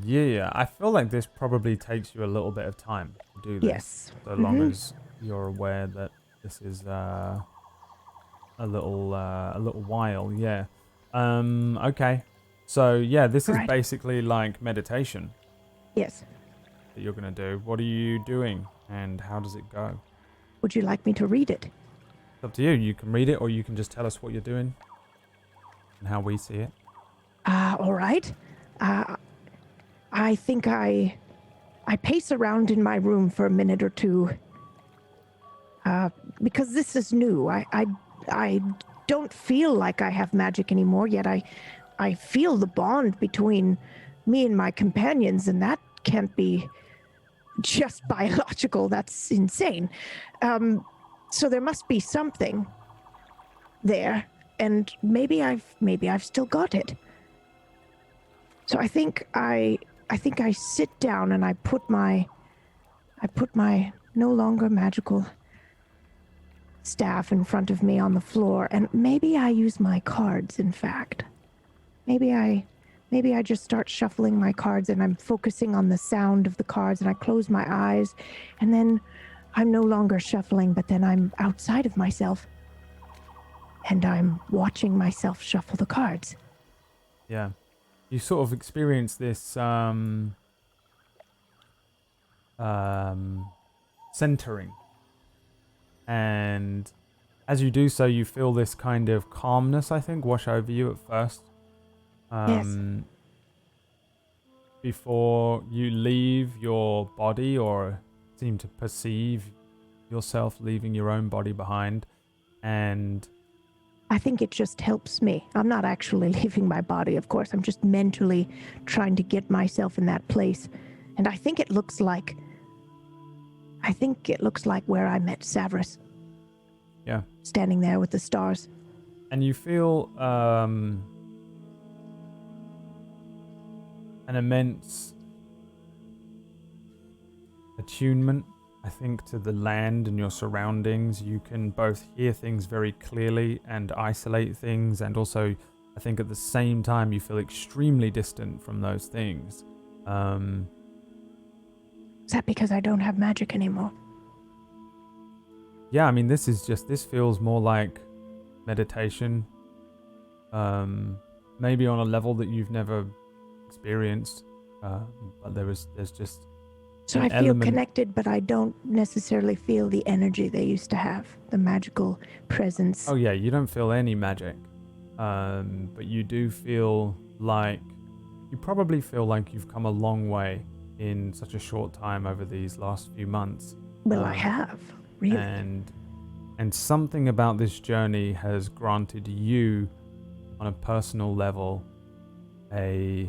Yeah, I feel like this probably takes you a little bit of time to do this. Yes. So long as you're aware that this is a little while. Yeah. Okay. So yeah, this is basically like meditation. Yes. That you're gonna do. What are you doing, and how does it go? Would you like me to read it? It's up to you. You can read it, or you can just tell us what you're doing and how we see it. All right. I think I pace around in my room for a minute or two. Because this is new. I don't feel like I have magic anymore, yet I feel the bond between me and my companions, and that can't be just biological. That's insane. So there must be something there, and maybe I've still got it. So I think I sit down and I put my no longer magical staff in front of me on the floor, and maybe I use my cards, in fact. Maybe I just start shuffling my cards, and I'm focusing on the sound of the cards, and I close my eyes, and then I'm no longer shuffling, but then I'm outside of myself, and I'm watching myself shuffle the cards. Yeah. You sort of experience this centering. And as you do so, you feel this kind of calmness, I think, wash over you at first. Yes. Before you leave your body, or seem to perceive yourself leaving your own body behind. And I think it just helps me. I'm not actually leaving my body, of course. I'm just mentally trying to get myself in that place. And I think it looks like where I met Savras. Yeah. Standing there with the stars. And you feel an immense attunement, I think, to the land and your surroundings. You can both hear things very clearly and isolate things, and also, I think, at the same time, you feel extremely distant from those things. Is that because I don't have magic anymore? Yeah, I mean, this feels more like meditation. Maybe on a level that you've never experienced, but there's just So I feel connected, but I don't necessarily feel the energy they used to have, the magical presence. Oh yeah, you don't feel any magic. But you do feel like, you probably feel like you've come a long way in such a short time over these last few months. Well, I have, really. And something about this journey has granted you, on a personal level, a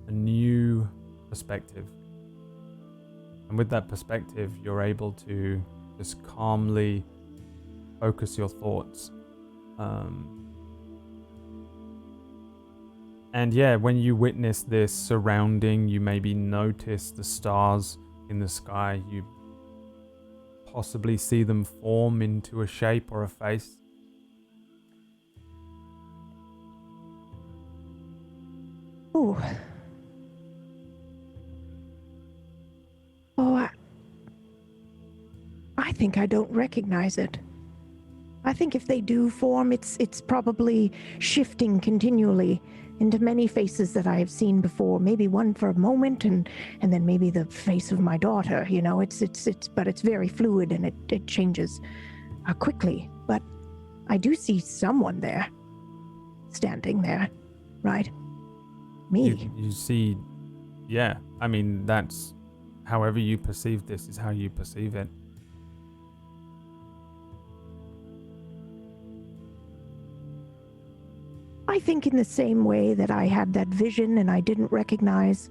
new perspective. And with that perspective, you're able to just calmly focus your thoughts. And yeah, when you witness this surrounding, you maybe notice the stars in the sky. You possibly see them form into a shape or a face. Ooh. Oh, I think I don't recognize it. I think if they do form, it's probably shifting continually into many faces that I have seen before. Maybe one for a moment, and then maybe the face of my daughter. You know, but it's very fluid and it changes quickly. But I do see someone there, standing there, right? Me. You see, yeah. I mean, that's however you perceive this is how you perceive it. I think in the same way that I had that vision and I didn't recognize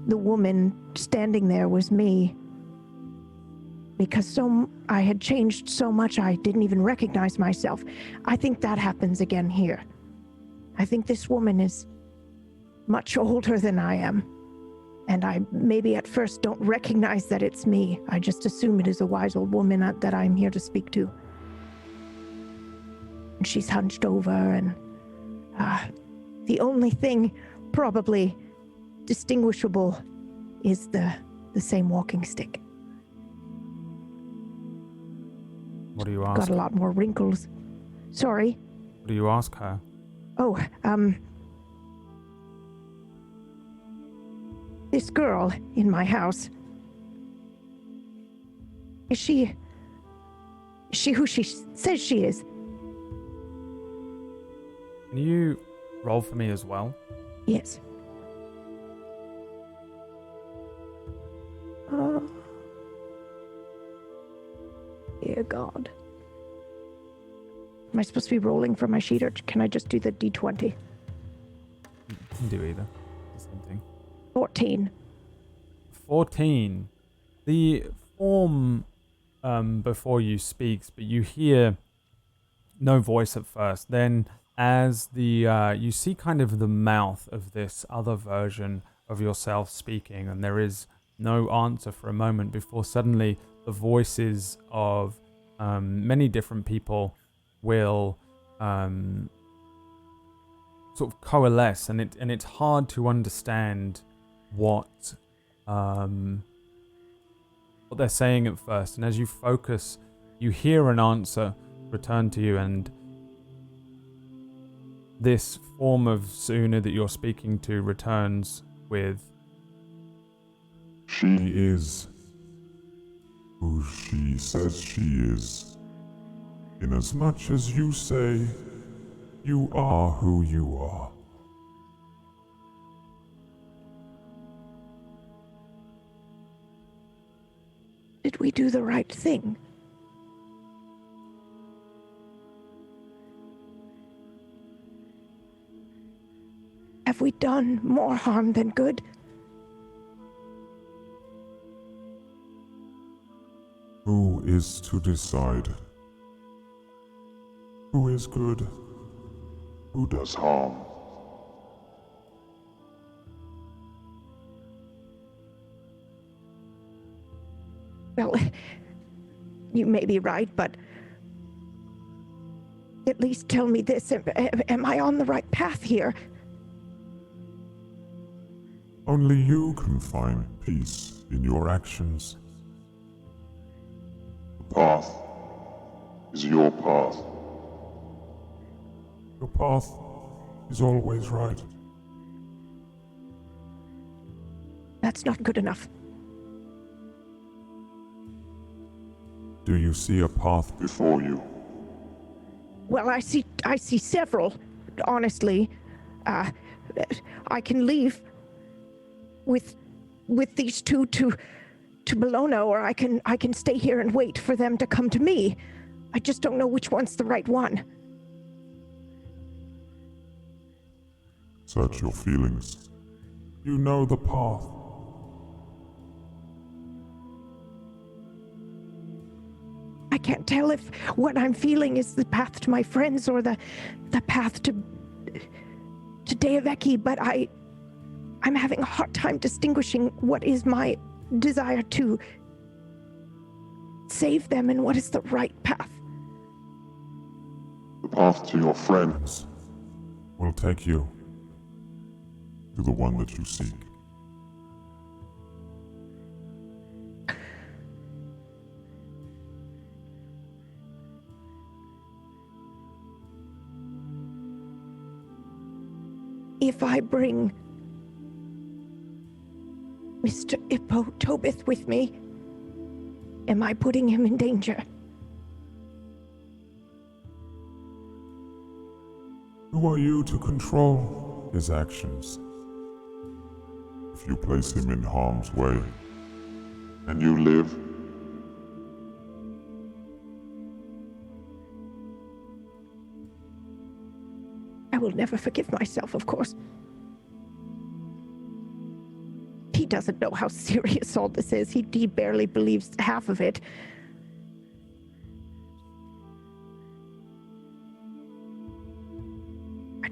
the woman standing there was me, because I had changed so much I didn't even recognize myself. I think that happens again here. I think this woman is much older than I am, and I maybe at first don't recognize that it's me. I just assume it is a wise old woman that I'm here to speak to. And she's hunched over, and the only thing probably distinguishable is the same walking stick. What do you ask? Got a lot more wrinkles. Sorry. What do you ask her? Oh, this girl in my house, is she who she says she is? Can you roll for me as well? Yes. Dear God. Am I supposed to be rolling from my sheet, or can I just do the D20? You can do either. The same thing. 14. 14. The form before you speaks, but you hear no voice at first. Then as you see kind of the mouth of this other version of yourself speaking, and there is no answer for a moment before suddenly the voices of many different people will sort of coalesce, and it's hard to understand what they're saying at first. And as you focus, you hear an answer return to you, and this form of Suuna that you're speaking to returns with, "She is who she says she is. Inasmuch as you say you are who you are." Did we do the right thing? Have we done more harm than good? Who is to decide? Who is good? Who does harm? Well, you may be right, but at least tell me this. Am I on the right path here? Only you can find peace in your actions. The path is your path. Your path is always right. That's not good enough. Do you see a path before you? Well, I see several, honestly. I can leave with these two to Bellona, or I can stay here and wait for them to come to me. I just don't know which one's the right one. Search your feelings. You know the path. I can't tell if what I'm feeling is the path to my friends or the path to Deaveki, but I'm having a hard time distinguishing what is my desire to save them and what is the right path. The path to your friends will take you to the one that you seek. If I bring Mr. Tobith with me, am I putting him in danger? Who are you to control his actions? If you place him in harm's way, and you live, I will never forgive myself, of course. He doesn't know how serious all this is. He barely believes half of it. I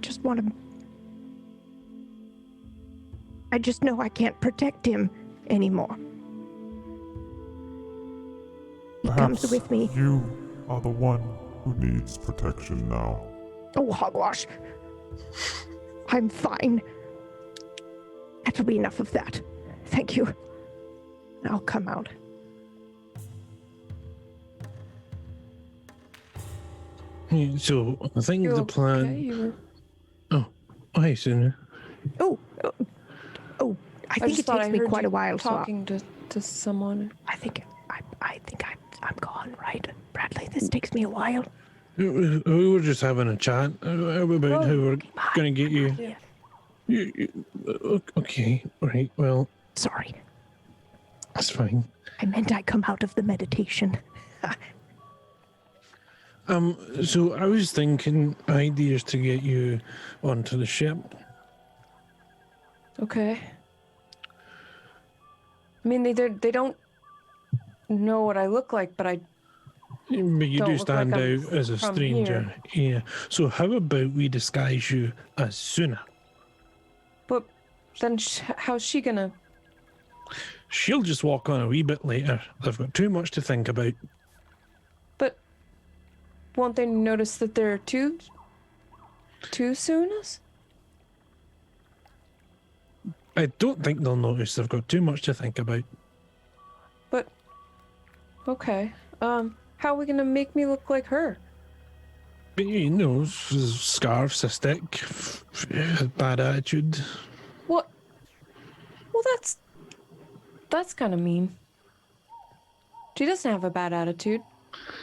just know I can't protect him anymore. He perhaps comes with me. You are the one who needs protection now. Oh, hogwash. I'm fine. That'll be enough of that. Thank you. I'll come out. So, I think the plan... Oh, hi, Suuna. Oh, I think it takes me quite a while. Talking to someone. I think I'm gone, right, Bradley? This takes me a while. We were just having a chat about how we're going to get you. Okay, right, well... Sorry. That's fine. I meant I come out of the meditation. So I was thinking ideas to get you onto the ship. Okay. I mean, they don't know what I look like, but I... But you do stand like out as a stranger. Here. Yeah. So how about we disguise you as Suuna? But then how's she gonna... She'll just walk on a wee bit later. They've got too much to think about. But won't they notice that there are two Suunas? I don't think they'll notice. They've got too much to think about. But okay. How are we gonna make me look like her? But you know, scarves, a stick, bad attitude. What? Well, that's kind of mean. She doesn't have a bad attitude.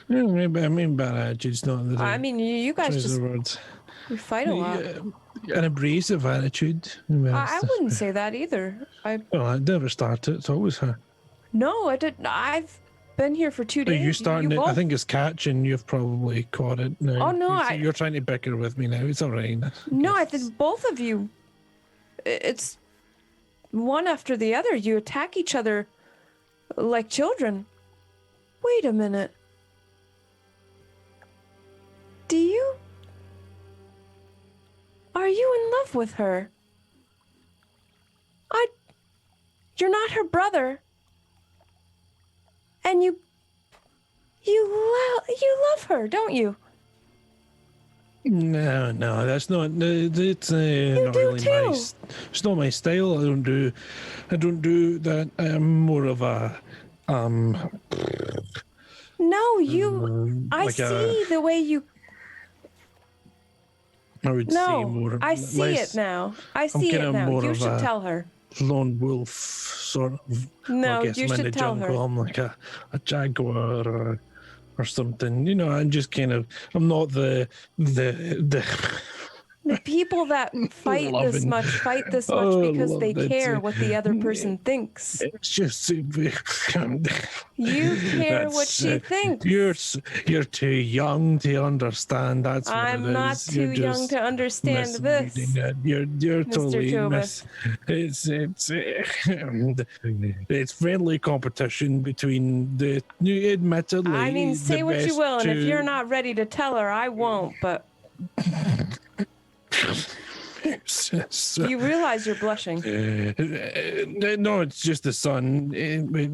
Yeah, maybe, I mean, bad attitude's not the... I mean, you guys just... words. We fight a lot. An abrasive attitude. I wouldn't say that either. Well, I never started. It's always her. No, I didn't. I've been here for 2 days. Are you starting it? I think it's catching. You've probably caught it now. Oh, no, You're trying to bicker with me now. It's all right. No, I think both of you... It's one after the other. You attack each other like children. Wait a minute. Are you in love with her? You're not her brother. And you love her, don't you? No, that's not. It's not really too. It's not my style. I don't do that. I'm more of a No, you. I see the way you. I would say more. I see it now. I see it now. You should tell her. Lone wolf sort of. No, I guess you I'm in should the tell jungle. her. I'm like a jaguar or or something. You know, I'm just kind of, I'm not the The people that fight this much because they care what the other person thinks. It's just You care what she thinks. You're too young to understand. That's what I'm it is. not too young to understand this. You're Mr. totally Tobus. It's friendly competition between the admittedly. I mean, say the what you best will, and if two- you're not ready to tell her, I won't. But do you realize you're blushing? No, it's just the sun. We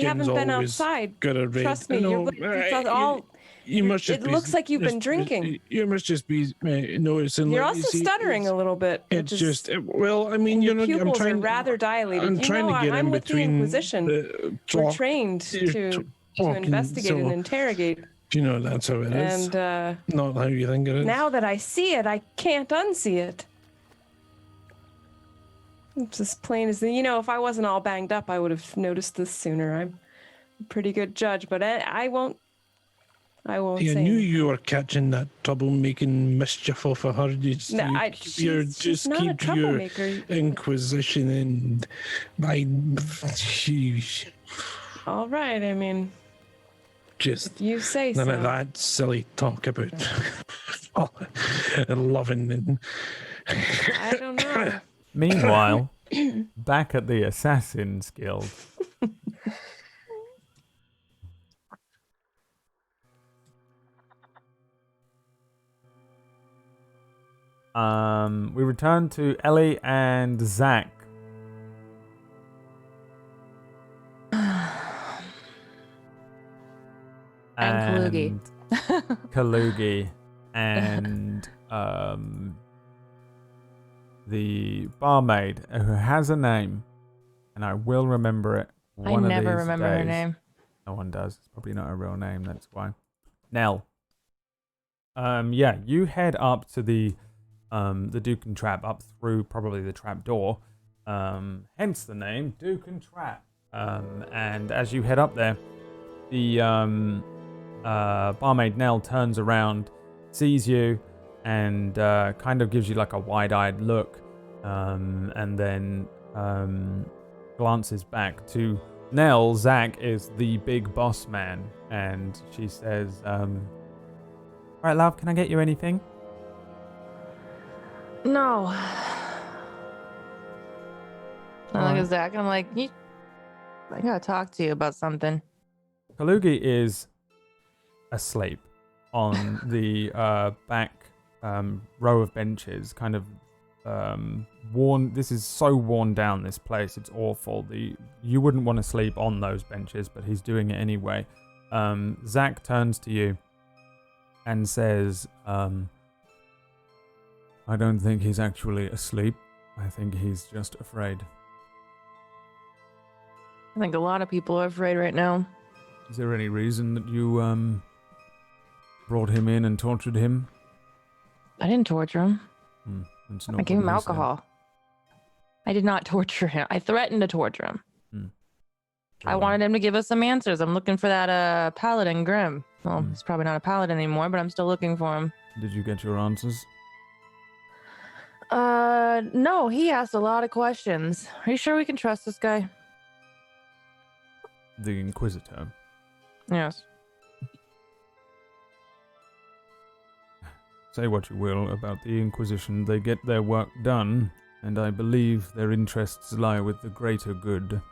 haven't been outside. Trust me, it's all. You must just it looks like you've been drinking. You must just be noticing. You're like, also stuttering a little bit. It's just well, I mean, your I'm pupils trying. are rather dilated. I'm trying to get I'm in with between. The Inquisition. We're trained to investigate and interrogate. You know, that's how it is. And not how you think it is. Now that I see it, I can't unsee it. It's as plain as if I wasn't all banged up, I would have noticed this sooner. I'm a pretty good judge, but I won't. I won't. I say knew anything. you were catching that trouble, making mischief of her. She's not a troublemaker. Inquisition and All right, I mean, just you say none so. of that silly talk about loving and. I don't know. Meanwhile, back at the Assassin's Guild. We return to Ellie and Zach. And Kalugi. Kalugi and the barmaid who has a name, and I will remember it. I never remember her name. No one does. It's probably not her real name. That's why. Nell. Yeah, you head up to the Duke and Trap, up through probably the trap door. Hence the name Duke and Trap. And as you head up there, the barmaid Nell turns around, sees you, and kind of gives you like a wide-eyed look, and then glances back to Nell. Zach is the big boss man, and she says, "All right, love, can I get you anything?" No. I look at Zach and I'm like, I gotta talk to you about something. Kalugi is asleep on the back row of benches, kind of worn. This is so worn down, this place. It's awful. You wouldn't want to sleep on those benches, but he's doing it anyway. Zach turns to you and says, I don't think he's actually asleep. I think he's just afraid. I think a lot of people are afraid right now. Is there any reason that you brought him in and tortured him? I didn't torture him. That's not I gave what him you alcohol. I did not torture him. I threatened to torture him. I wanted him to give us some answers. I'm looking for that paladin Grim. Well, he's probably not a paladin anymore, but I'm still looking for him. Did you get your answers? No, he asked a lot of questions. Are you sure we can trust this guy? The Inquisitor. Yes. Say what you will about the Inquisition, they get their work done, and I believe their interests lie with the greater good.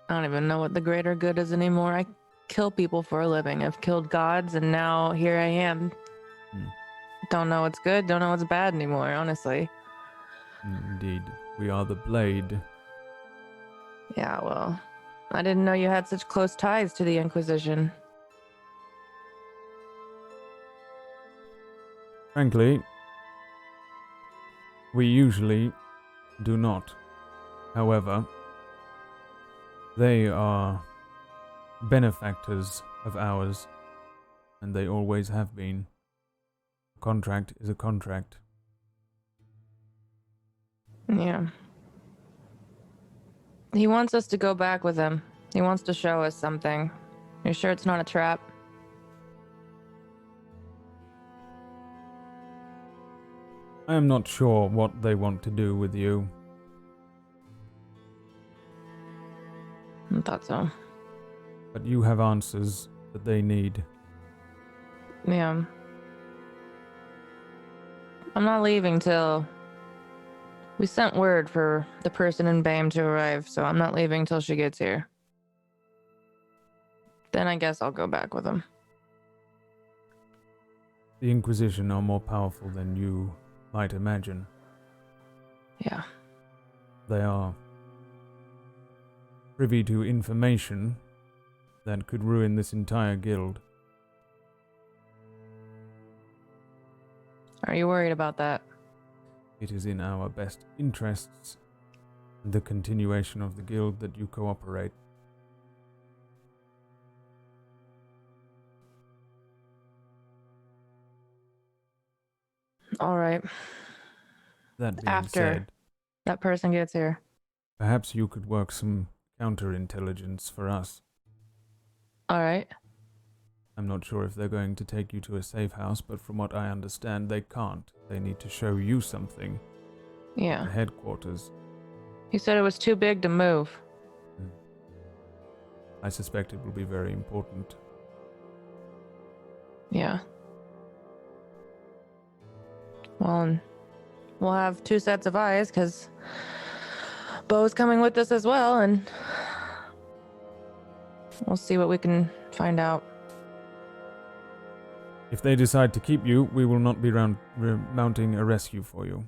I don't even know what the greater good is anymore. I kill people for a living. I've killed gods, and now here I am. Don't know what's good, don't know what's bad anymore, honestly. Indeed. We are the Blade. Yeah, well, I didn't know you had such close ties to the Inquisition. Frankly, we usually do not. However, they are benefactors of ours, and they always have been. A contract is a contract. Yeah. He wants us to go back with him. He wants to show us something. You sure it's not a trap? I am not sure what they want to do with you. I thought so. But you have answers that they need. Yeah. I'm not leaving till... We sent word for the person in BAME to arrive, so I'm not leaving till she gets here. Then I guess I'll go back with him. The Inquisition are more powerful than you might imagine. Yeah. They are privy to information that could ruin this entire guild. Are you worried about that? It is in our best interests and the continuation of the guild that you cooperate. All right. That being After said, that person gets here. perhaps you could work some counterintelligence for us. All right. I'm not sure if they're going to take you to a safe house, but from what I understand, they can't. They need to show you something. Yeah. The headquarters. He said it was too big to move. I suspect it will be very important. Yeah. Well, and we'll have 2 sets of eyes, because Beau's coming with us as well, and we'll see what we can find out. If they decide to keep you, we will not be mounting a rescue for you.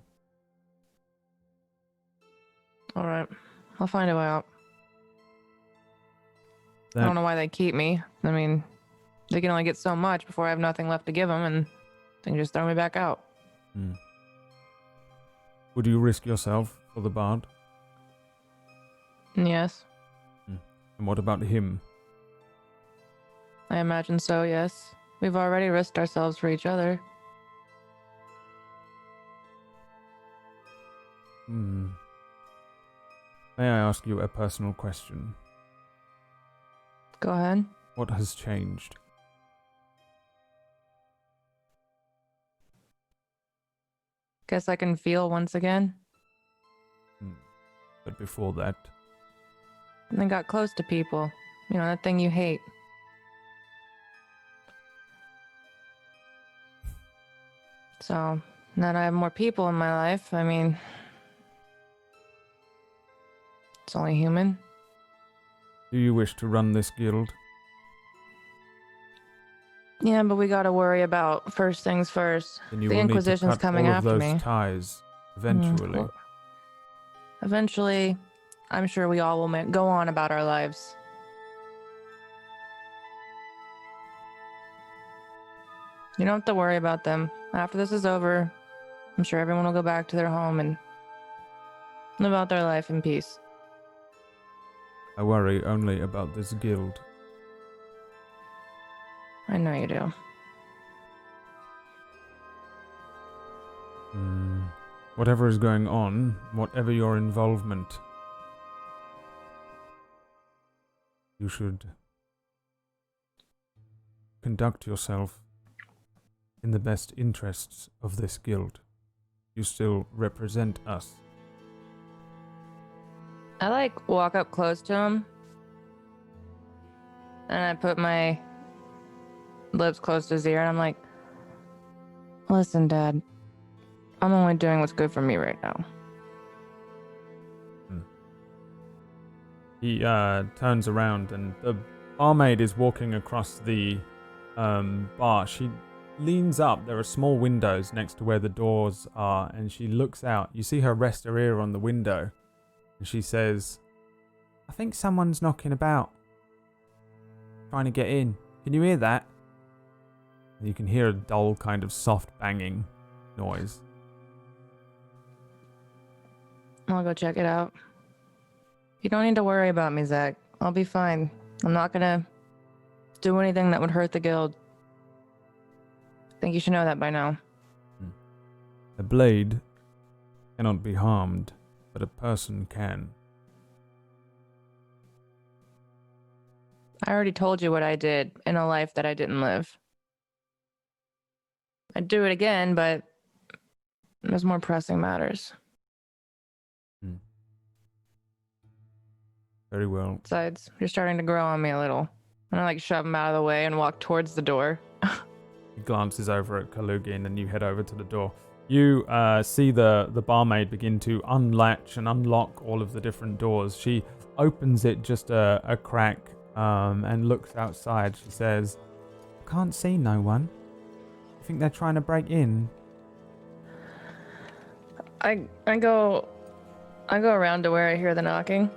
All right. I'll find a way out. I don't know why they keep me. I mean, they can only get so much before I have nothing left to give them, and they can just throw me back out. Would you risk yourself for the bard? Yes. And what about him? I imagine so, yes. We've already risked ourselves for each other. May I ask you a personal question? Go ahead. What has changed? Guess I can feel once again. But before that, And I got close to people. You know, that thing you hate. So, now that I have more people in my life, I mean, it's only human. do you wish to run this guild? Yeah, but we gotta worry about first things first. Then you The will Inquisition's need to cut coming all of after those me. ties eventually. Well, eventually, I'm sure we all will go on about our lives. You don't have to worry about them. After this is over, I'm sure everyone will go back to their home and live out their life in peace. I worry only about this guild. I know you do. Whatever is going on, whatever your involvement, you should conduct yourself in the best interests of this guild. You still represent us. I walk up close to him and I put my lips close to his ear and I'm like, listen, Dad, I'm only doing what's good for me right now. He turns around and the barmaid is walking across the bar. She leans up. There are small windows next to where the doors are, and she looks out. You see her rest her ear on the window, and she says, I think someone's knocking about, trying to get in. Can you hear that? And you can hear a dull kind of soft banging noise. I'll go check it out. You don't need to worry about me, Zach. I'll be fine. I'm not gonna do anything that would hurt the guild. I think you should know that by now. A blade cannot be harmed, but a person can. I already told you what I did in a life that I didn't live. I'd do it again, but there's more pressing matters. Very well. Besides, you're starting to grow on me a little. And I like shove him out of the way and walk towards the door. He glances over at Kalugi and then you head over to the door. You see the barmaid begin to unlatch and unlock all of the different doors. She opens it just a crack and looks outside. She says, "I can't see no one. I think they're trying to break in." I go around to where I hear the knocking.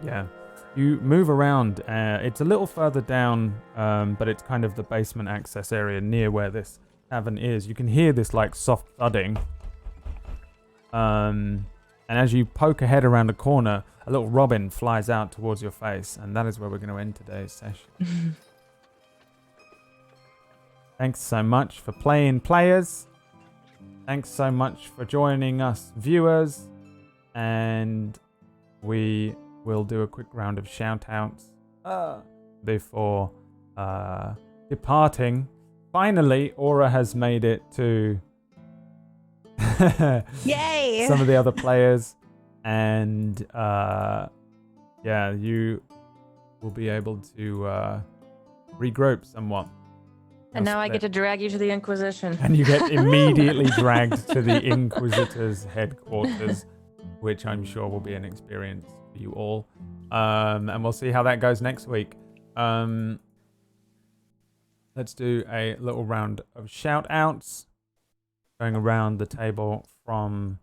Yeah. You move around. It's a little further down, but it's kind of the basement access area near where this tavern is. You can hear this like soft thudding. And as you poke a head around a corner, a little robin flies out towards your face, and that is where we're going to end today's session. Thanks so much for playing, players. Thanks so much for joining us, viewers. And we will do a quick round of shout-outs before departing. Finally, Aura has made it to Yay! some of the other players. And yeah, you will be able to regroup somewhat. And now I get to drag you to the Inquisition. And you get immediately dragged to the Inquisitor's headquarters, which I'm sure will be an experience for you all. And we'll see how that goes next week. Let's do a little round of shout-outs. Going around the table from...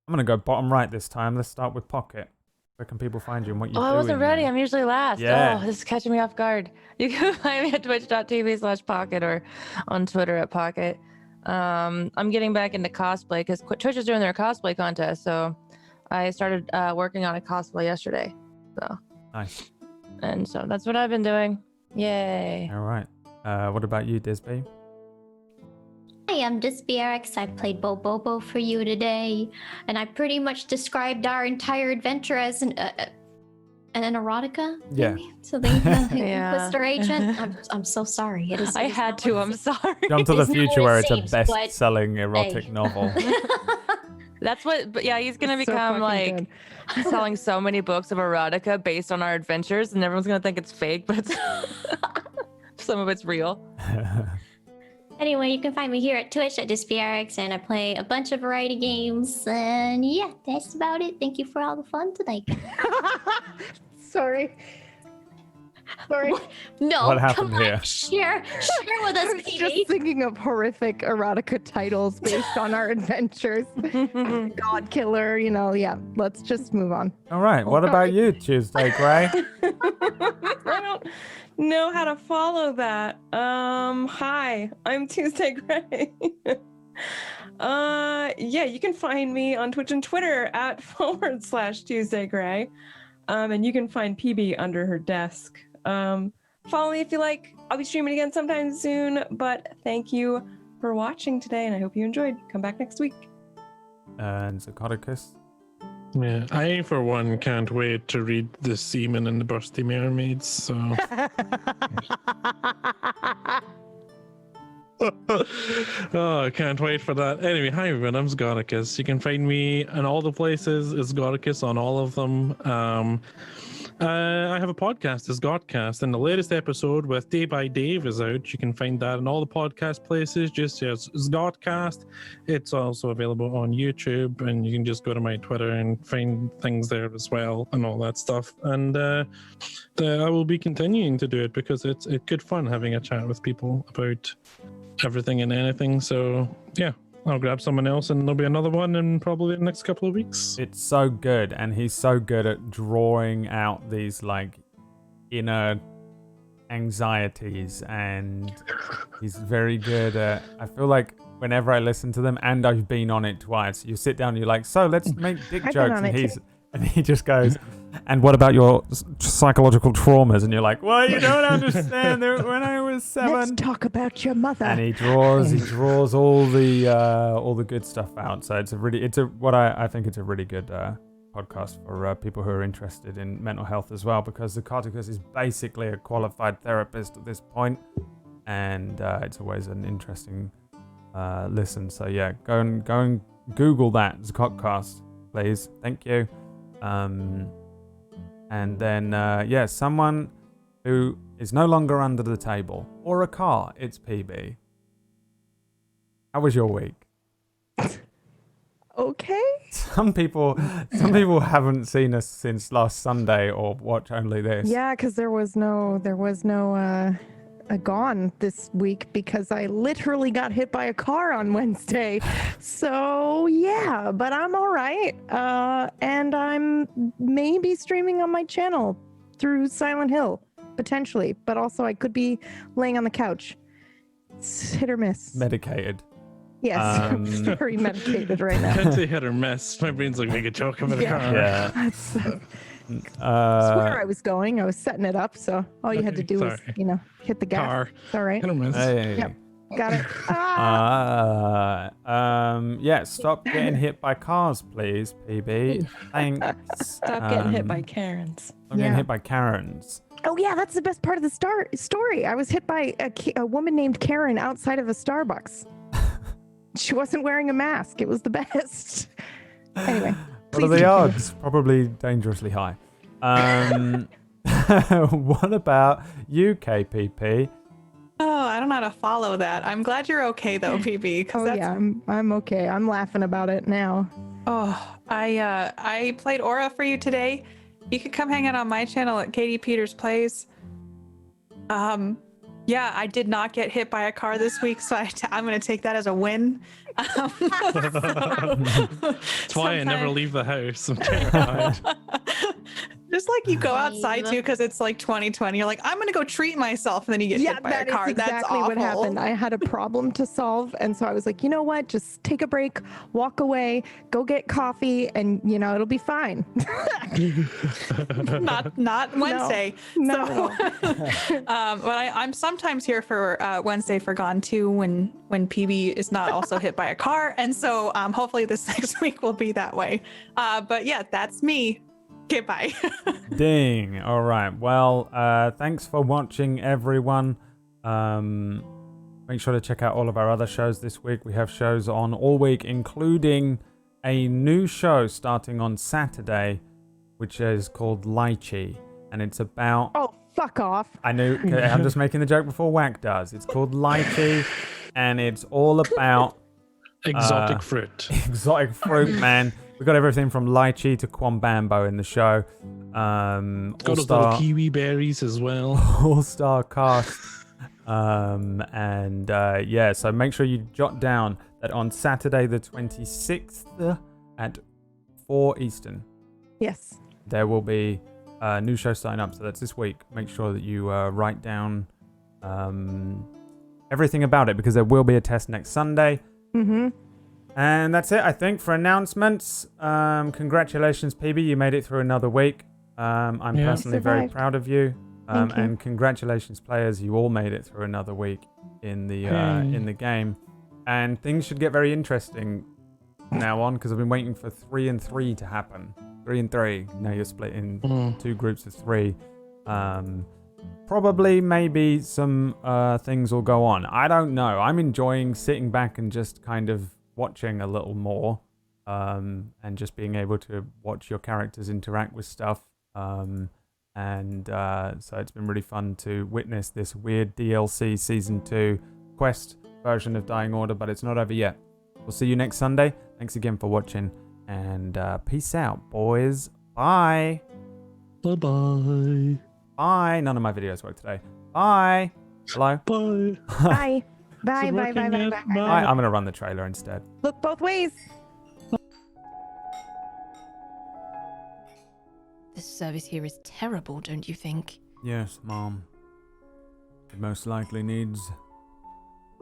I'm going to go bottom right this time. Let's start with Pocket. Where can people find you and what you do? Oh, I wasn't ready. I'm usually last. Yeah. Oh, this is catching me off guard. You can find me at twitch.tv/Pocket or on Twitter at Pocket. I'm getting back into cosplay because Twitch is doing their cosplay contest. So I started working on a cosplay yesterday. So nice. And so that's what I've been doing. Yay. All right. What about you, Disby? Hi, I'm DisbyRX. I played Bobo for you today, and I pretty much described our entire adventure as an erotica. Yeah. So the Inquisitor agent. I'm so sorry. It is. I had to. I'm sorry. Jump to the future where it's a seems, but- best-selling erotic novel. That's what, but yeah, he's gonna That's so become fucking like selling so many books of erotica based on our adventures, and everyone's gonna think it's fake, but it's some of it's real. Anyway, you can find me here at Twitch at DisbyRX, and I play a bunch of variety games. And yeah, that's about it. Thank you for all the fun tonight. Sorry. No, What happened come on, here? Share with us, I was PB. just thinking of horrific erotica titles based on our adventures. God Killer, yeah. Let's just move on. All right. What about you, Tuesday Gray? I don't know how to follow that. Hi, I'm Tuesday Gray. Yeah, you can find me on Twitch and Twitter at /Tuesday Gray. And you can find PB under her desk. Follow me if you like. I'll be streaming again sometime soon, but thank you for watching today, and I hope you enjoyed. Come back next week. And Zacodicus. Yeah, I for one can't wait to read The Seaman and the Bursty Mermaids, so... Oh, I can't wait for that. Anyway, hi everyone, I'm Zgodicus. You can find me in all the places. It's Zgodicus on all of them. I have a podcast, the Zgodcast, and the latest episode with Day by Dave is out. You can find that in all the podcast places. Just search Zgodcast. It's also available on YouTube, and you can just go to my Twitter and find things there as well and all that stuff. And I will be continuing to do it because it's good fun having a chat with people about everything and anything. So yeah, I'll grab someone else and there'll be another one in probably the next couple of weeks. It's so good, and he's so good at drawing out these like inner anxieties, and he's very good at, I feel like whenever I listen to them, and I've been on it twice, you sit down and you're like, so let's make dick jokes, and he just goes, and what about your psychological traumas? And you're like, well, you don't understand. When I was 7, Let's talk about your mother. and he draws all the good stuff out. So I think it's a really good podcast for people who are interested in mental health as well, because the Carticus is basically a qualified therapist at this point, and it's always an interesting listen. So yeah, go and Google that Zacotcast, please. Thank you. And then someone who is no longer under the table or a car. It's PB. How was your week? Okay. Some people haven't seen us since last Sunday or watch only this. Yeah, because there was no gone this week because I literally got hit by a car on Wednesday. So yeah, but I'm all right. And I'm maybe streaming on my channel through Silent Hill, potentially. But also I could be laying on the couch. It's hit or miss. Medicated. Yes, I'm very medicated right now. Can't say hit or miss. My brain's like, make a joke about a car. Yeah. That's where I was going. I was setting it up, so all you had to do was, hit the gas. Car. It's all right. Hit or miss. Hey. Yep. Got it. Stop getting hit by cars, please, PB. Thanks. Stop getting hit by Karens. Stop getting hit by Karens. Oh yeah, that's the best part of the story. I was hit by a woman named Karen outside of a Starbucks. She wasn't wearing a mask. It was the best. Anyway. What are the odds? Probably dangerously high. What about you, KPP? Oh, I don't know how to follow that. I'm glad you're okay though, PB. Yeah, I'm okay. I'm laughing about it now. Oh, I played Aura for you today. You could come hang out on my channel at Katie Peters Plays. Yeah, I did not get hit by a car this week, so I'm going to take that as a win. That's why I never leave the house. I'm terrified. Just like you go outside too, because it's like 2020. You're like, I'm going to go treat myself, and then you get hit by a car. That's exactly what happened. I had a problem to solve, and so I was like, you know what? Just take a break, walk away, go get coffee, and it'll be fine. not Wednesday. No. But I'm sometimes here for Wednesday Forgone too, when PB is not also hit by a car, and so hopefully this next week will be that way. But yeah, that's me. Okay, bye. Ding. All right. Well, thanks for watching, everyone. Make sure to check out all of our other shows this week. We have shows on all week, including a new show starting on Saturday, which is called Lychee, and it's about... Oh, fuck off. I know. I'm just making the joke before Whack does. It's called Lychee, and it's all about... exotic fruit. Exotic fruit, man. We've got everything from lychee to quambambo in the show. Got those little kiwi berries as well. All-star cast. So make sure you jot down that on Saturday the 26th at 4 Eastern. Yes. There will be a new show starting up. So that's this week. Make sure that you write down everything about it, because there will be a test next Sunday. Mm-hmm. And that's it, I think, for announcements. Congratulations, PB. You made it through another week. I'm personally very proud of you. And congratulations, players. You all made it through another week in the game. And things should get very interesting now on, because I've been waiting for 3 and 3 to happen. 3 and 3. Now you're split in 2 groups of 3. Probably, maybe some things will go on. I don't know. I'm enjoying sitting back and just kind of watching a little more, and just being able to watch your characters interact with stuff. So it's been really fun to witness this weird DLC Season 2 quest version of Dying Order, but it's not over yet. We'll see you next Sunday. Thanks again for watching, and peace out, boys. Bye. Bye-bye. Bye. None of my videos work today. Bye. Hello. Bye. Bye. Bye. Bye. Bye. I'm going to run the trailer instead. Look both ways. The service here is terrible, don't you think? Yes, Mom. It most likely needs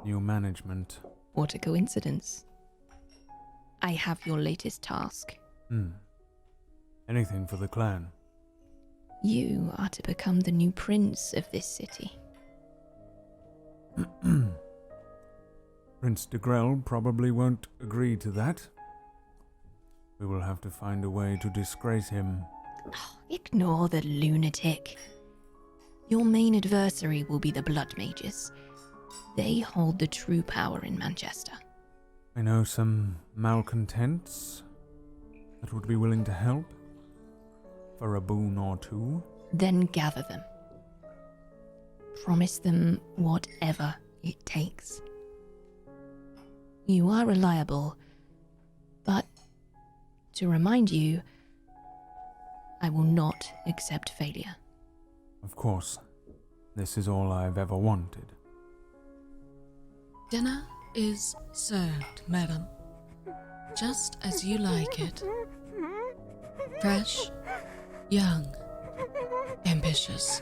new management. What a coincidence. I have your latest task. Anything for the clan. You are to become the new prince of this city. Prince de Grell probably won't agree to that. We will have to find a way to disgrace him. Ignore the lunatic. Your main adversary will be the Blood Mages. They hold the true power in Manchester. I know some malcontents that would be willing to help for a boon or two. Then gather them. Promise them whatever it takes. You are reliable, but to remind you, I will not accept failure. Of course, this is all I've ever wanted. Dinner is served, madam. Just as you like it. Fresh, young, ambitious.